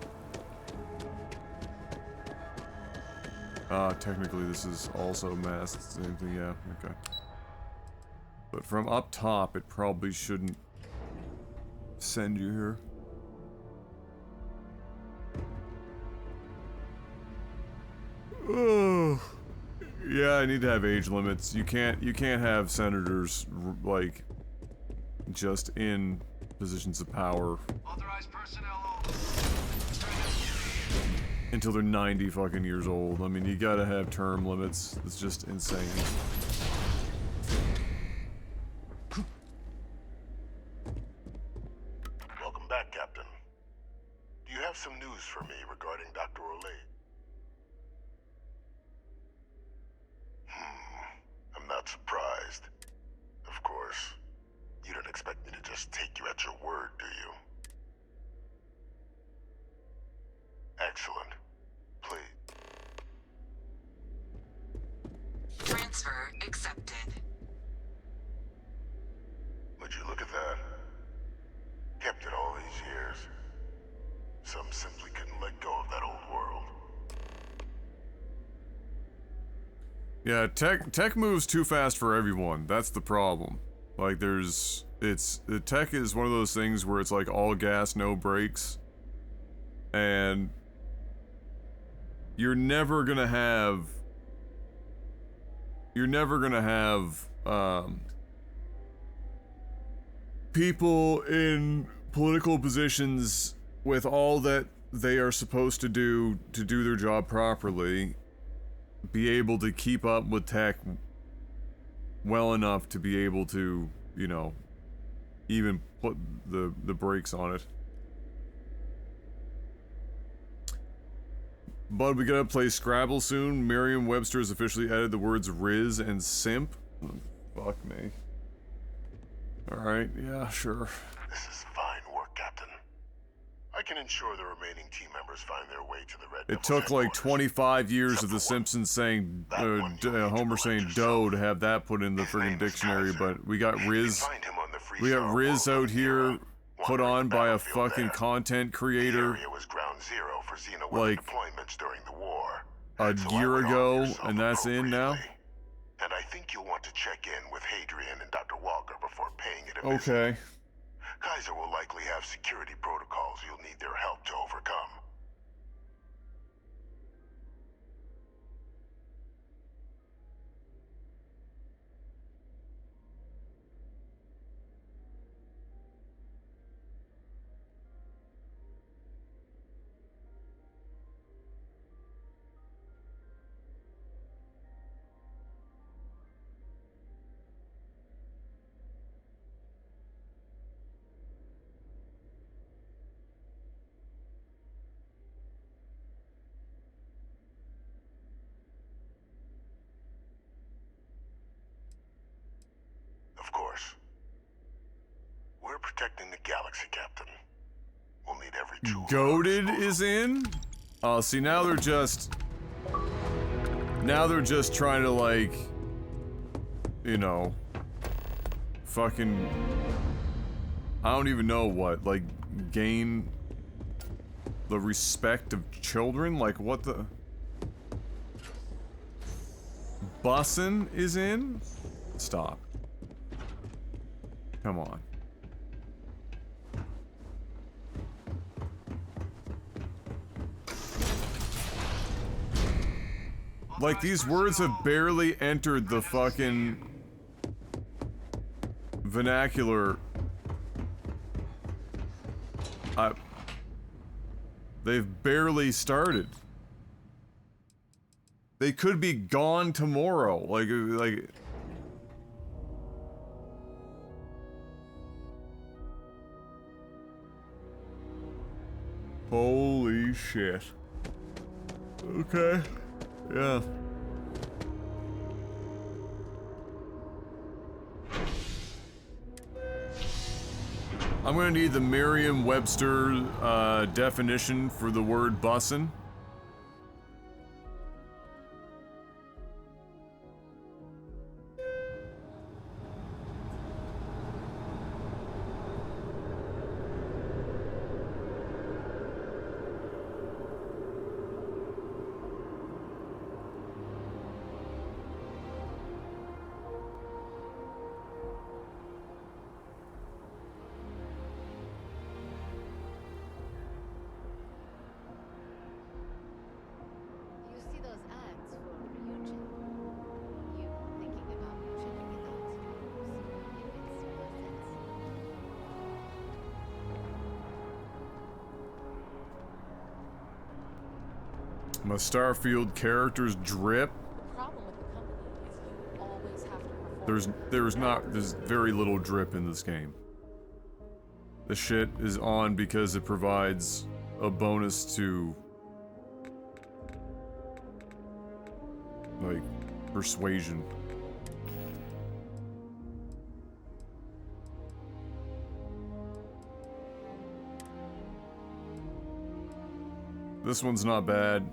technically this is also masked, same thing, yeah, okay. But from up top, it probably shouldn't send you here. Oh, yeah, I need to have age limits. You can't have senators, like, just in positions of power. Authorized personnel Until they're 90 fucking years old. I mean, you gotta have term limits. It's just insane. Welcome back, Captain. Do you have some news for me regarding Dr. Olay? I'm not surprised. Of course, you don't expect me to just take you at your word, do you? Excellent. Please. Transfer accepted. Would you look at that? Kept it all these years. Some simply couldn't let go of that old world. Yeah, tech moves too fast for everyone. That's the problem. Like, the tech is one of those things where it's like all gas, no brakes. And you're never gonna have people in political positions with all that they are supposed to do their job properly be able to keep up with tech well enough to be able to, you know, even put the brakes on it. But we gotta play Scrabble soon. Merriam-Webster has officially added the words Riz and Simp. Oh, fuck me. Alright, yeah, sure. This is fine work, Captain. I can ensure the remaining team members find their way to the Red It took like 25 years of The Simpsons saying, Homer saying dough to have that put in the friggin' dictionary, but we got Riz. We got Riz out here put on by a fucking content creator like a year ago, and that's in now? And I think you'll want to check in with Hadrian and Dr. Walker before paying it a visit. Okay. Kaiser will likely have security protocols you'll need their help to overcome. Of course. We're protecting the galaxy, Captain. We'll need every tool. Goated is in? Oh, see, now they're just trying to, like, you know, fucking, I don't even know what, like, gain the respect of children? Like, what the? Bussin' is in? Stop. Come on. Like, these words have barely entered the fucking vernacular. They've barely started. They could be gone tomorrow. Like. Holy shit. Okay. Yeah. I'm gonna need the Merriam-Webster definition for the word bussin'. My Starfield characters drip. The problem with the company is you always have to perform. There's very little drip in this game. The shit is on because it provides a bonus to, like, persuasion. This one's not bad.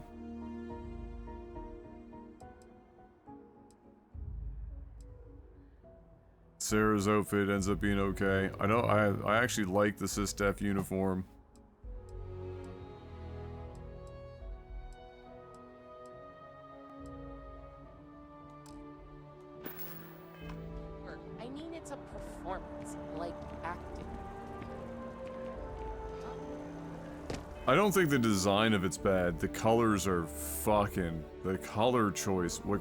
Sarah's outfit ends up being okay. I know I actually like the SysDef uniform. I mean, it's a performance, like acting. I don't think the design of it's bad. The colors are fucking... The color choice. Like,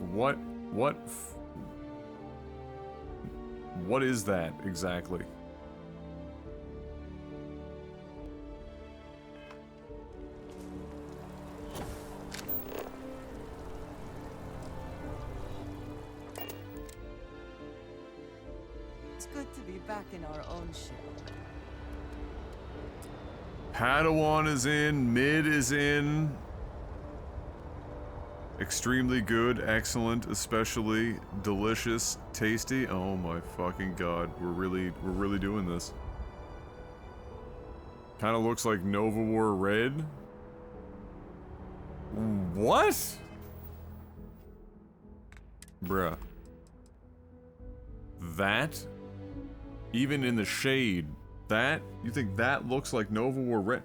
what is that exactly? It's good to be back in our own ship. Padawan is in, mid is in. Extremely good, excellent, especially delicious, tasty. Oh my fucking god, we're really doing this. Kind of looks like Nova War Red. What? Bruh. That? Even in the shade, that? You think that looks like Nova War Red?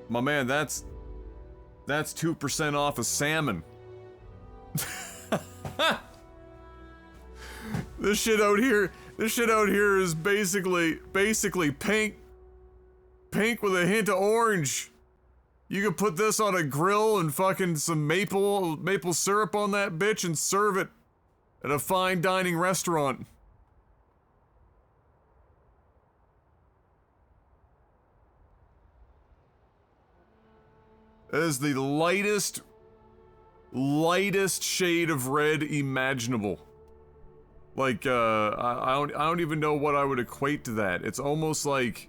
My man, that's 2% off a salmon. This shit out here is basically pink with a hint of orange. You could put this on a grill and fucking some maple syrup on that bitch and serve it at a fine dining restaurant. That is the lightest shade of red imaginable. Like, I don't even know what I would equate to that. It's almost like...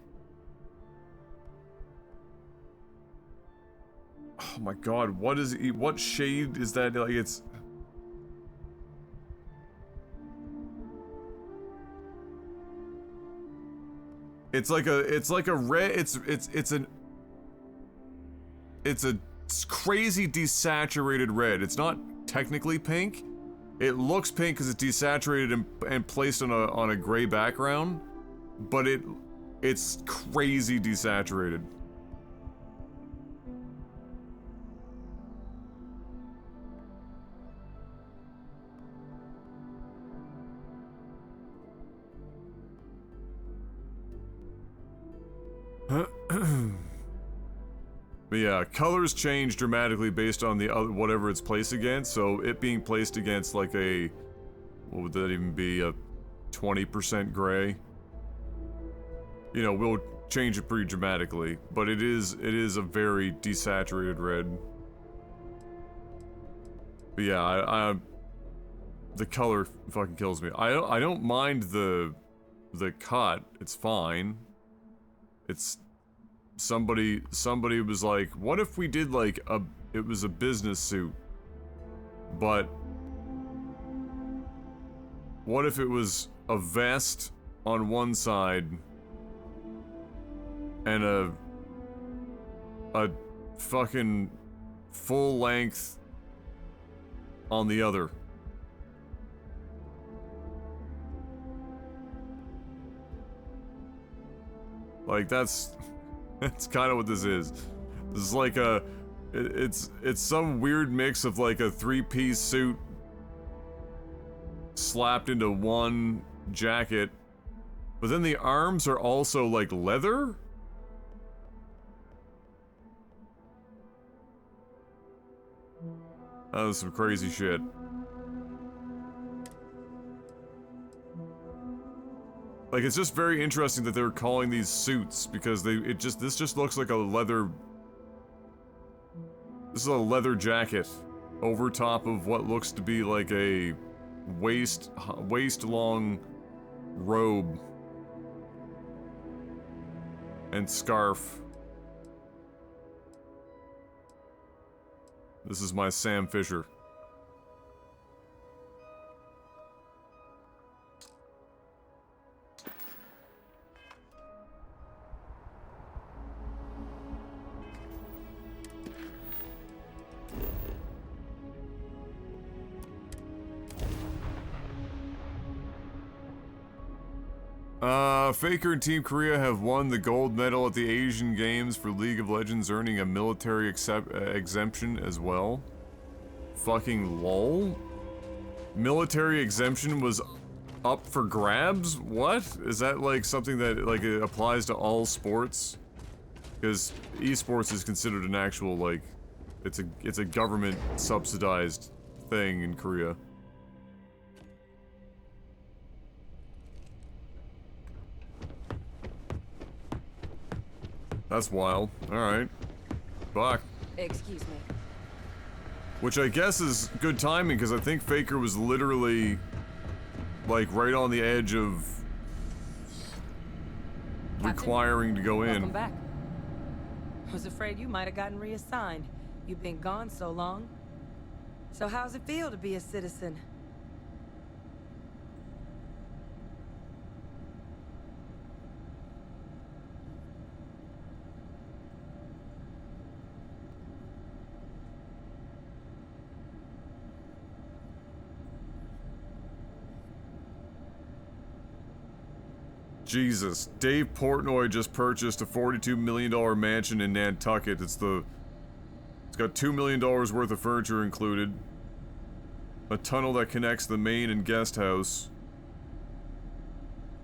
Oh my god, what shade is that? Like, it's... It's like a red, it's a crazy desaturated red. It's not technically pink. It looks pink because it's desaturated and placed on a gray background, but it's crazy desaturated. But yeah, colors change dramatically based on the other, whatever it's placed against, so it being placed against like a, what would that even be, a 20% gray? You know, will change it pretty dramatically, but it is a very desaturated red. But yeah, the color fucking kills me. I don't mind the cut, it's fine. It's... Somebody was like, what if we did like it was a business suit, but what if it was a vest on one side and a fucking full length on the other? Like, that's kind of what this is. This is like it's some weird mix of like a three-piece suit slapped into one jacket, but then the arms are also like leather? That was some crazy shit. Like, it's just very interesting that they were calling these suits, because this just looks like a leather This is a leather jacket over top of what looks to be like a waist-long robe and scarf. This is my Sam Fisher. Faker and Team Korea have won the gold medal at the Asian Games for League of Legends, earning a military exemption as well. Fucking lol. Military exemption was up for grabs? What? Is that like something that like it applies to all sports? Because esports is considered an actual like, it's a government subsidized thing in Korea. That's wild. Alright. Fuck. Excuse me. Which I guess is good timing, because I think Faker was literally, like, right on the edge of requiring to go in. Welcome back. Was afraid you might have gotten reassigned. You've been gone so long. So how's it feel to be a citizen? Jesus, Dave Portnoy just purchased a $42 million mansion in Nantucket. It's got $2 million worth of furniture included. A tunnel that connects the main and guest house.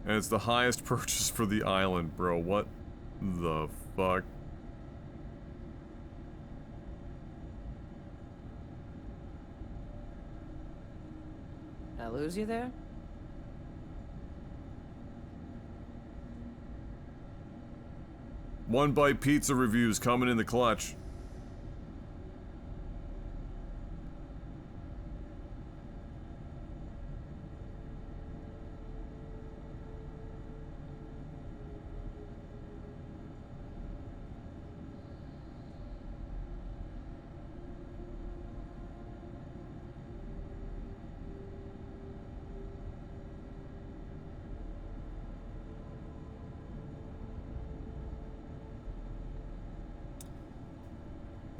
And it's the highest purchase for the island, bro. What the fuck? Did I lose you there? One Bite Pizza reviews coming in the clutch.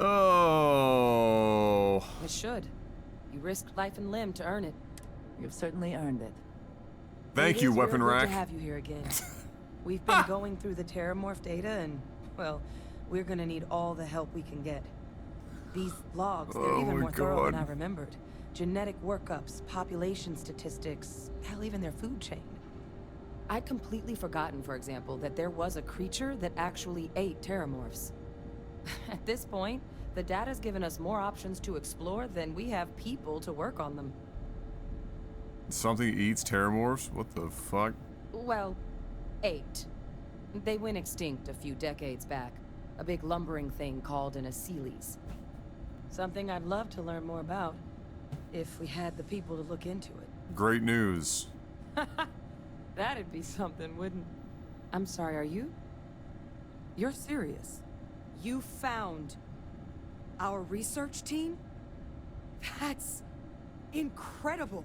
Oh. It should. You risked life and limb to earn it. You've certainly earned it. Thank you, Weapon Rack. Rack. Good to have you here again. We've been going through the Terramorph data and, well, we're gonna need all the help we can get. These logs, they're even more thorough than I remembered. Genetic workups, population statistics, hell, even their food chain. I'd completely forgotten, for example, that there was a creature that actually ate Terramorphs. At this point, the data's given us more options to explore than we have people to work on them. Something eats Terramorphs? What the fuck? Well, ate. They went extinct a few decades back. A big lumbering thing called an Aceles. Something I'd love to learn more about, if we had the people to look into it. Great news. That'd be something, wouldn't... I'm sorry, are you? You're serious? You found our research team? That's incredible.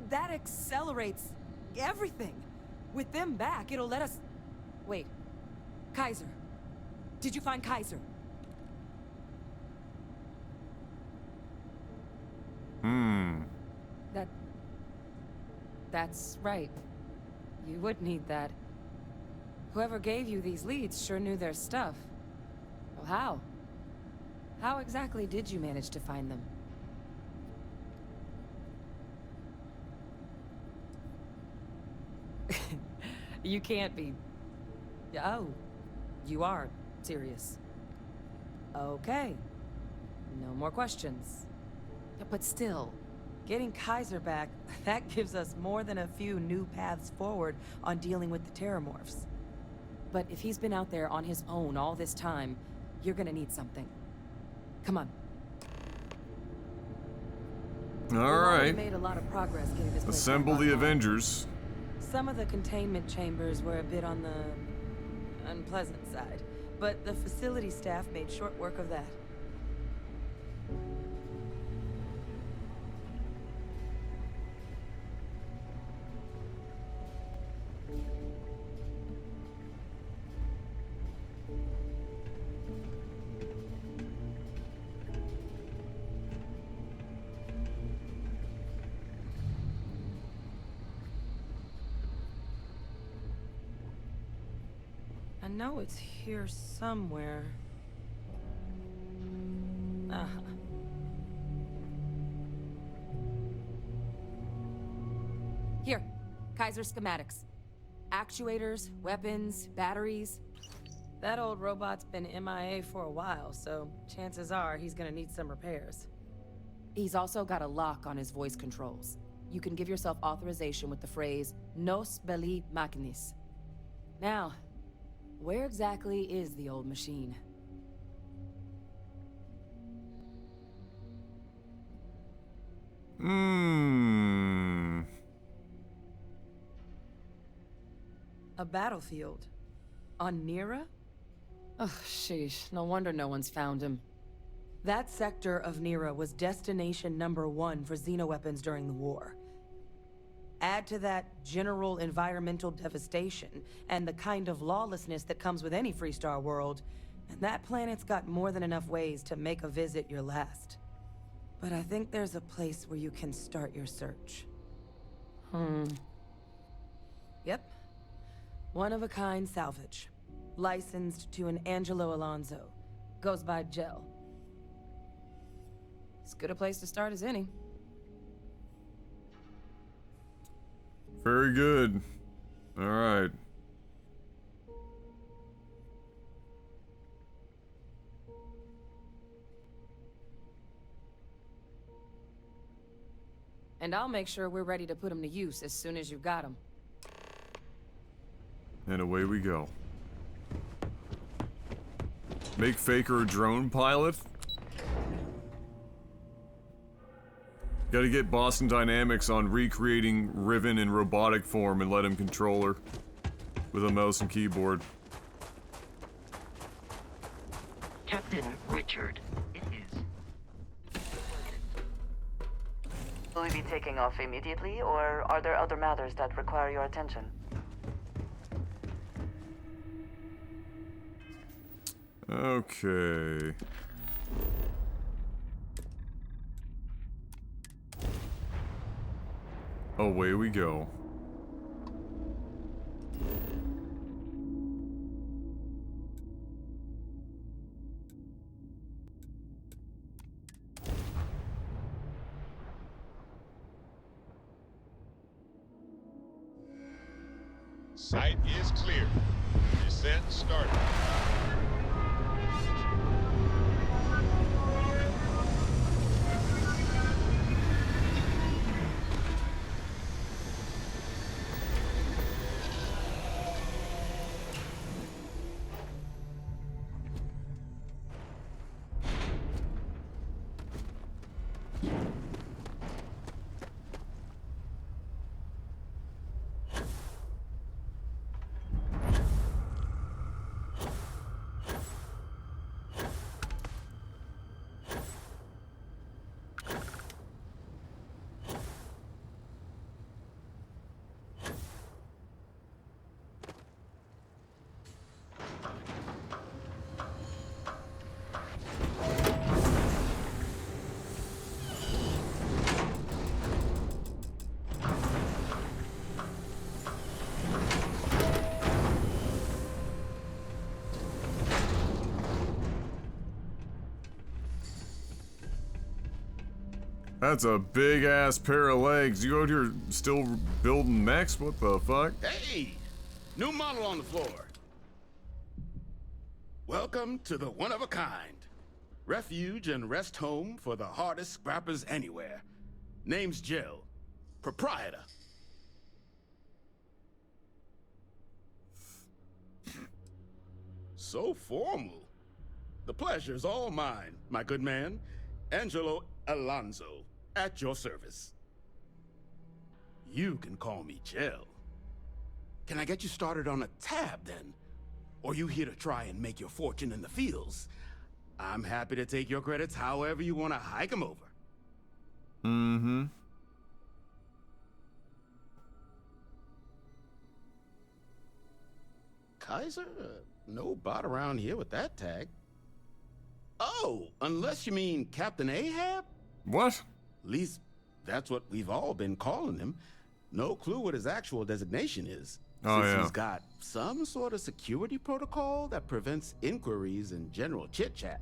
That accelerates everything. With them back, it'll let us... Wait. Kaiser. Did you find Kaiser? That's right. You would need that. Whoever gave you these leads sure knew their stuff. Well, how? How exactly did you manage to find them? You can't be... Oh, you are serious. Okay. No more questions. But still, getting Kaiser back, that gives us more than a few new paths forward on dealing with the Terramorphs. But if he's been out there on his own all this time, you're gonna need something. Come on. All We've already right. made a lot of progress getting this place Assemble back the online. Avengers. Some of the containment chambers were a bit on the unpleasant side, but the facility staff made short work of that. I know it's here somewhere. Uh-huh. Here, Kaiser schematics. Actuators, weapons, batteries. That old robot's been MIA for a while, so chances are he's gonna need some repairs. He's also got a lock on his voice controls. You can give yourself authorization with the phrase, Nos belli machinis. Now, where exactly is the old machine? A battlefield. On Nira? Ugh, sheesh. No wonder no one's found him. That sector of Nira was destination #1 for xenoweapons during the war. Add to that general environmental devastation and the kind of lawlessness that comes with any Freestar world, and that planet's got more than enough ways to make a visit your last. But I think there's a place where you can start your search. Yep. One-of-a-kind salvage. Licensed to an Angelo Alonso. Goes by Gel. As good a place to start as any. Very good. All right. And I'll make sure we're ready to put them to use as soon as you've got them. And away we go. Make Faker a drone pilot? Gotta get Boston Dynamics on recreating Riven in robotic form and let him control her with a mouse and keyboard. Captain Richard, it is. Will we be taking off immediately, or are there other matters that require your attention? Okay. Away we go. Site is clear. Descent started. That's a big ass pair of legs. You out here still building mechs? What the fuck? Hey! New model on the floor. Welcome to the one-of-a-kind. Refuge and rest home for the hardest scrappers anywhere. Name's Jill. Proprietor. So formal. The pleasure's all mine, my good man. Angelo Alonso, at your service. You can call me Jill. Can I get you started on a tab, then? Or you here to try and make your fortune in the fields? I'm happy to take your credits however you want to hike them over. Mm-hmm. Kaiser? No bot around here with that tag. Oh, unless you mean Captain Ahab? What? At least that's what we've all been calling him. No clue what his actual designation is. Oh, since yeah. He's got some sort of security protocol that prevents inquiries and general chit-chat.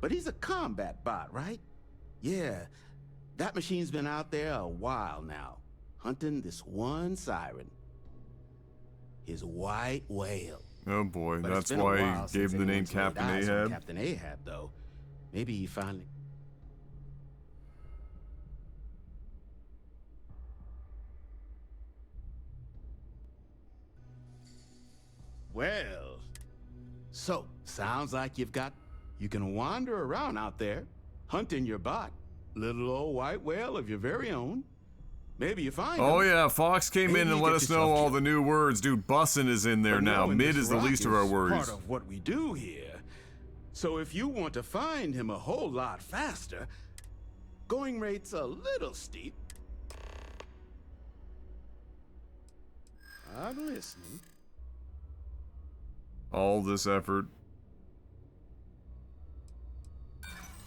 But he's a combat bot, right? Yeah, that machine's been out there a while now, hunting this one siren. His white whale. Oh boy, But it's that's been a why while he gave since him the name anyone's laid Captain eyes on Ahab. Captain Ahab, though. Maybe he finally... Well, so, sounds like you can wander around out there, hunting your bot. Little old white whale of your very own. Maybe you find Oh him. yeah, Fox came Maybe in and you let get us know yourself all killed. the new words. Dude, bussin' is in there But now. knowing Mid this is the rock least of our is worries. part of what we do here. So if you want to find him a whole lot faster, going rate's a little steep. I'm listening. All this effort.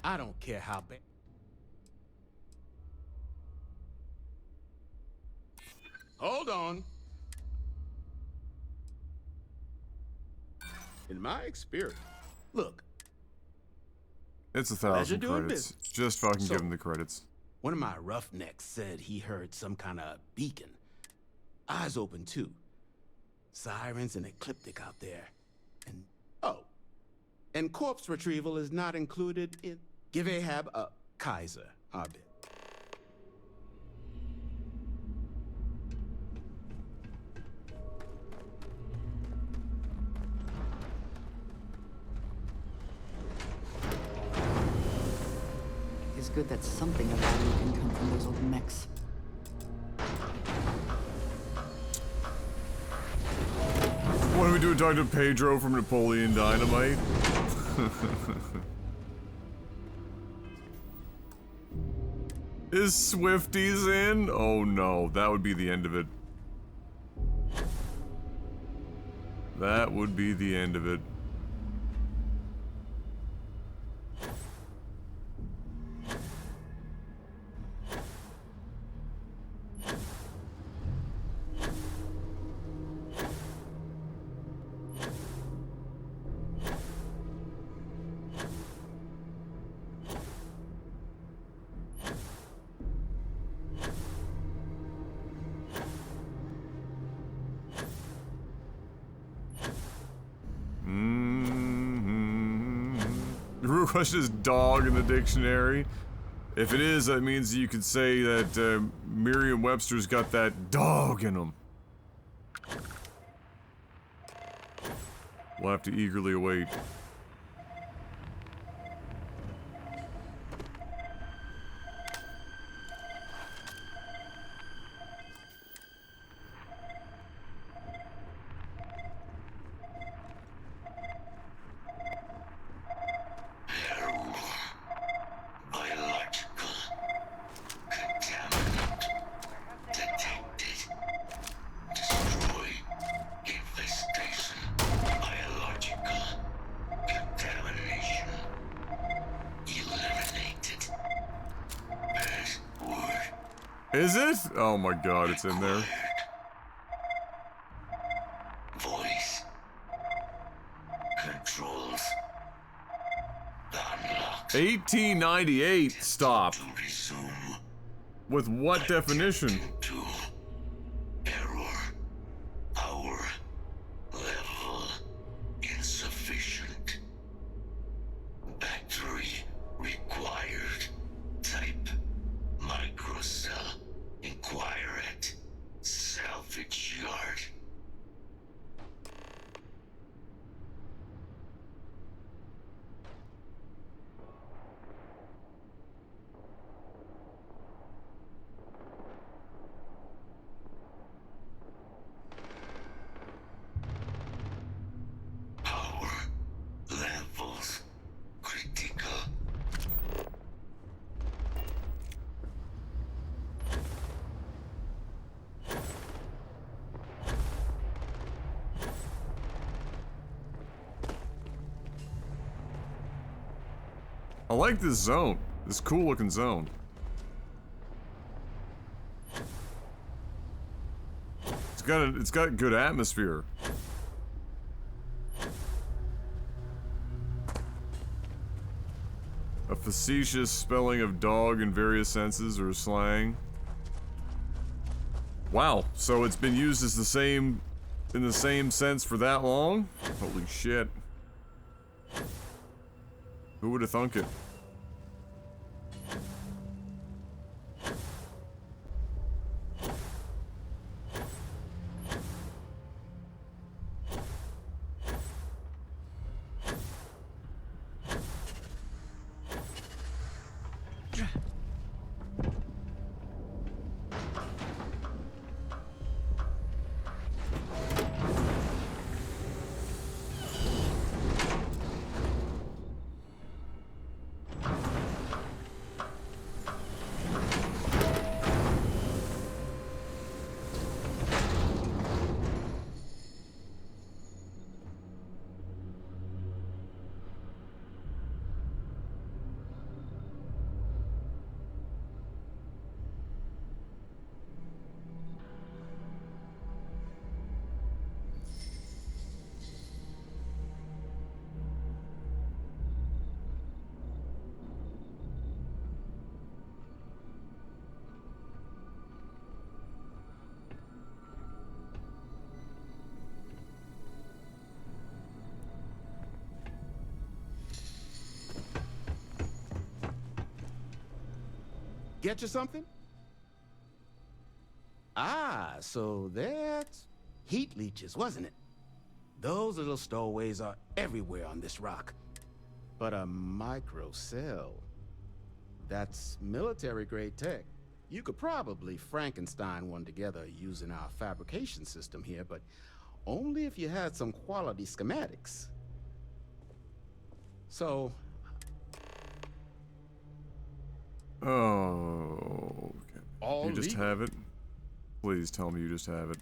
I don't care how bad. Hold on. In my experience, look, It's Pleasure 1,000 doing credits. business. Just fucking So- give him the credits. one of my roughnecks said he heard some kind of beacon. Eyes open too. Sirens and ecliptic out there. And and corpse retrieval is not included in. Give Ahab a Kaiser, our bit. It's good that something of value can come from those old mechs. What do we do? Talk to Pedro from Napoleon Dynamite? Is Swifties in? Oh no, that would be the end of it. That would be the end of it. The real question is dog in the dictionary. If it is, that means you could say that Merriam-Webster's got that dog in him. We'll have to eagerly await. Biological contaminant detected. Destroy infestation. Biological contamination eliminated. Password. Is it? Oh my god, it's in there. Voice controls. 1898. Stop. With what definition? Error. Power level insufficient. Battery required. Type microcell. Inquire at salvage yard. I like this zone. This cool looking zone. It's got good atmosphere. A facetious spelling of dog in various senses or slang. Wow, so it's been used as in the same sense for that long? Holy shit. Who would have thunk it? Get you something? Ah, so that's heat leeches, wasn't it? Those little stowaways are everywhere on this rock. But a microcell, that's military-grade tech. You could probably Frankenstein one together using our fabrication system here, but only if you had some quality schematics. So... Oh, okay. You just legal. have it? Please tell me you just have it.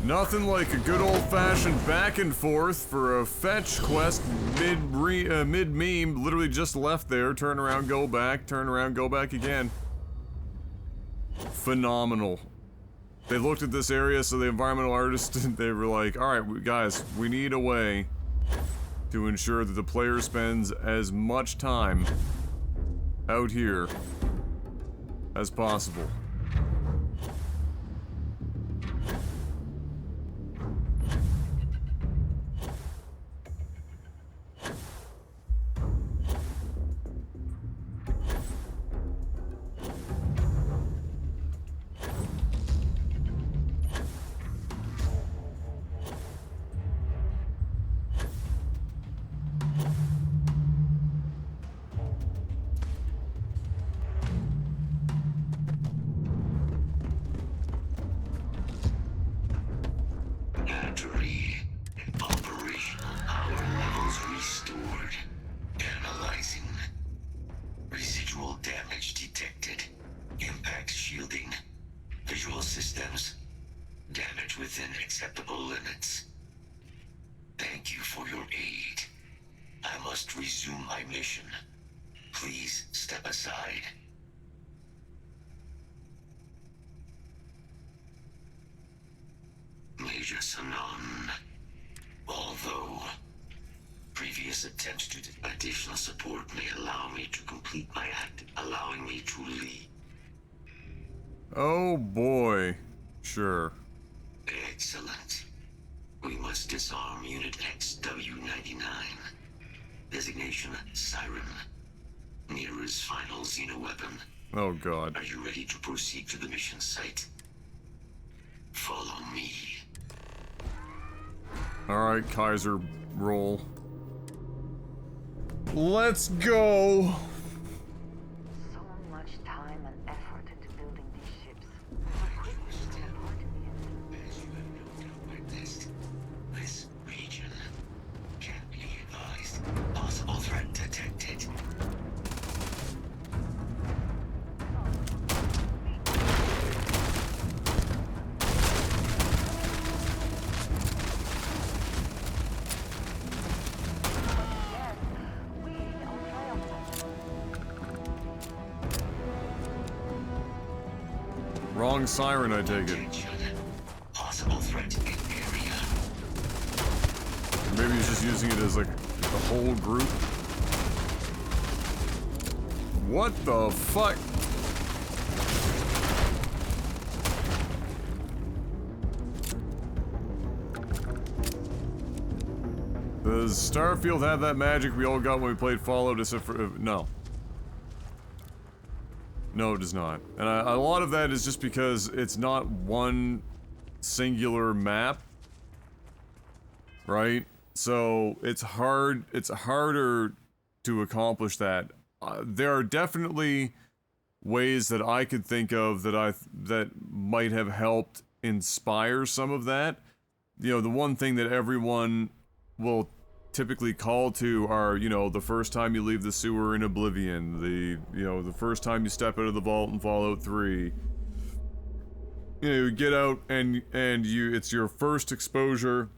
Nothing like a good old-fashioned back and forth for a fetch quest mid-meme. Literally just left there, turn around, go back, turn around, go back again. Phenomenal. They looked at this area, so the environmental artists, they were like, alright, guys, we need a way to ensure that the player spends as much time out here as possible. Battery operational power levels restored. Analyzing. Residual damage detected. Impact shielding. Visual systems. Damage within acceptable limits. Thank you for your aid. I must resume my mission. Please step aside. Major Sanon. Although previous attempts to additional support may allow me to complete my act, allowing me to leave. Oh boy. Sure. Excellent. We must disarm Unit XW-99. Designation Siren. Nearest final xenoweapon. Oh god. Are you ready to proceed to the mission site? Follow me. Alright, Kaiser, roll. Let's go! Wrong siren, I take it. Possible threat in area. Or maybe he's just using it as like the whole group. What the fuck? Does Starfield have that magic we all got when we played Fallout? Except for no. No, it does not. And a lot of that is just because it's not one singular map, right? So it's hard. It's harder to accomplish that. There are definitely ways that I could think of that might have helped inspire some of that. You know, the one thing that everyone will typically call to are, you know, the first time you leave the sewer in Oblivion, the first time you step out of the vault in Fallout 3. You know, you get out and it's your first exposure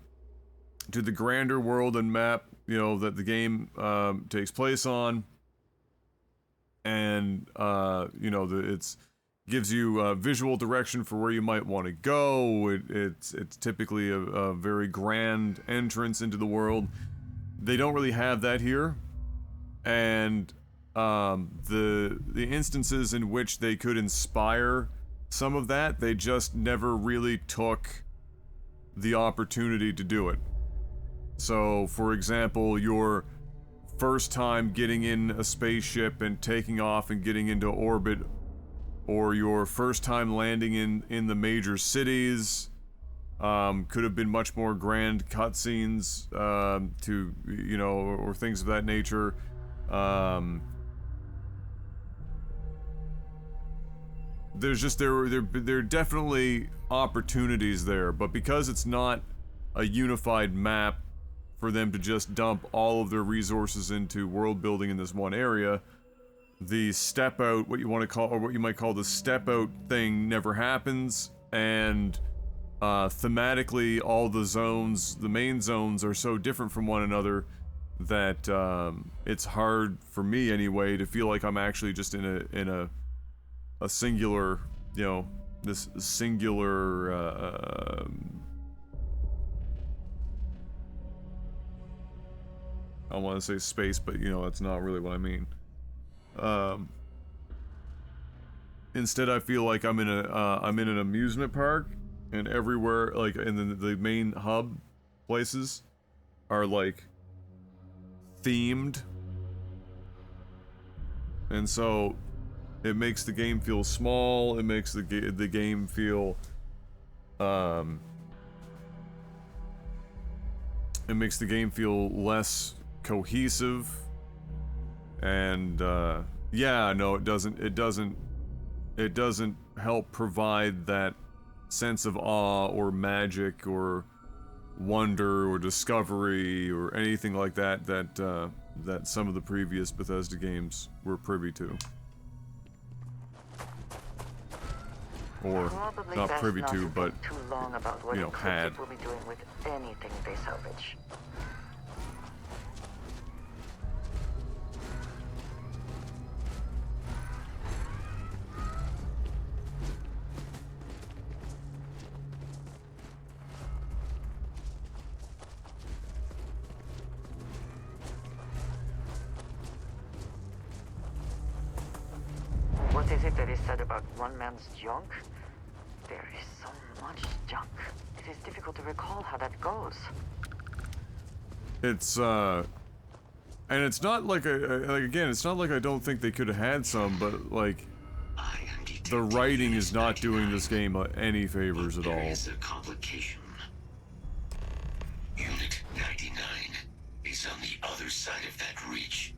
to the grander world and map, you know, that the game takes place on. And you know, it's gives you visual direction for where you might want to go. It's typically a very grand entrance into the world. They don't really have that here, and the instances in which they could inspire some of that, they just never really took the opportunity to do it. So, for example, your first time getting in a spaceship and taking off and getting into orbit, or your first time landing in the major cities, could have been much more grand cutscenes, to, you know, or things of that nature. There's just, there are definitely opportunities there, but because it's not a unified map for them to just dump all of their resources into world building in this one area, the step out, what you want to call, or what you might call the step out thing, never happens. And thematically, all the zones, the main zones, are so different from one another that it's hard for me anyway to feel like I'm actually just in a singular, you know, this singular I want to say space, but you know, that's not really what I mean. Instead, I feel like I'm in an amusement park, and everywhere, like, and the main hub places are like themed, and so it makes the game feel small. It makes the game feel it makes the game feel less cohesive, and yeah, no, it doesn't help provide that sense of awe or magic or wonder or discovery or anything like that that some of the previous Bethesda games were privy to. Or Probably not best privy not to, think but too long about what you know, had. Encrypted will be doing with anything they salvage. What is it that is said about one man's junk? There is so much junk. It is difficult to recall how that goes. It's and it's not like like again, it's not like I don't think they could have had some, but like the writing is not doing this game any favors at all. There is a complication. Unit 99 is on the other side of that reach,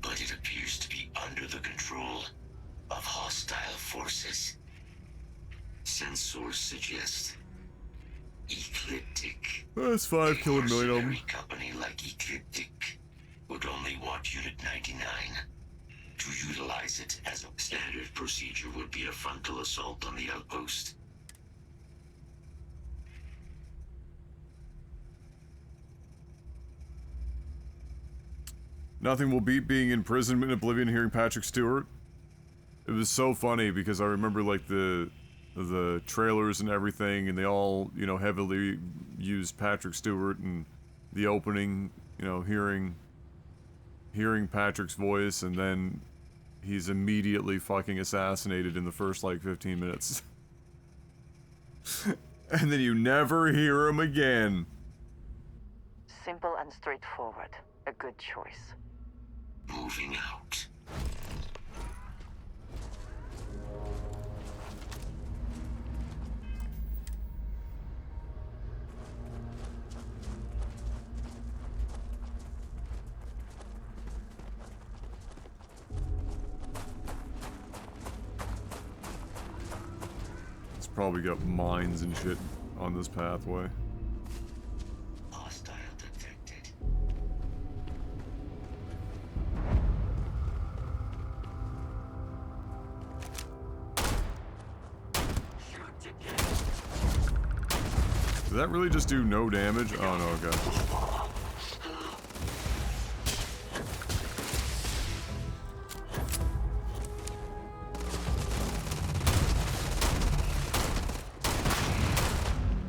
but it appears to be under the control of hostile forces. Sensors suggest Ecliptic. That's 5 killing million of them. A company like Ecliptic would only want Unit 99. To utilize it as a standard procedure would be a frontal assault on the outpost. Nothing will beat being in prison in Oblivion, hearing Patrick Stewart. It was so funny because I remember like the the trailers and everything, and they all, you know, heavily use Patrick Stewart, and the opening, you know, hearing Patrick's voice, and then he's immediately fucking assassinated in the first, like, 15 minutes. And then you never hear him again. Simple and straightforward. A good choice. Moving out. It's probably got mines and shit on this pathway. Hostile detected. Did that really just do no damage? Oh no, okay.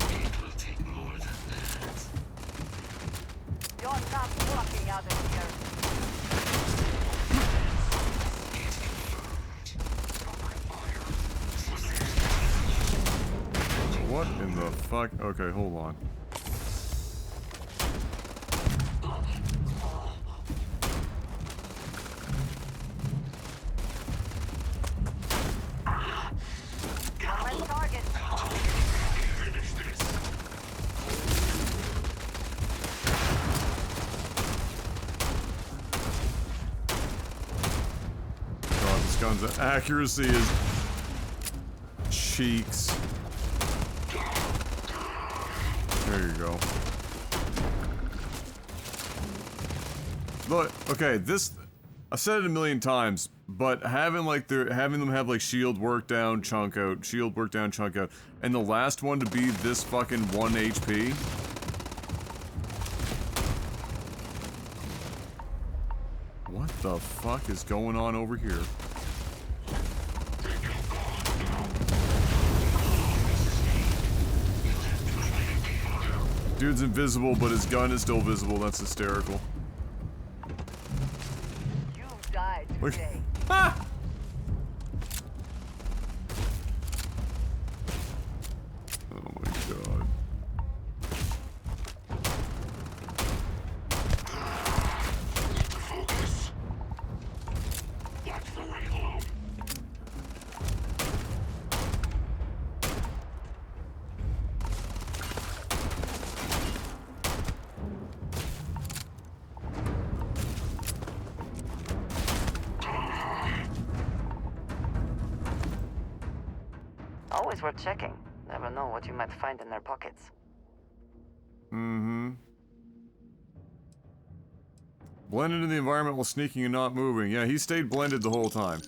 It will take more than that. You're not walking out of here. What in the fuck? Okay, hold on. On target. God, this gun's accuracy is cheeks. There you go. Look, okay, this, I've said it a million times, but having like having them have like shield work down, chunk out, shield work down, chunk out, and the last one to be this fucking 1 HP. What the fuck is going on over here? Dude's invisible, but his gun is still visible. That's hysterical. You died today. Ah! Oh my god. Focus. That's the way home. Always worth checking. Never know what you might find in their pockets. Mm-hmm. Blend into the environment while sneaking and not moving. Yeah, he stayed blended the whole time.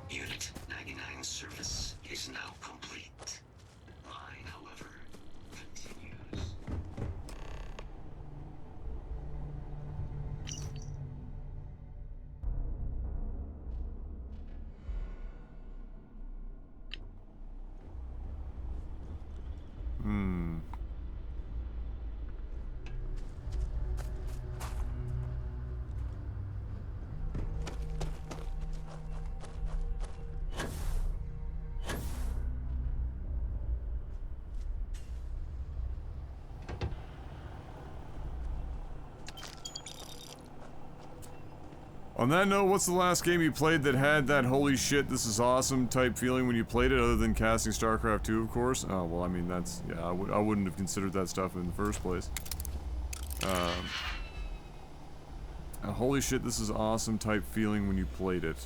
Unit 99 service is now complete. Mine, however, continues. Hmm. On that note, what's the last game you played that had that holy shit, this is awesome type feeling when you played it, other than casting StarCraft 2, of course? Oh, well, I mean, that's, yeah, I wouldn't have considered that stuff in the first place. A holy shit, this is awesome type feeling when you played it.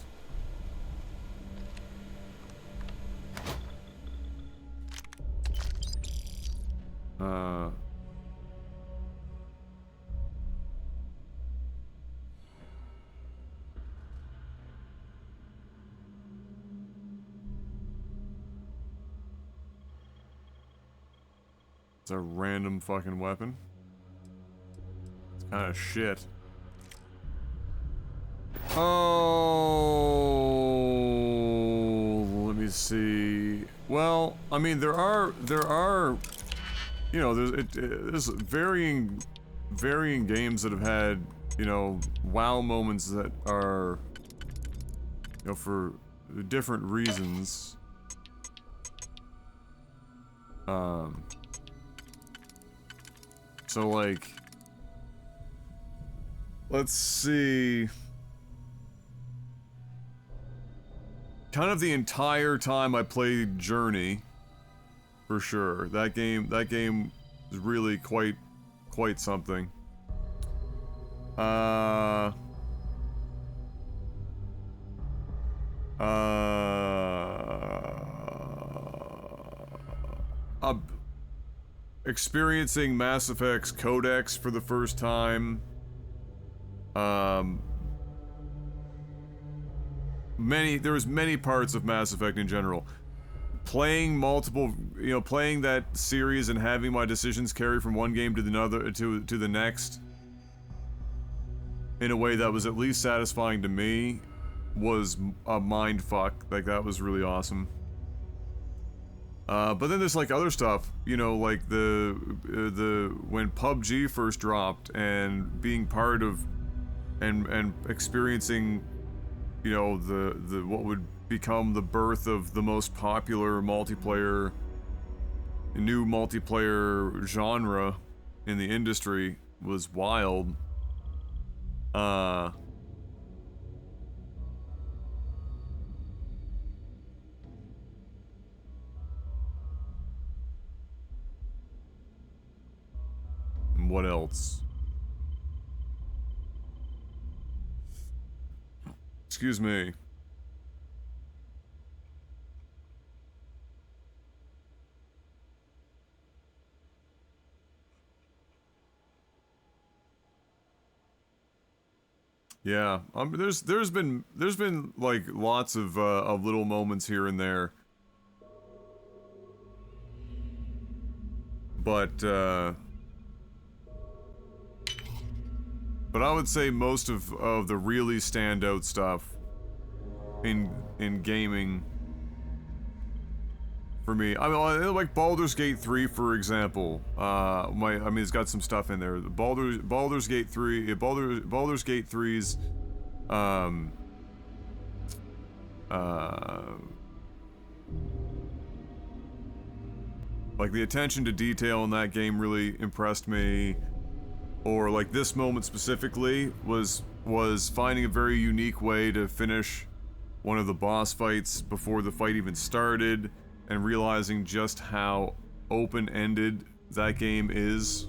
It's a random fucking weapon. It's kind of shit. Oh, let me see. Well, I mean, there are, you know, there's varying games that have had, you know, wow moments that are, you know, for different reasons. So like, let's see. Kind of the entire time I played Journey, for sure. That game is really quite something. Experiencing Mass Effect's Codex for the first time. There was many parts of Mass Effect in general. Playing multiple, you know, playing that series and having my decisions carry from one game to the next in a way that was at least satisfying to me was a mind fuck. Like, that was really awesome. But then there's like other stuff, you know, like when PUBG first dropped and being part of and experiencing, you know, the what would become the birth of the most popular new multiplayer genre in the industry was wild. What else? Excuse me. Yeah, there's been like lots of little moments here and there, but I would say most of the really standout stuff in gaming for me, I mean, like Baldur's Gate 3, for example. I mean, it's got some stuff in there. Baldur's Gate 3, Baldur's Gate 3's, like the attention to detail in that game really impressed me. Or like this moment specifically was finding a very unique way to finish one of the boss fights before the fight even started, and realizing just how open-ended that game is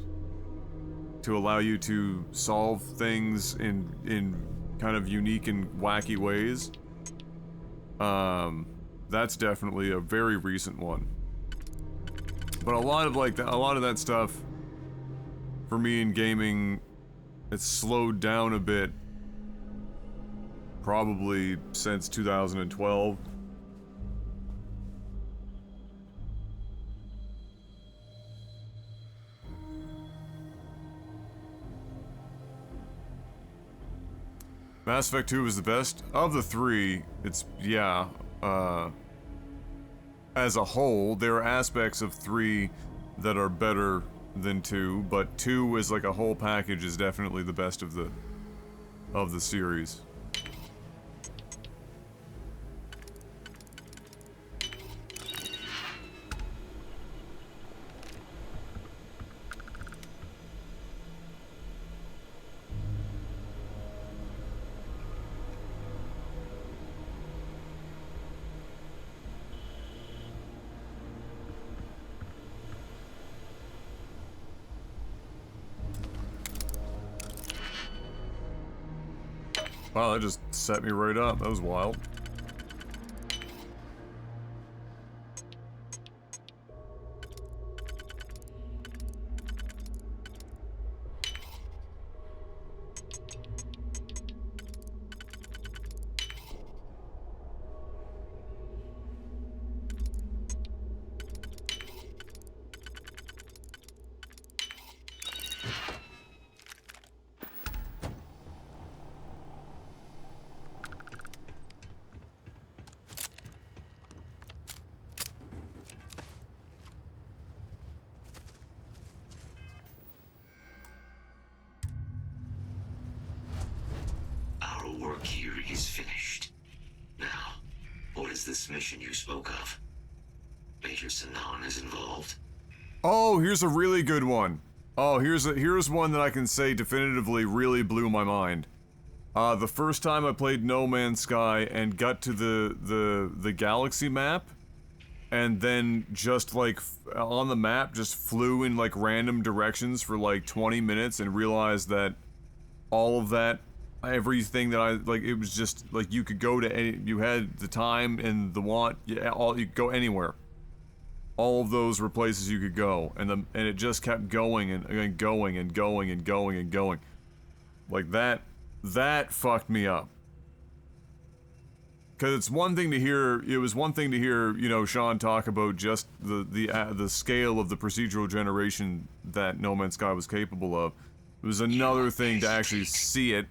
to allow you to solve things in kind of unique and wacky ways. That's definitely a very recent one. But a lot of that stuff for me in gaming, it's slowed down a bit probably since 2012. Mass Effect 2 was the best of the three. It's, yeah, as a whole, there are aspects of 3 that are better than 2, but 2 as like a whole package is definitely the best of the series. Wow, that just set me right up. That was wild. work here is finished. Now, what is this mission you spoke of? Major Sanan is involved? Oh, here's a really good one. Oh, here's one that I can say definitively really blew my mind. The first time I played No Man's Sky and got to the galaxy map, and then just like on the map just flew in like random directions for like 20 minutes and realized that all of that, everything that I like, it was just like you could go to any, you had the time and the want, yeah, you could go anywhere. All of those were places you could go, and it just kept going and going and going and going and going. Like that fucked me up. Cause it's one thing to hear, it was one thing to hear, you know, Sean talk about just the scale of the procedural generation that No Man's Sky was capable of. It was another thing to actually see it,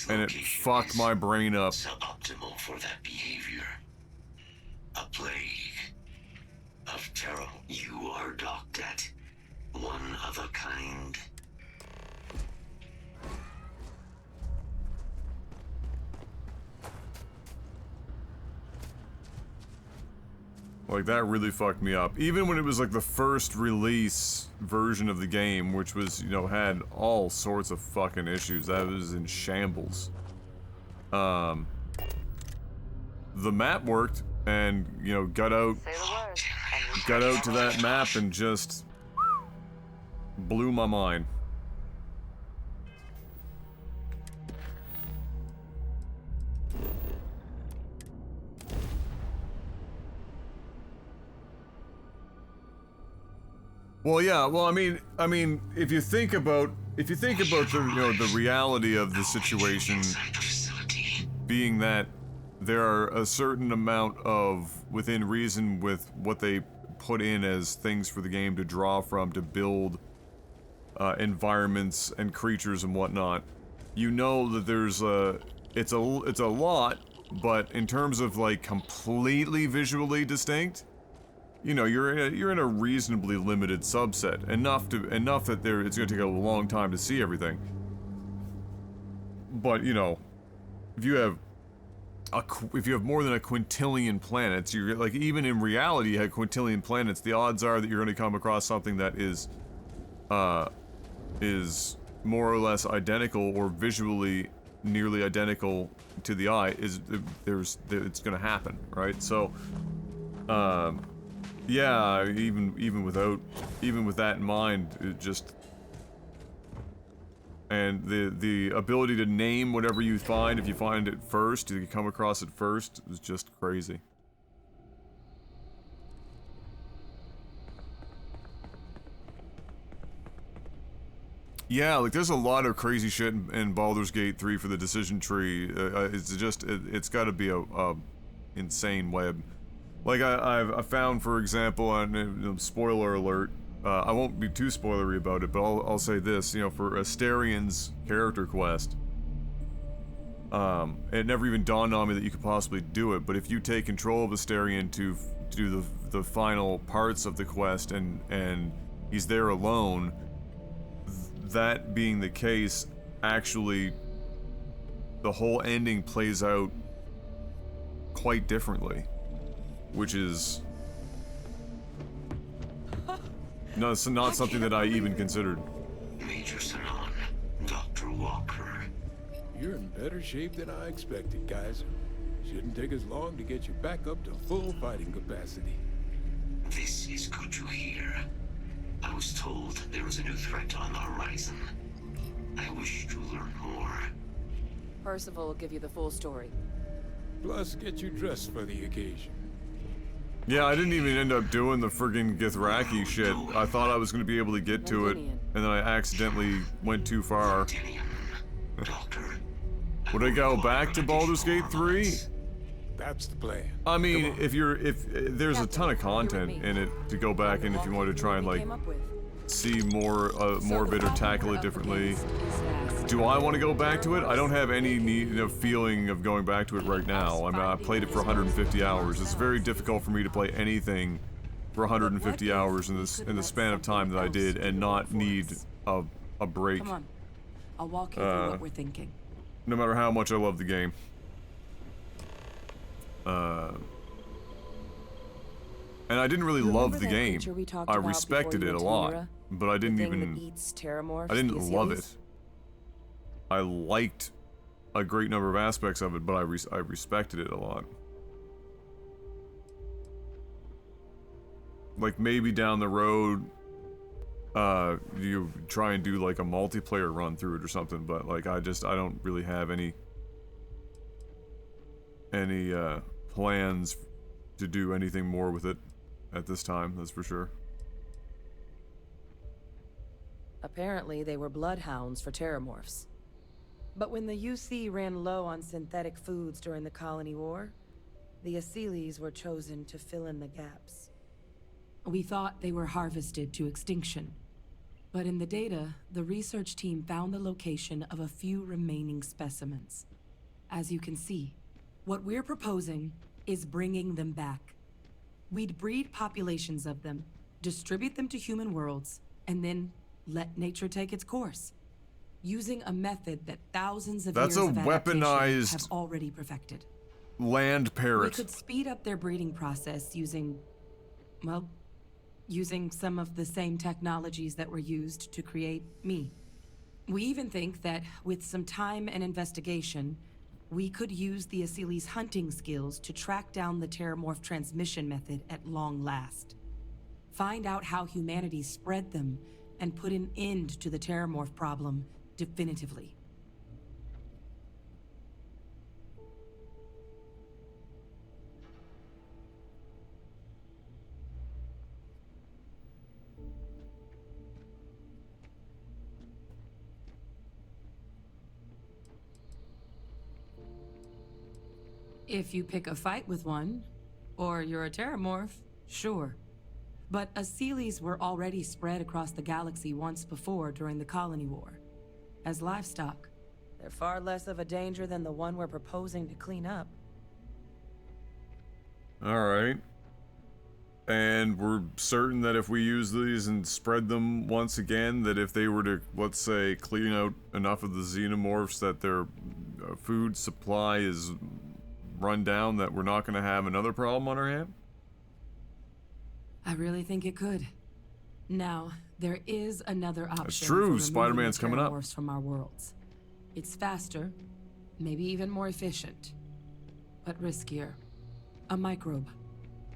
and it fucked my brain up. Suboptimal for that behavior. A plague of terror. You are docked at one of a kind. Like, that really fucked me up. Even when it was like the first release version of the game, which was, you know, had all sorts of fucking issues. That was in shambles. The map worked, and, you know, got out to that map and just blew my mind. Well, yeah. Well, I mean, if you think about the, you know, the reality of the situation, being that there are a certain amount of within reason with what they put in as things for the game to draw from to build environments and creatures and whatnot, you know that there's it's a lot, but in terms of like completely visually distinct, you know, you're in a reasonably limited subset, enough that it's gonna take a long time to see everything. But you know, if you have more than a quintillion planets, you're like, even in reality, you have quintillion planets. The odds are that you're going to come across something that is more or less identical or visually nearly identical to the eye. It's going to happen, right? So, yeah, even with that in mind, it just, and the ability to name whatever you find, if you find it first, if you come across it first, is just crazy. Yeah, like there's a lot of crazy shit in Baldur's Gate 3 for the decision tree. It's got to be a insane web. Like I found, for example, on spoiler alert. I won't be too spoilery about it, but I'll say this. You know, for Astarion's character quest, it never even dawned on me that you could possibly do it. But if you take control of Astarion to do the final parts of the quest, and he's there alone. That being the case, actually, the whole ending plays out quite differently, which is not something that I even considered. Major Sanan, Dr. Walker. You're in better shape than I expected, Kaiser. Shouldn't take us long to get you back up to full fighting capacity. This is good to hear. I was told there was a new threat on the horizon. I wish to learn more. Percival will give you the full story. Plus, get you dressed for the occasion. Yeah, I didn't even end up doing the friggin' Githraki shit. I thought I was gonna be able to get to it, and then I accidentally went too far. Would I go back to Baldur's Gate 3? That's the plan. I mean, if there's a ton of content in it to go back in if you want to try and like see more of it or tackle it differently. Do I want to go back to it? I don't have any feeling of going back to it right now. I mean, I played it for 150 hours. It's very difficult for me to play anything for 150 hours in the span of time that I did and not need a break. Come on, I'll walk you through what we're thinking. no matter how much I love the game. And I didn't really love the that game. creature we talked I about respected before it you a went to lot, Mira? but I didn't The thing even. that eats terramorphs, I didn't the love it. Achilles? I liked a great number of aspects of it, but I respected it a lot. Like maybe down the road, you try and do like a multiplayer run through it or something, but like I don't really have any plans to do anything more with it at this time, that's for sure. Apparently, they were bloodhounds for terramorphs. But when the UC ran low on synthetic foods during the Colony War, the Achilles were chosen to fill in the gaps. We thought they were harvested to extinction. But in the data, the research team found the location of a few remaining specimens. As you can see, what we're proposing is bringing them back. We'd breed populations of them, distribute them to human worlds, and then let nature take its course. Using a method that thousands of years of adaptation weaponized have already perfected. Land parrot. We could speed up their breeding process using, well, using some of the same technologies that were used to create me. We even think that with some time and investigation, we could use the Achilles' hunting skills to track down the terramorph transmission method at long last. Find out how humanity spread them and put an end to the terramorph problem definitively. If you pick a fight with one, or you're a terramorph, sure. But Achilles were already spread across the galaxy once before during the Colony War. As livestock. They're far less of a danger than the one we're proposing to clean up. Alright. And we're certain that if we use these and spread them once again, that if they were to, let's say, clean out enough of the xenomorphs that their food supply is run down, that we're not going to have another problem on our hand? I really think it could. Now, there is another option. That's true. For removing Spider-Man's the coming up. terramorphs from our worlds. It's faster, maybe even more efficient, but riskier. A microbe.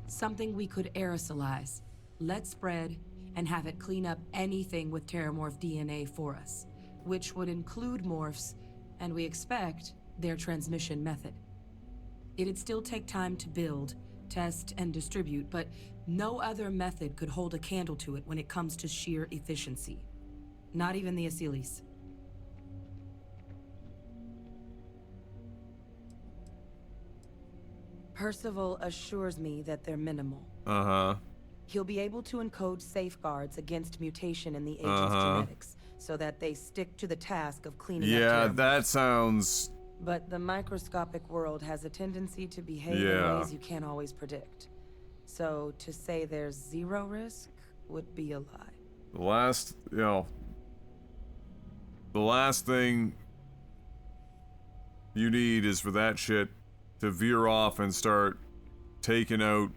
Something we could aerosolize, let spread, and have it clean up anything with terramorph DNA for us, which would include morphs, and we expect their transmission method. It'd still take time to build, test, and distribute, but no other method could hold a candle to it when it comes to sheer efficiency. Not even the Achilles. Percival assures me that they're minimal. Uh-huh. He'll be able to encode safeguards against mutation in the agent's genetics, so that they stick to the task of cleaning up Yeah, terramorphs. that sounds... But the microscopic world has a tendency to behave Yeah. in ways you can't always predict. So to say there's zero risk would be a lie. The last, the last thing you need is for that shit to veer off and start taking out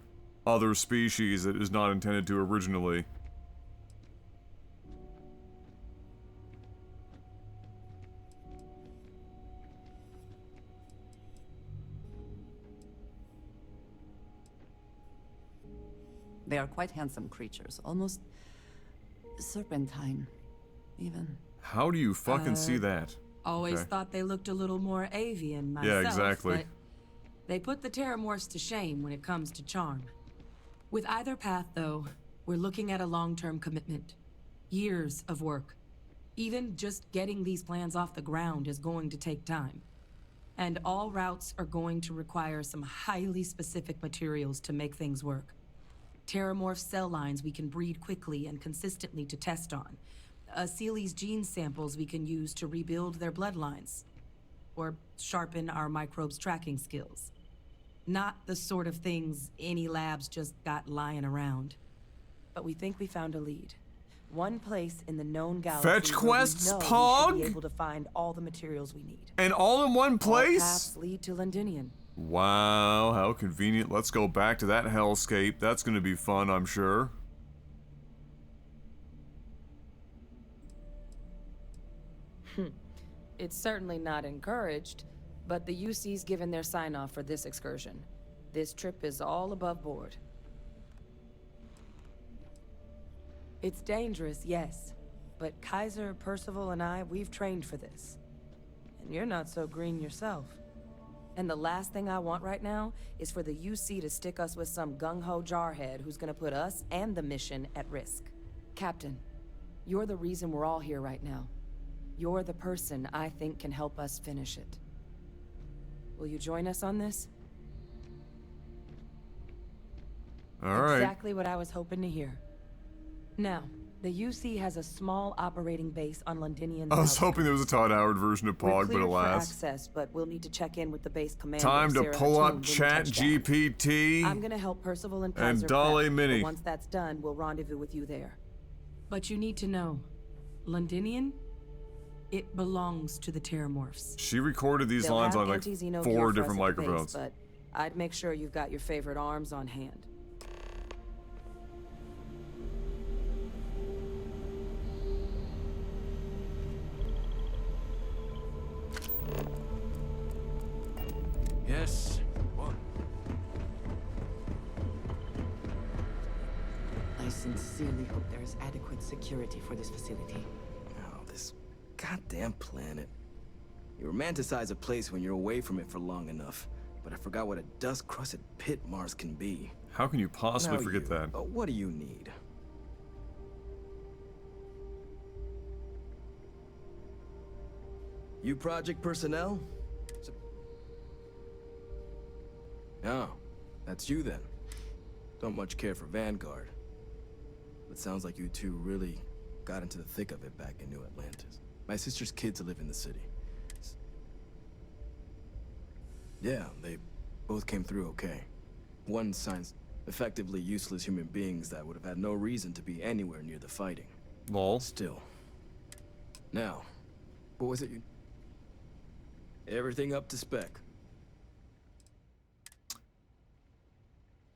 other species that is not intended to originally. They are quite handsome creatures, almost serpentine, even. How do you fucking see that? Always Okay. thought they looked a little more avian myself. Yeah, exactly. But they put the terramorphs to shame when it comes to charm. With either path, though, we're looking at a long-term commitment. Years of work. Even just getting these plans off the ground is going to take time. And all routes are going to require some highly specific materials to make things work. Terramorph cell lines we can breed quickly and consistently to test on. Achilles gene samples we can use to rebuild their bloodlines. Or sharpen our microbes' tracking skills. Not the sort of things any labs just got lying around. But we think we found a lead. One place in the known galaxy Fetch where quests, we know we should be Pog? able to find all the materials we need. And all in one All place? paths lead to Londinian. Wow, how convenient. Let's go back to that hellscape. That's gonna be fun, I'm sure. It's certainly not encouraged, but the UC's given their sign-off for this excursion. This trip is all above board. It's dangerous, yes, but Kaiser, Percival, and I, we've trained for this. And you're not so green yourself. And the last thing I want right now is for the UC to stick us with some gung-ho jarhead who's gonna put us and the mission at risk. Captain, you're the reason we're all here right now. You're the person I think can help us finish it. Will you join us on this? All right. Exactly what I was hoping to hear. Now, the UC has a small operating base on Londinian. I was hoping there was a Todd Howard version of We're Pog, but cleared for alas. access, but we'll need to check in with the base commander. Time to Sarah pull Hatun, up when we Chat touch down. GPT I'm gonna help Percival and and Kaiser Dale prep, Mini. but once that's done, we'll rendezvous with you there. But you need to know, Londinian, it belongs to the Terramorphs. She recorded these They'll lines have on like anti-Xeno 4 gear for us different at the base, microphones. but I'd make sure you've got your favorite arms on hand. Yes. What? I sincerely hope there is adequate security for this facility. Oh, this goddamn planet. You romanticize a place when you're away from it for long enough, but I forgot what a dust-crusted pit Mars can be. How can you possibly Now forget you, that? What do you need? You project personnel? Oh, that's you then. Don't much care for Vanguard. But sounds like you two really got into the thick of it back in New Atlantis. My sister's kids live in the city. Yeah, they both came through okay. One signs effectively useless human beings that would have had no reason to be anywhere near the fighting. Lol. Still. Now, what was it you... Everything up to spec.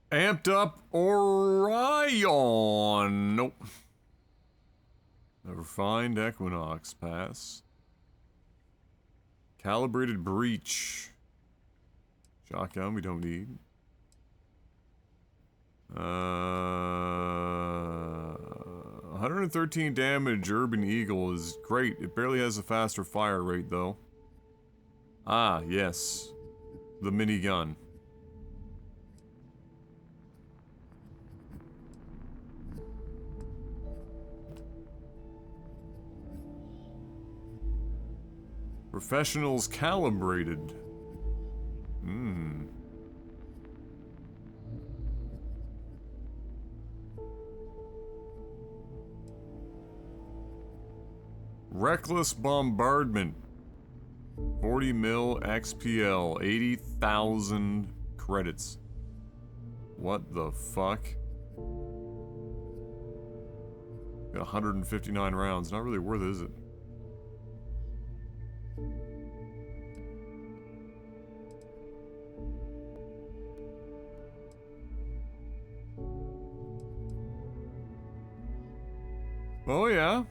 Amped up Orion. Nope. A refined Equinox pass. Calibrated breach. Shotgun we don't need. 113 damage Urban Eagle is great. It barely has a faster fire rate though. Ah, yes. The minigun. Professionals calibrated. Reckless bombardment. 40 mil XPL. 80,000 credits. What the fuck? Got 159 rounds. Not really worth it, is it? Oh yeah.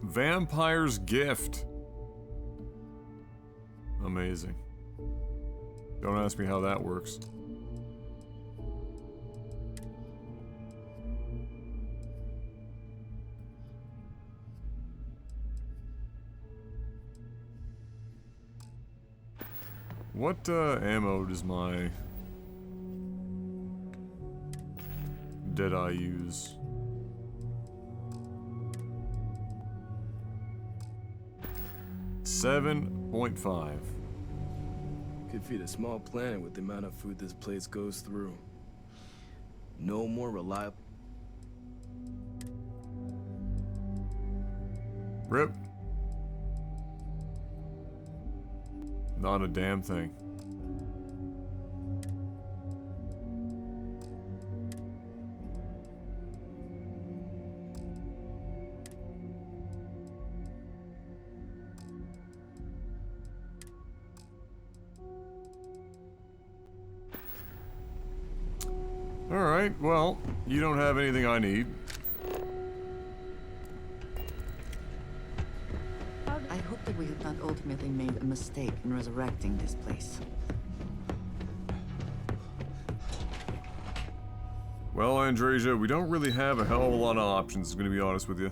Vampire's Gift. Amazing. Don't ask me how that works. What ammo does my Deadeye use? $7.5. Could feed a small planet with the amount of food this place goes through. No more reliable. Rip. Not a damn thing. Alright, well, you don't have anything I need. I hope that we have not ultimately made a mistake in resurrecting this place. Well, Andresia, we don't really have a hell of a lot of options, I'm gonna be honest with you.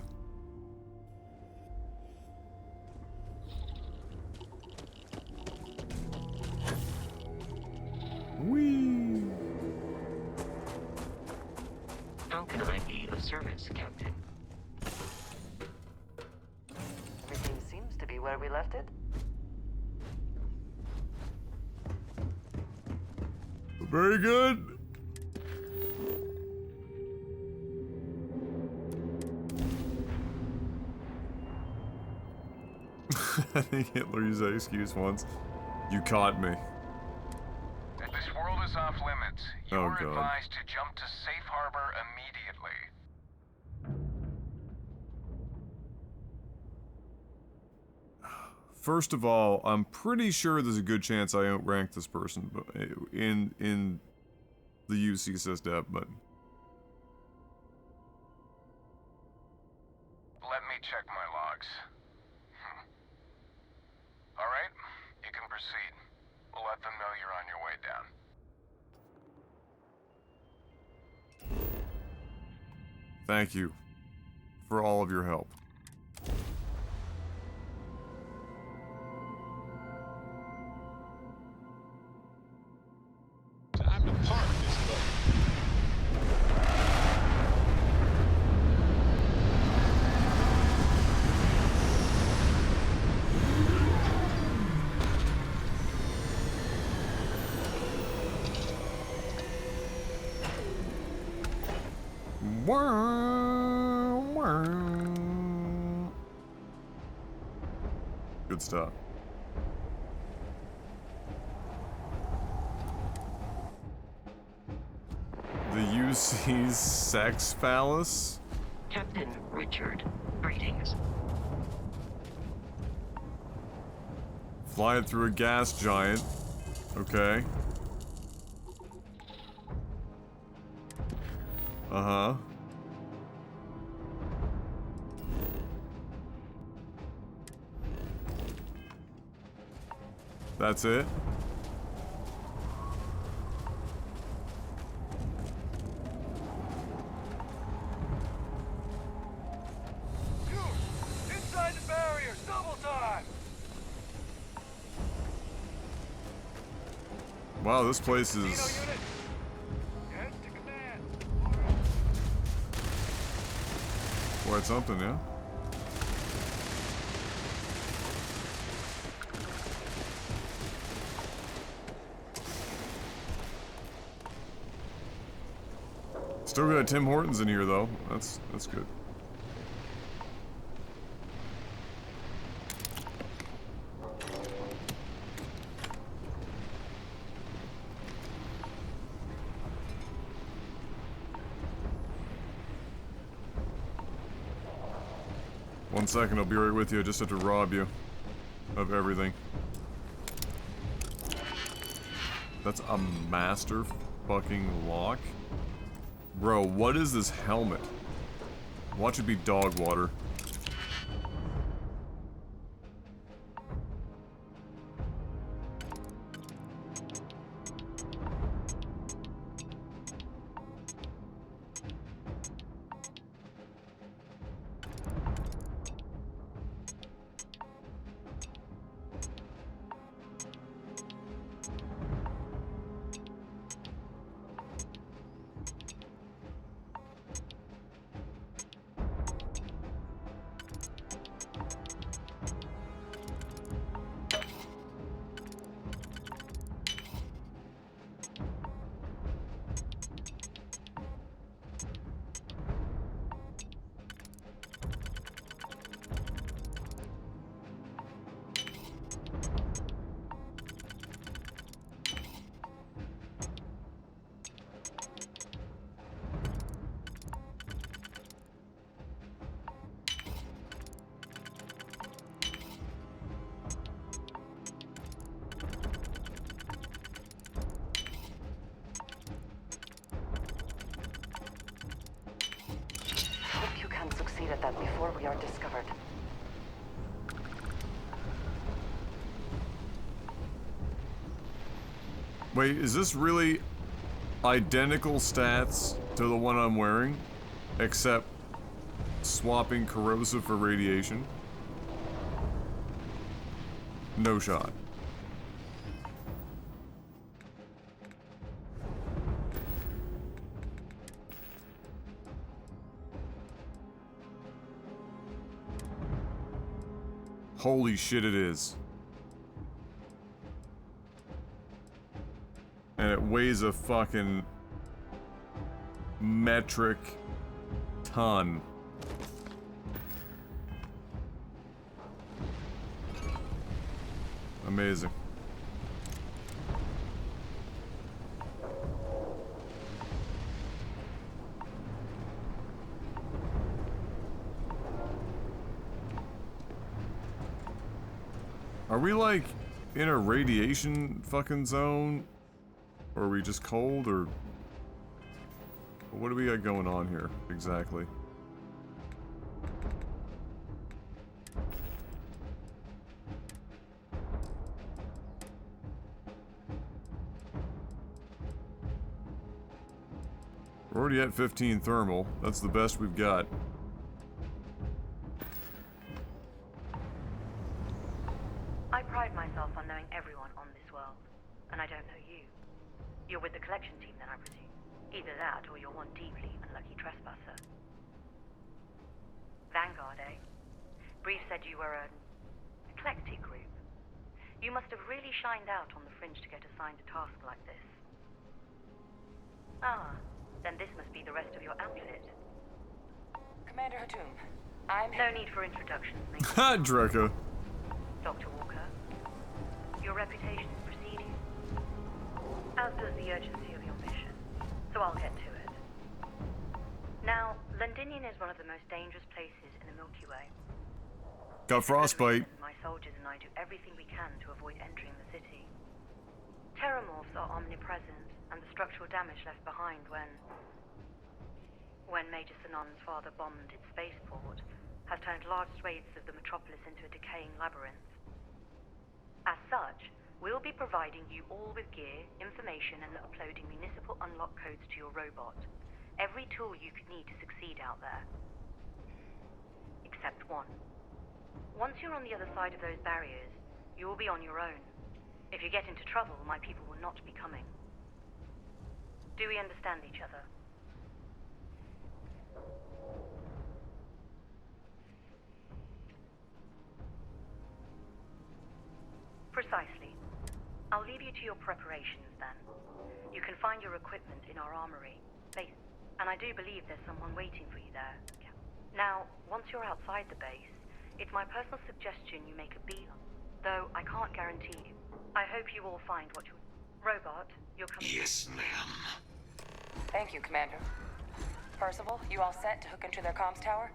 Whee! How can I be of service, Captain? Everything seems to be where we left it. Very good. I think Hitler used that excuse once. You caught me. This world is off limits. You Oh, are God. advised to jump to safe harbor immediately. First of all, I'm pretty sure there's a good chance I outrank this person, but in the UC sysdep, but Let me check my logs. Alright, you can proceed. We'll let them know you're on your way down. thank you for all of your help. Time to park this boat. Good stuff. The UC's sex phallus? Captain Richard, greetings. Flying through a gas giant. Okay. Uh-huh. That's it? Inside the barriers, double time! Wow, this place is... quite something, yeah? Still got Tim Hortons in here, though. That's good. One second, I'll be right with you. I just have to rob you of everything. That's a master fucking lock? Bro, what is this helmet? Watch it be dog water. before we are discovered. Wait, is this really identical stats to the one I'm wearing? Except swapping corrosive for radiation? No shot. Holy shit, it is. And it weighs a fucking metric ton. Amazing. Are we like in a radiation fucking zone? Or are we just cold, or what do we got going on here exactly? We're already at 15 thermal. That's the best we've got. I pride myself on knowing everyone on this world, and I don't know you. You're with the collection team then, I presume. Either that, or you're one deeply unlucky trespasser. Vanguard, eh? Brief said you were an eclectic group. You must have really shined out on the fringe to get assigned a task like this. Ah, then this must be the rest of your outfit. Commander Hatum, I'm... No need for introductions, mate. Ha, Drekka. Dr. Walker, your reputation precedes you, as does the urgency of your mission, so I'll get to it. Now, Londinian is one of the most dangerous places in the Milky Way. Got frostbite. My soldiers and I do everything we can to avoid entering the city. Terramorphs are omnipresent, and the structural damage left behind when Major Sanon's father bombed its spaceport has turned large swathes of the metropolis into a decaying labyrinth. As such, we'll be providing you all with gear, information, and uploading municipal unlock codes to your robot. Every tool you could need to succeed out there. Except one. Once you're on the other side of those barriers, you will be on your own. If you get into trouble, my people will not be coming. Do we understand each other? Precisely. I'll leave you to your preparations then. You can find your equipment in our armory, base, and I do believe there's someone waiting for you there. Now, once you're outside the base, it's my personal suggestion you make a beeline, though I can't guarantee you. I hope you all find what you... Robot, you're coming... Yes, ma'am. Thank you, Commander. Percival, you all set to hook into their comms tower?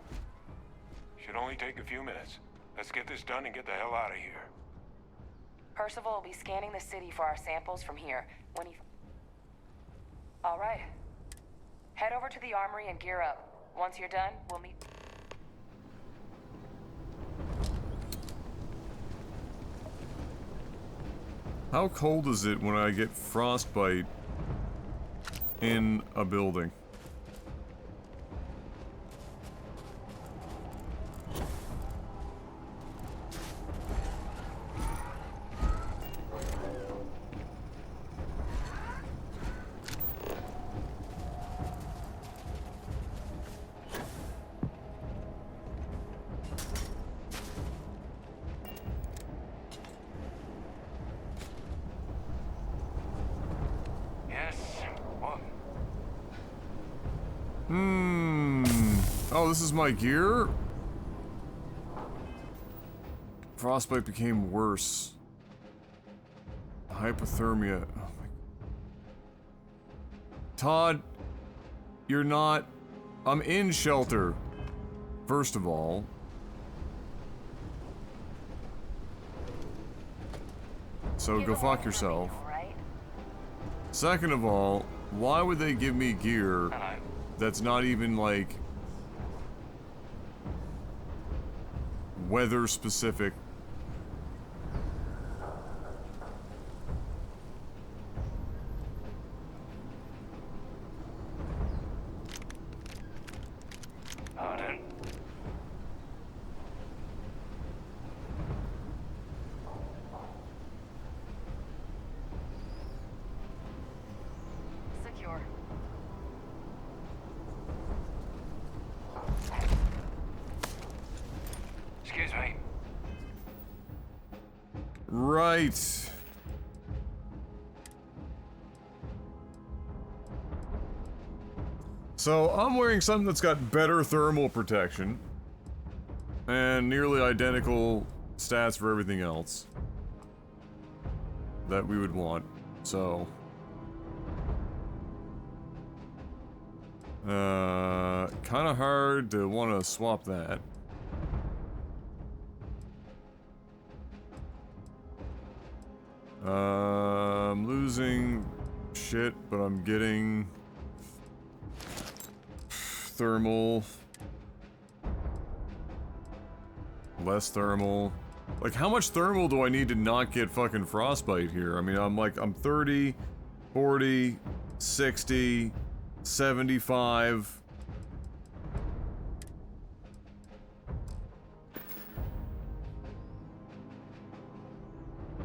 Should only take a few minutes. Let's get this done and get the hell out of here. Percival will be scanning the city for our samples from here when he... All right. Head over to the armory and gear up. Once you're done, we'll meet... How cold is it when I get frostbite in a building? Oh, this is my gear? Frostbite became worse. Hypothermia. Oh my... Todd, you're not... I'm in shelter. First of all. So go fuck yourself. Second of all, why would they give me gear that's not even like weather specific. Pardon? Secure. Excuse me. Right. So I'm wearing something that's got better thermal protection and nearly identical stats for everything else that we would want. So kind of hard to want to swap that. I'm losing shit, but I'm getting thermal, less thermal. Like, how much thermal do I need to not get fucking frostbite here? I mean, I'm 30, 40, 60, 75.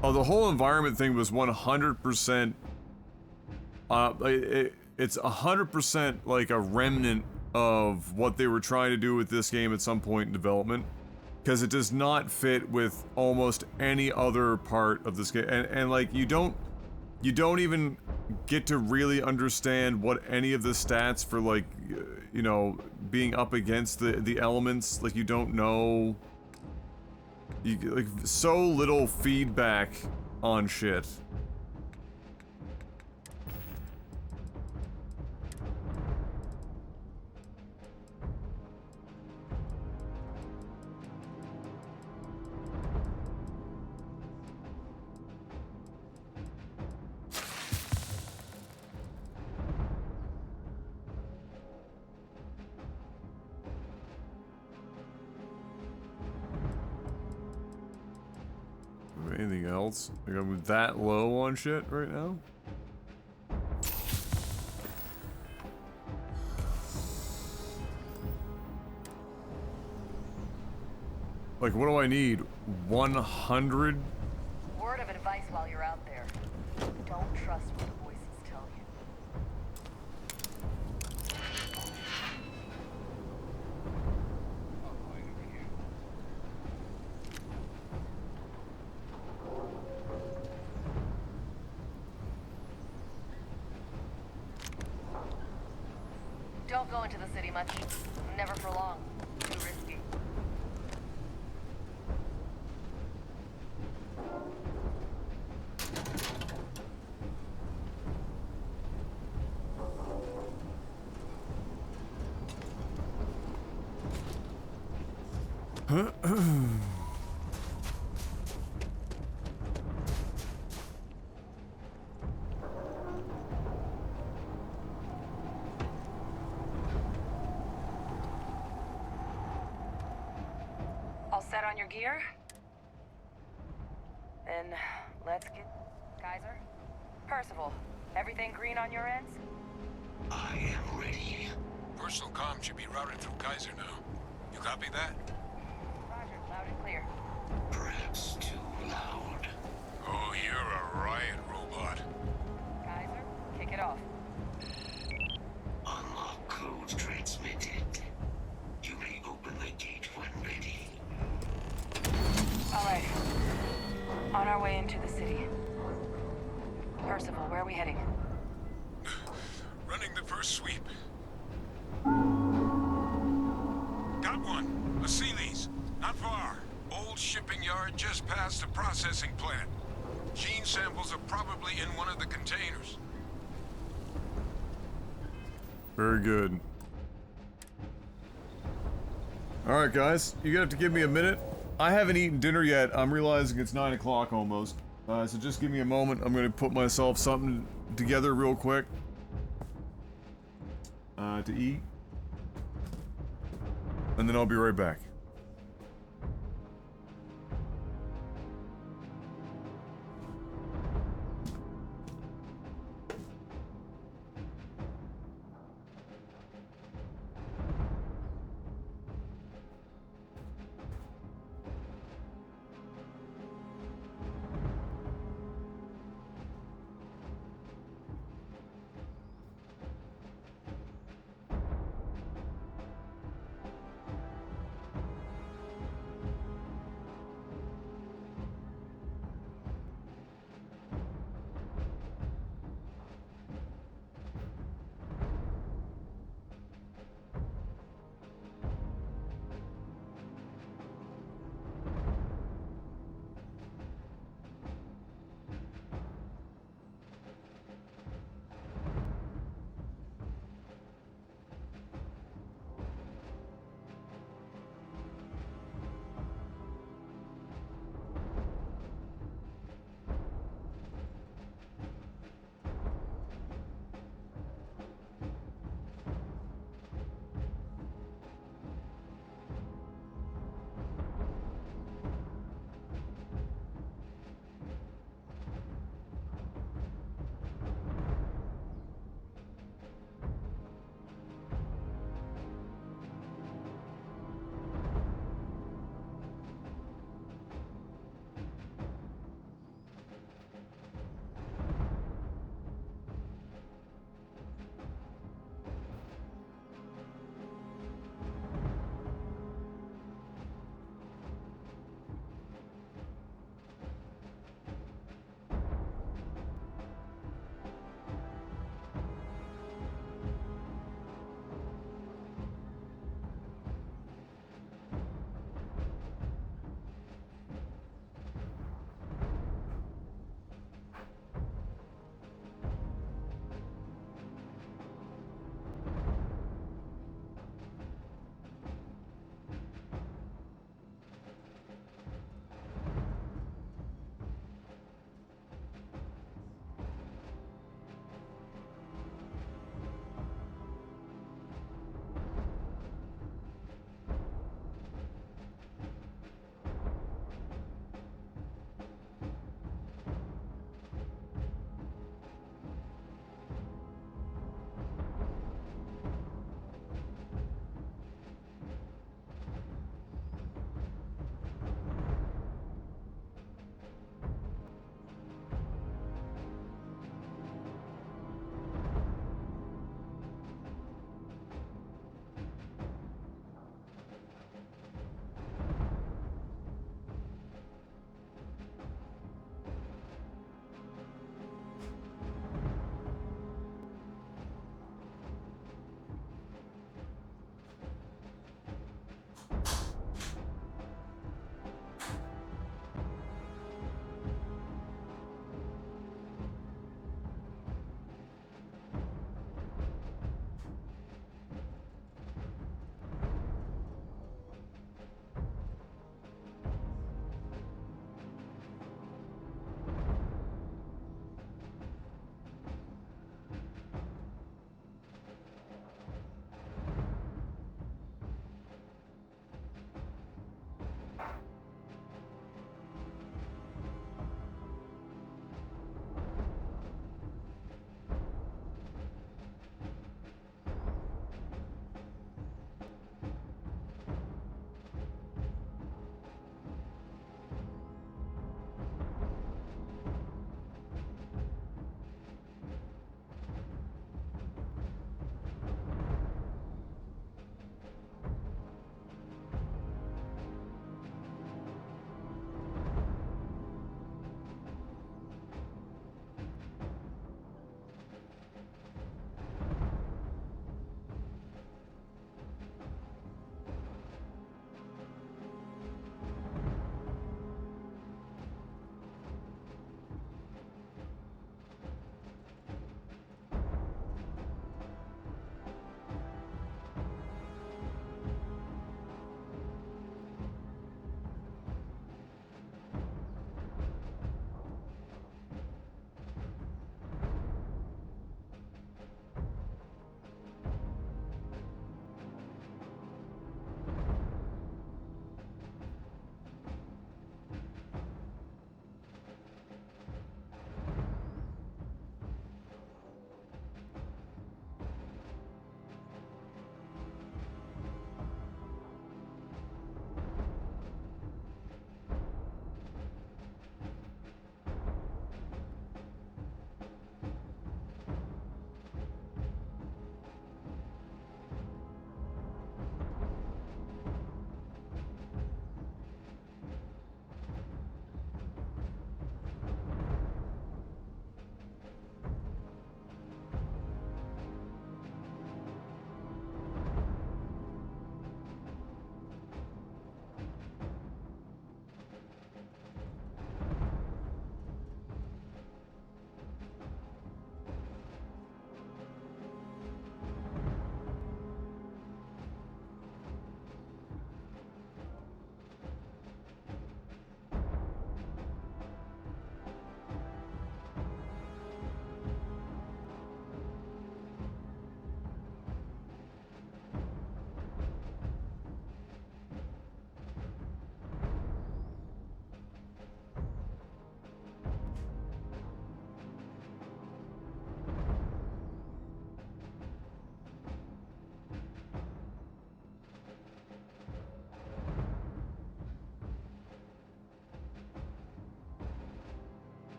Oh, the whole environment thing was 100%, it's 100% like a remnant of what they were trying to do with this game at some point in development, because it does not fit with almost any other part of this game, and like, you don't even get to really understand what any of the stats for, like, you know, being up against the elements, like, you don't know. You get, like, so little feedback on shit. Anything else? Like, I'm that low on shit right now? Like, what do I need? 100? Word of advice while you're out there. Don't trust what the voices tell you. Don't go into the city much. Never for long. Too risky. All set on your gear? Then let's get... Kaiser? Percival, everything green on your ends? I am ready. Personal comm should be routed through Kaiser now. You copy that? Roger, loud and clear. Perhaps too loud. Oh, you're a riot robot. Kaiser, kick it off. Unlock code transmitted. You may open the gate when ready. All right. On our way into the city. Percival, where are we heading? Running the first sweep. Got one. A Sealy's. Not far. Old shipping yard just past the processing plant. Gene samples are probably in one of the containers. Very good. Alright, guys. You have to give me a minute. I haven't eaten dinner yet. I'm realizing it's 9 o'clock almost. So just give me a moment. I'm gonna put myself something together real quick. To eat. And then I'll be right back.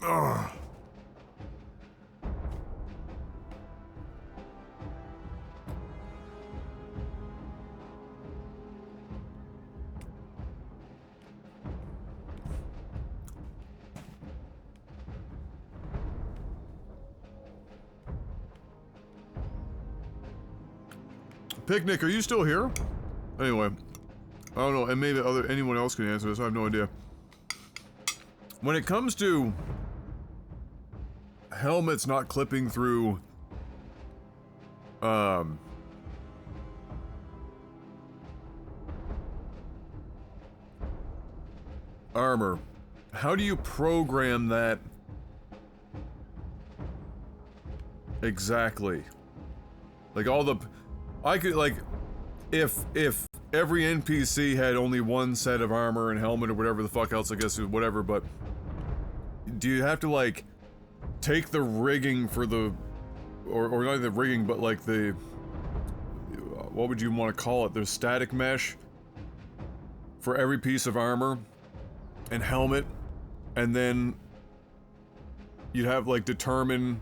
Ugh. Picnic, are you still here? Anyway, I don't know, and maybe anyone else can answer this. I have no idea. When it comes to helmets not clipping through, armor, how do you program that exactly? Like all the, I could like, if every NPC had only one set of armor and helmet or whatever the fuck else, I guess whatever, but do you have to like take the rigging for the, or not the rigging, but like the, what would you want to call it? There's static mesh for every piece of armor and helmet, and then you'd have like determine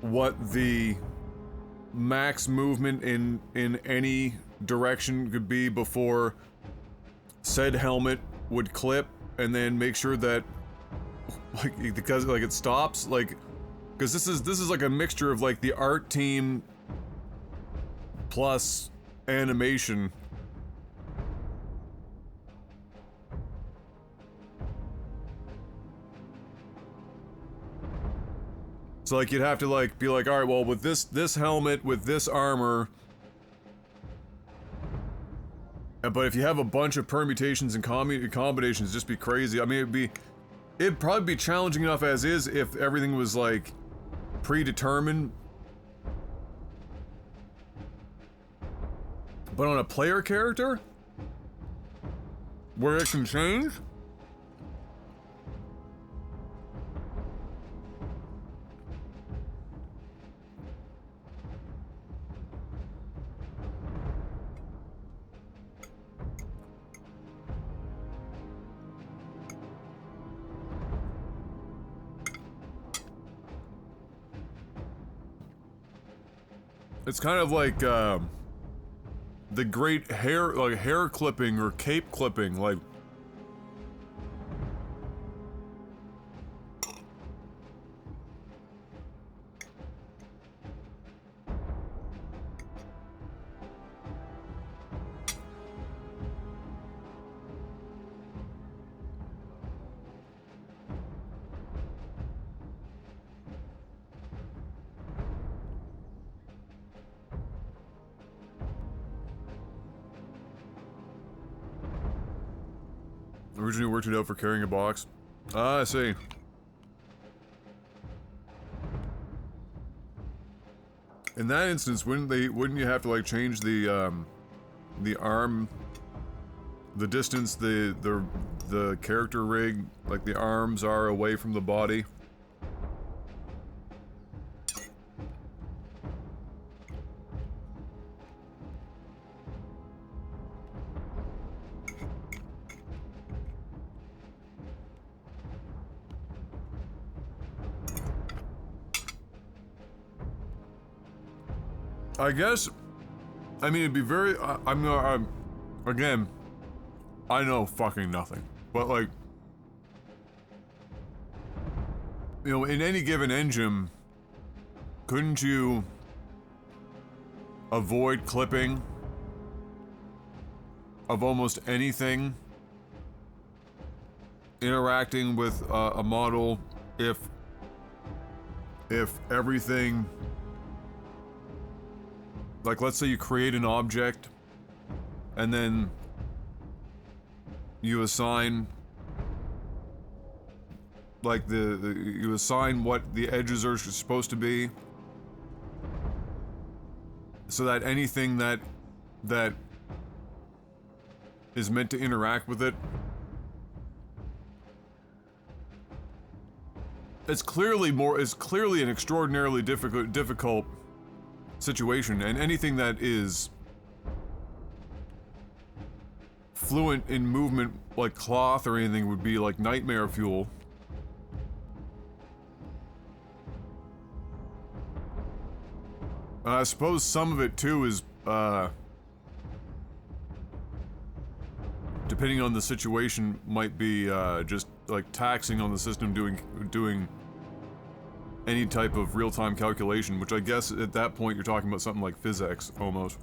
what the max movement in any direction could be before said helmet would clip, and then make sure that like because like it stops, like because this is like a mixture of like the art team plus animation. So like you'd have to like be like, all right, well with this helmet with this armor, but if you have a bunch of permutations and combinations, just be crazy. I mean, it'd probably be challenging enough as is if everything was like predetermined. But on a player character, where it can change. It's kind of like the great hair clipping or cape clipping, like originally worked it out for carrying a box. Ah, I see. In that instance, wouldn't you have to like change the arm, the distance the character rig, like the arms are away from the body? I guess, I mean, it'd be very, I'm again, I know fucking nothing, but like, you know, in any given engine, couldn't you avoid clipping of almost anything interacting with a model if everything, like let's say you create an object and then you assign like you assign what the edges are supposed to be, so that anything that is meant to interact with it, it's clearly an extraordinarily difficult situation, and anything that is fluent in movement like cloth or anything would be like nightmare fuel. I suppose some of it too is, depending on the situation, might be just like taxing on the system doing any type of real-time calculation, which I guess at that point you're talking about something like physics almost.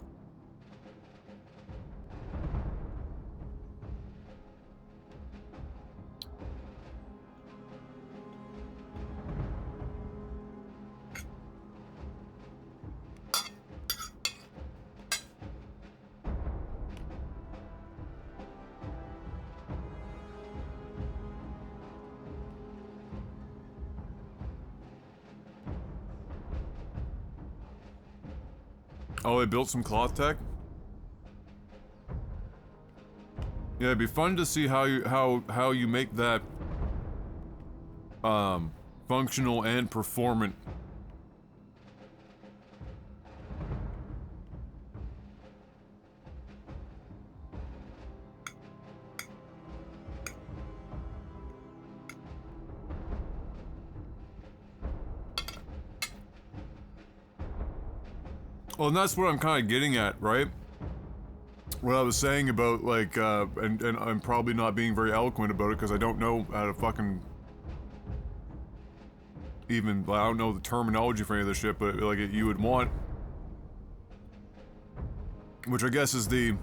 Oh, they built some cloth tech? Yeah, it'd be fun to see how you make that functional and performant. Well, and that's what I'm kind of getting at, right? What I was saying about, like, and I'm probably not being very eloquent about it because I don't know how to fucking even, I don't know the terminology for any of this shit, but like you would want, which I guess is the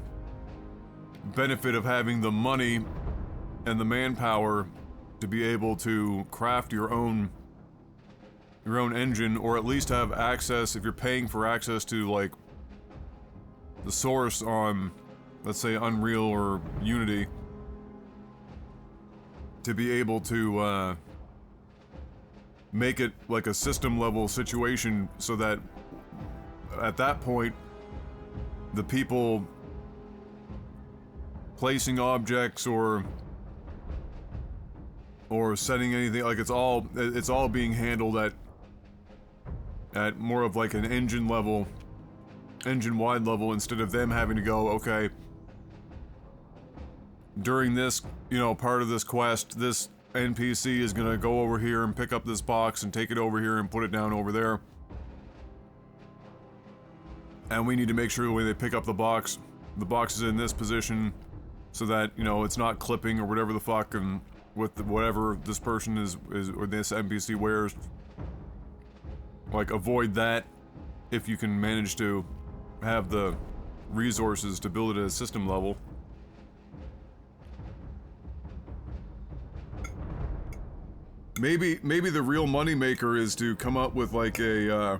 benefit of having the money and the manpower to be able to craft your own engine, or at least have access, if you're paying for access to like the source on, let's say, Unreal or Unity, to be able to make it like a system level situation, so that at that point the people placing objects or setting anything, like it's all being handled at more of like an engine-wide level, instead of them having to go, okay, during this, you know, part of this quest, this NPC is gonna go over here and pick up this box and take it over here and put it down over there. And we need to make sure when they pick up the box is in this position, so that, you know, it's not clipping or whatever the fuck, and with whatever this person is or this NPC wears. Like, avoid that if you can manage to have the resources to build it at a system level. Maybe the real moneymaker is to come up with like a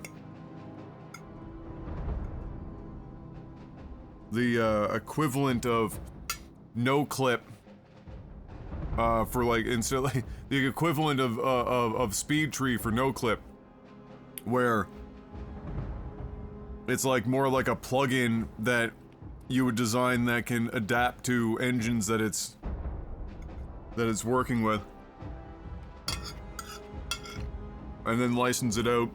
the equivalent of no clip for like, instead, like the equivalent of speed tree for no clip, where it's like more like a plugin that you would design that can adapt to engines that it's working with, and then license it out.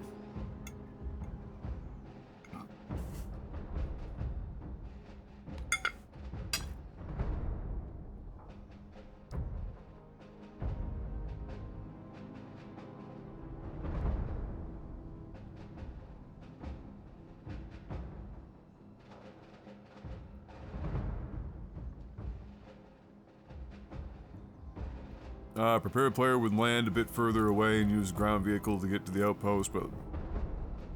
Prepare a player with land a bit further away and use ground vehicle to get to the outpost, but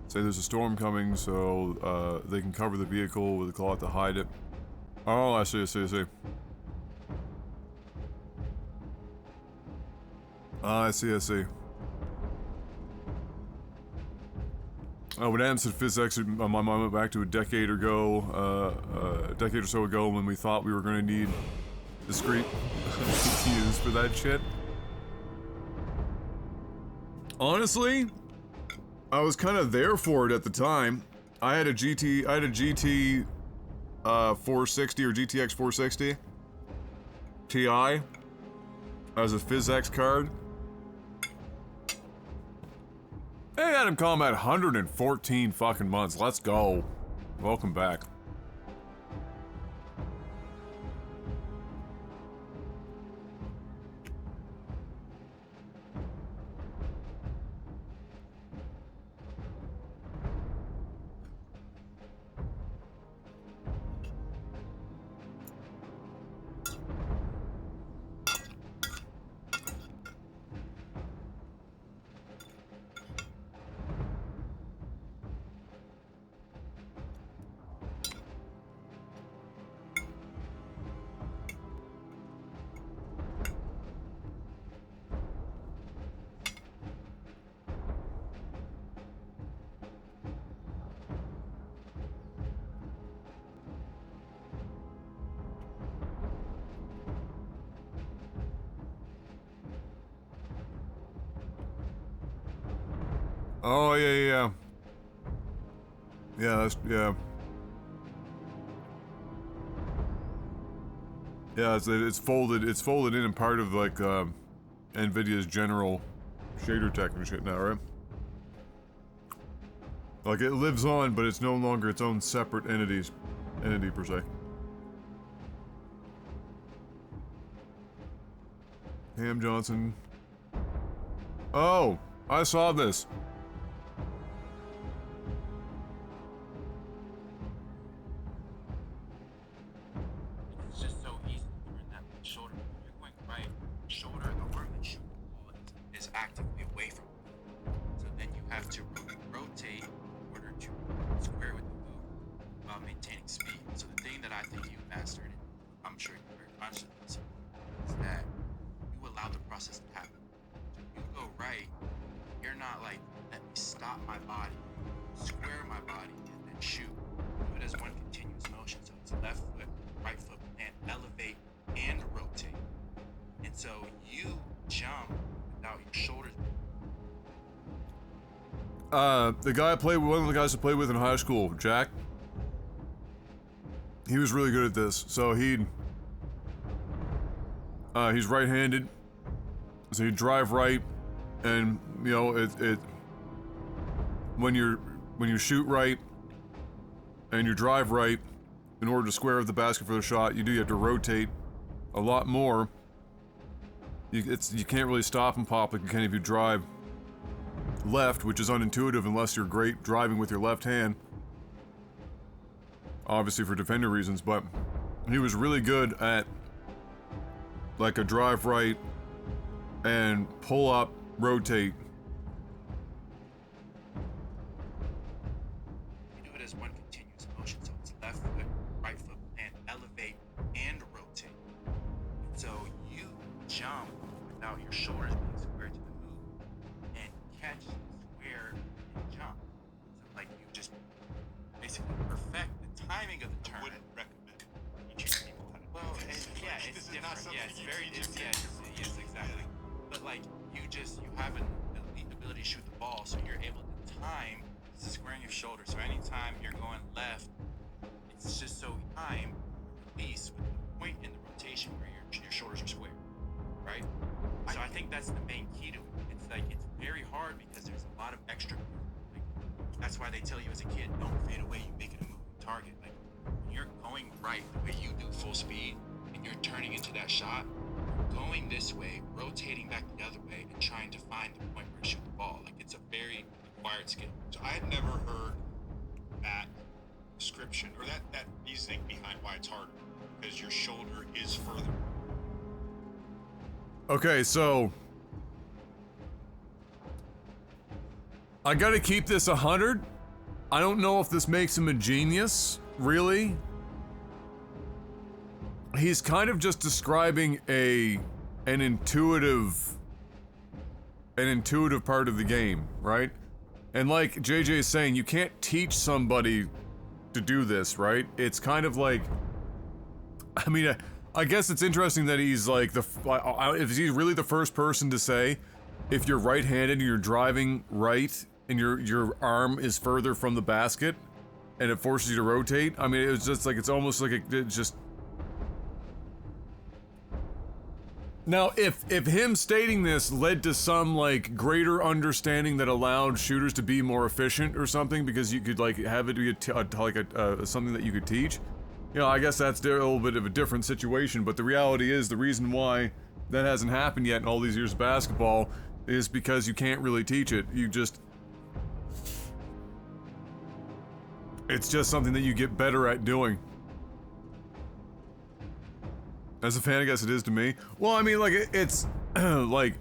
say there's a storm coming, so they can cover the vehicle with a cloth to hide it. Oh, I see. I see. When Adam said physics, my mind went back to a decade or so ago, when we thought we were going to need discrete CPUs for that shit. Honestly, I was kind of there for it at the time. I had a GT 460 or GTX 460 Ti as a PhysX card. Hey, Adam Combat, 114 fucking months. Let's go. Welcome back. Oh, yeah. Yeah, that's, yeah. Yeah, it's folded in part of, like, NVIDIA's general shader tech and shit now, right? Like, it lives on, but it's no longer its own separate entity, per se. Ham Johnson. Oh, I saw this. It's just so easy to turn that shoulder. You're going right, shoulder, the arm that shoots the ball is actively away from you. So then you have to rotate in order to square with the move while maintaining speed. So the thing that I think you mastered, and I'm sure you're very conscious of this, is that you allow the process to happen. So you go right, you're not like, let me stop my body, square my body, and then shoot. Do it as one continuous motion. So it's left foot, right foot, and elevate and rotate. And so you jump without your shoulders. The guy I played with, one of the guys I played with in high school, Jack, he was really good at this. So he's right-handed, so he'd drive right, and you know when you shoot right and you drive right, in order to square up the basket for the shot, you have to rotate a lot more. You can't really stop and pop like you can if you drive left, which is unintuitive unless you're great driving with your left hand. Obviously for defender reasons, but he was really good at like a drive right and pull up, rotate. You do it as one continuous motion, so it's left foot, right foot, and elevate and rotate. And so you jump without your shoulders being square to the move, and catch, square, and jump. So like you just basically perfect the timing of the turn. I wouldn't recommend teaching people how to. Well, yeah, it's different. Yeah, it's very different. Yes, exactly. But like you have an elite ability to shoot the ball, so you're able to time squaring your shoulder. So anytime you're going left, it's just so time release with the point in the rotation where your shoulders are square, right? So I think that's the main key to it. It's like it's very hard because there's a lot of extra. Like, that's why they tell you as a kid, don't fade away. You make it a moving target. Like when you're going right the way you do full speed, and you're turning into that shot, going this way, rotating back the other way, and trying to find the point where you shoot the ball. Like it's a very acquired skill. So I had never heard that description or that reasoning behind why it's harder, because your shoulder is further. Okay, so I gotta keep this 100. I don't know if this makes him a genius, really. He's kind of just describing an intuitive part of the game, right? And like JJ is saying, you can't teach somebody to do this, right? It's kind of like, I mean, I guess it's interesting that he's like if he's really the first person to say, if you're right-handed and you're driving right and your arm is further from the basket and it forces you to rotate. I mean, it's just like, it's almost like it just. Now, if him stating this led to some, like, greater understanding that allowed shooters to be more efficient or something, because you could, like, have it be something that you could teach, you know, I guess that's a little bit of a different situation, but the reality is the reason why that hasn't happened yet in all these years of basketball is because you can't really teach it. It's just something that you get better at doing. As a fan, I guess it is to me. Well, I mean, like, it's, like...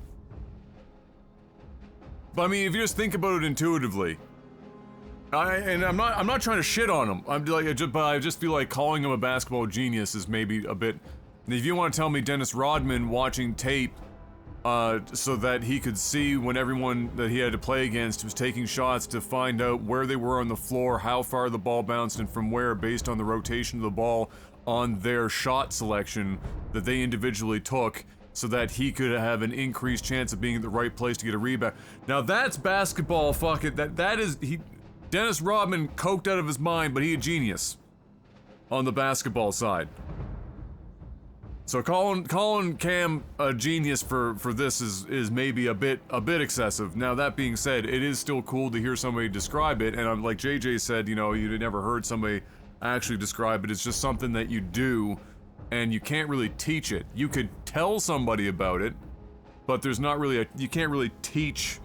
But I mean, if you just think about it intuitively... I'm not trying to shit on him. But I just feel like calling him a basketball genius is maybe a bit... If you want to tell me Dennis Rodman watching tape, so that he could see when everyone that he had to play against was taking shots to find out where they were on the floor, how far the ball bounced, and from where, based on the rotation of the ball on their shot selection that they individually took, so that he could have an increased chance of being in the right place to get a rebound. Now that's basketball fucking, that is, Dennis Rodman coked out of his mind, but he a genius on the basketball side. So calling Cam a genius for this is maybe a bit excessive. Now that being said, it is still cool to hear somebody describe it, and I'm like JJ said, you know, you'd never heard somebody actually describe it. It's just something that you do, and you can't really teach it. You could tell somebody about it, but there's not really you can't really teach,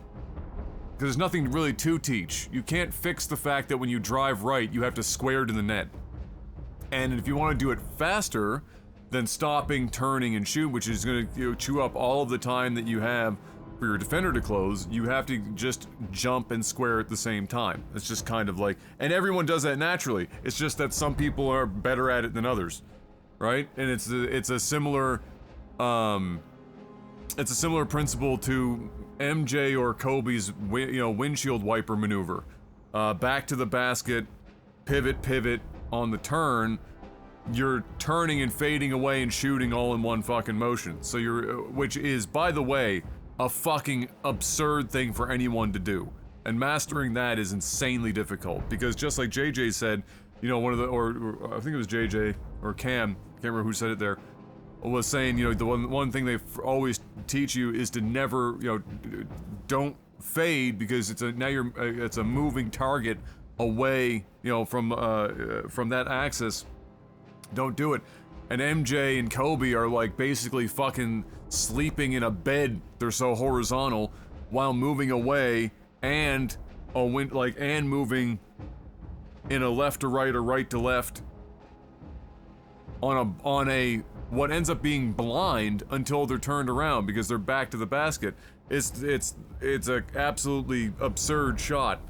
because there's nothing really to teach. You can't fix the fact that when you drive right, you have to square to the net. And if you want to do it faster than stopping, turning, and shoot, which is going to chew up all of the time that you have for your defender to close, you have to just jump and square at the same time. It's just kind of like, and everyone does that naturally. It's just that some people are better at it than others, right? And it's a similar principle to MJ or Kobe's windshield wiper maneuver. Back to the basket, pivot on the turn. You're turning and fading away and shooting all in one fucking motion. So which is, by the way, a fucking absurd thing for anyone to do. And mastering that is insanely difficult, because just like JJ said, you know, or I think it was JJ or Cam, can't remember who said it there, was saying, you know, the one thing they always teach you is to never, you know, don't fade, because it's a moving target away, you know, from that axis. Don't do it. And MJ and Kobe are like basically fucking sleeping in a bed. They're so horizontal while moving away and moving in a left to right or right to left on a what ends up being blind until they're turned around because they're back to the basket. It's a absolutely absurd shot.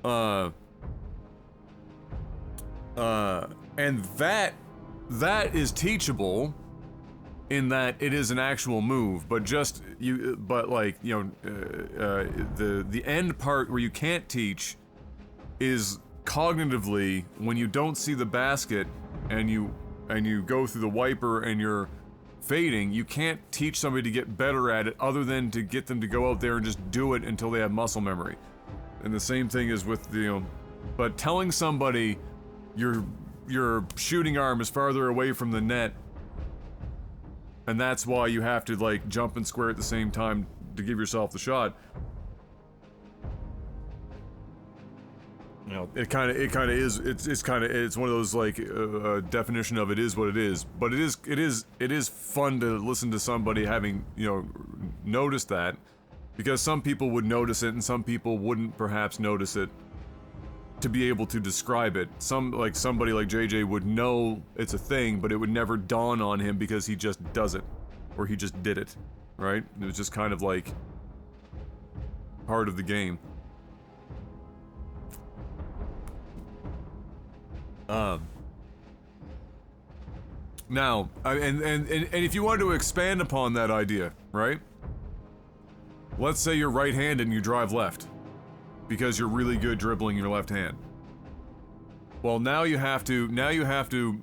And that is teachable in that it is an actual move, but the end part where you can't teach is cognitively when you don't see the basket and you go through the wiper and you're fading. You can't teach somebody to get better at it other than to get them to go out there and just do it until they have muscle memory. And the same thing is with but telling somebody your shooting arm is farther away from the net, and that's why you have to like jump and square at the same time to give yourself the shot. You know, it kind of is. It's one of those like definition of it is what it is. But it is fun to listen to somebody having noticed that, because some people would notice it and some people wouldn't perhaps notice it to be able to describe it. Somebody like JJ would know it's a thing, but it would never dawn on him because he just does it, or he just did it, right? It was just kind of like part of the game. Now, and if you wanted to expand upon that idea, right? Let's say you're right-handed and you drive left, because you're really good dribbling your left hand. Well, now you have to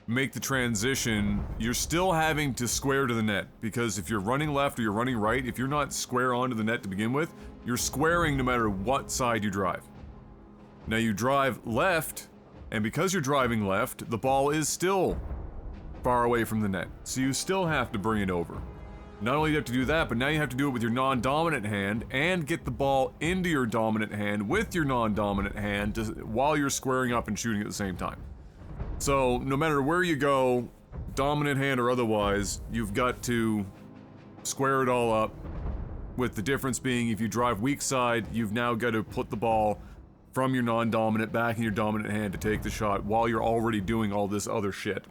make the transition. You're still having to square to the net, because if you're running left or you're running right, if you're not square onto the net to begin with, you're squaring no matter what side you drive. Now you drive left, and because you're driving left, the ball is still far away from the net, so you still have to bring it over. Not only do you have to do that, but now you have to do it with your non-dominant hand and get the ball into your dominant hand with your non-dominant hand while you're squaring up and shooting at the same time. So no matter where you go, dominant hand or otherwise, you've got to square it all up, with the difference being if you drive weak side, you've now got to put the ball from your non-dominant back in your dominant hand to take the shot while you're already doing all this other shit.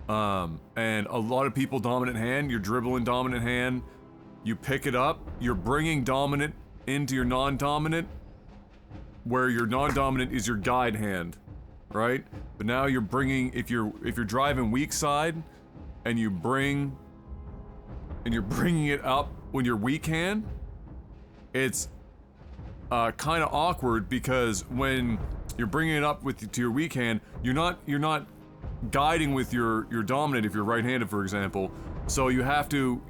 And a lot of people dominant hand, you're dribbling dominant hand, you pick it up, you're bringing dominant into your non-dominant, where your non-dominant is your guide hand, right? But now you're bringing, if you're driving weak side, and you're bringing it up when you're weak hand, it's kind of awkward, because when you're bringing it up to your weak hand, you're not guiding with your dominant if you're right-handed, for example. So you have to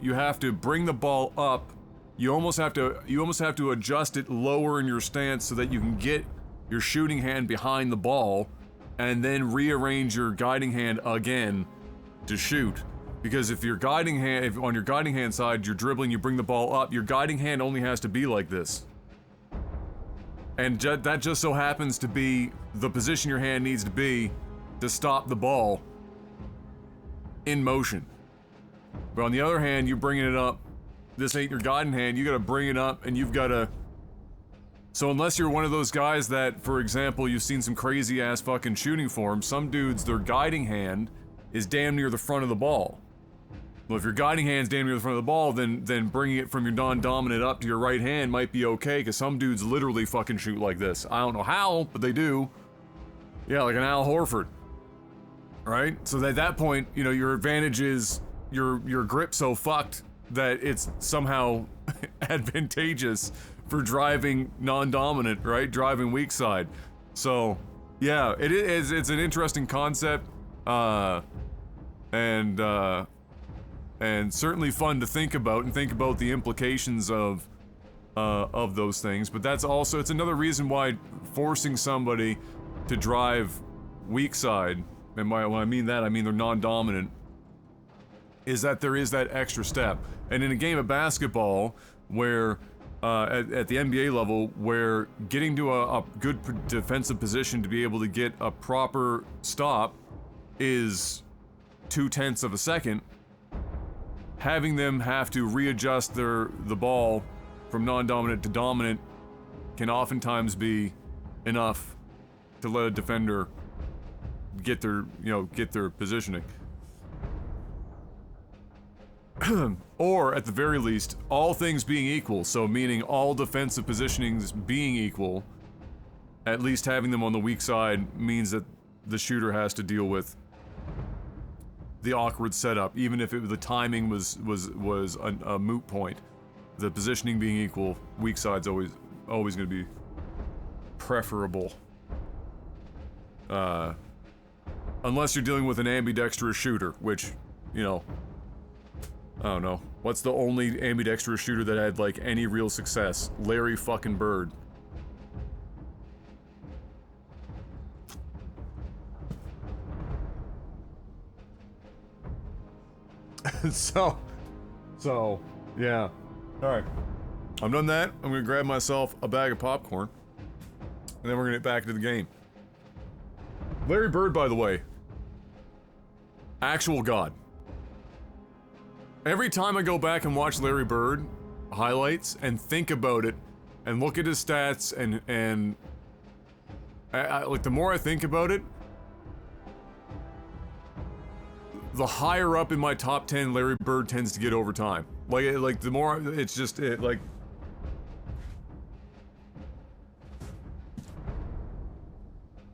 bring the ball up. You almost have to adjust it lower in your stance so that you can get your shooting hand behind the ball, and then rearrange your guiding hand again to shoot. Because if your guiding hand, if on your guiding hand side you're dribbling, you bring the ball up, your guiding hand only has to be like this. And that just so happens to be the position your hand needs to be to stop the ball in motion. But on the other hand, you're bringing it up. This ain't your guiding hand. You gotta bring it up, and you've gotta. So unless you're one of those guys that, for example, you've seen some crazy ass fucking shooting forms, some dudes, their guiding hand is damn near the front of the ball. Well, if your guiding hand's damn near the front of the ball, then bringing it from your non-dominant up to your right hand might be okay, because some dudes literally fucking shoot like this. I don't know how, but they do. Yeah, like an Al Horford. Right? So at that point, you know, your advantage is your grip so fucked that it's somehow advantageous for driving non-dominant, right? Driving weak side. So, yeah, it's an interesting concept, and certainly fun to think about, and think about the implications of those things. But that's also, it's another reason why forcing somebody to drive weak side, and when I mean that, I mean they're non-dominant, is that there is that extra step. And in a game of basketball, where at the NBA level, where getting to a good defensive position to be able to get a proper stop is 0.2 of a second, having them have to readjust the ball from non-dominant to dominant can oftentimes be enough to let a defender get their positioning. Or, at the very least, all things being equal, so meaning all defensive positionings being equal, at least having them on the weak side means that the shooter has to deal with the awkward setup, even if the timing was a moot point. The positioning being equal, weak side's always going to be preferable. Unless you're dealing with an ambidextrous shooter, which, you know, I don't know. What's the only ambidextrous shooter that had, like, any real success? Larry fucking Bird. So, yeah. Alright. I'm done that. I'm gonna grab myself a bag of popcorn. And then we're gonna get back into the game. Larry Bird, by the way. Actual god. Every time I go back and watch Larry Bird highlights and think about it and look at his stats and like, the more I think about it, the higher up in my top 10 Larry Bird tends to get over time. Like the more it's just like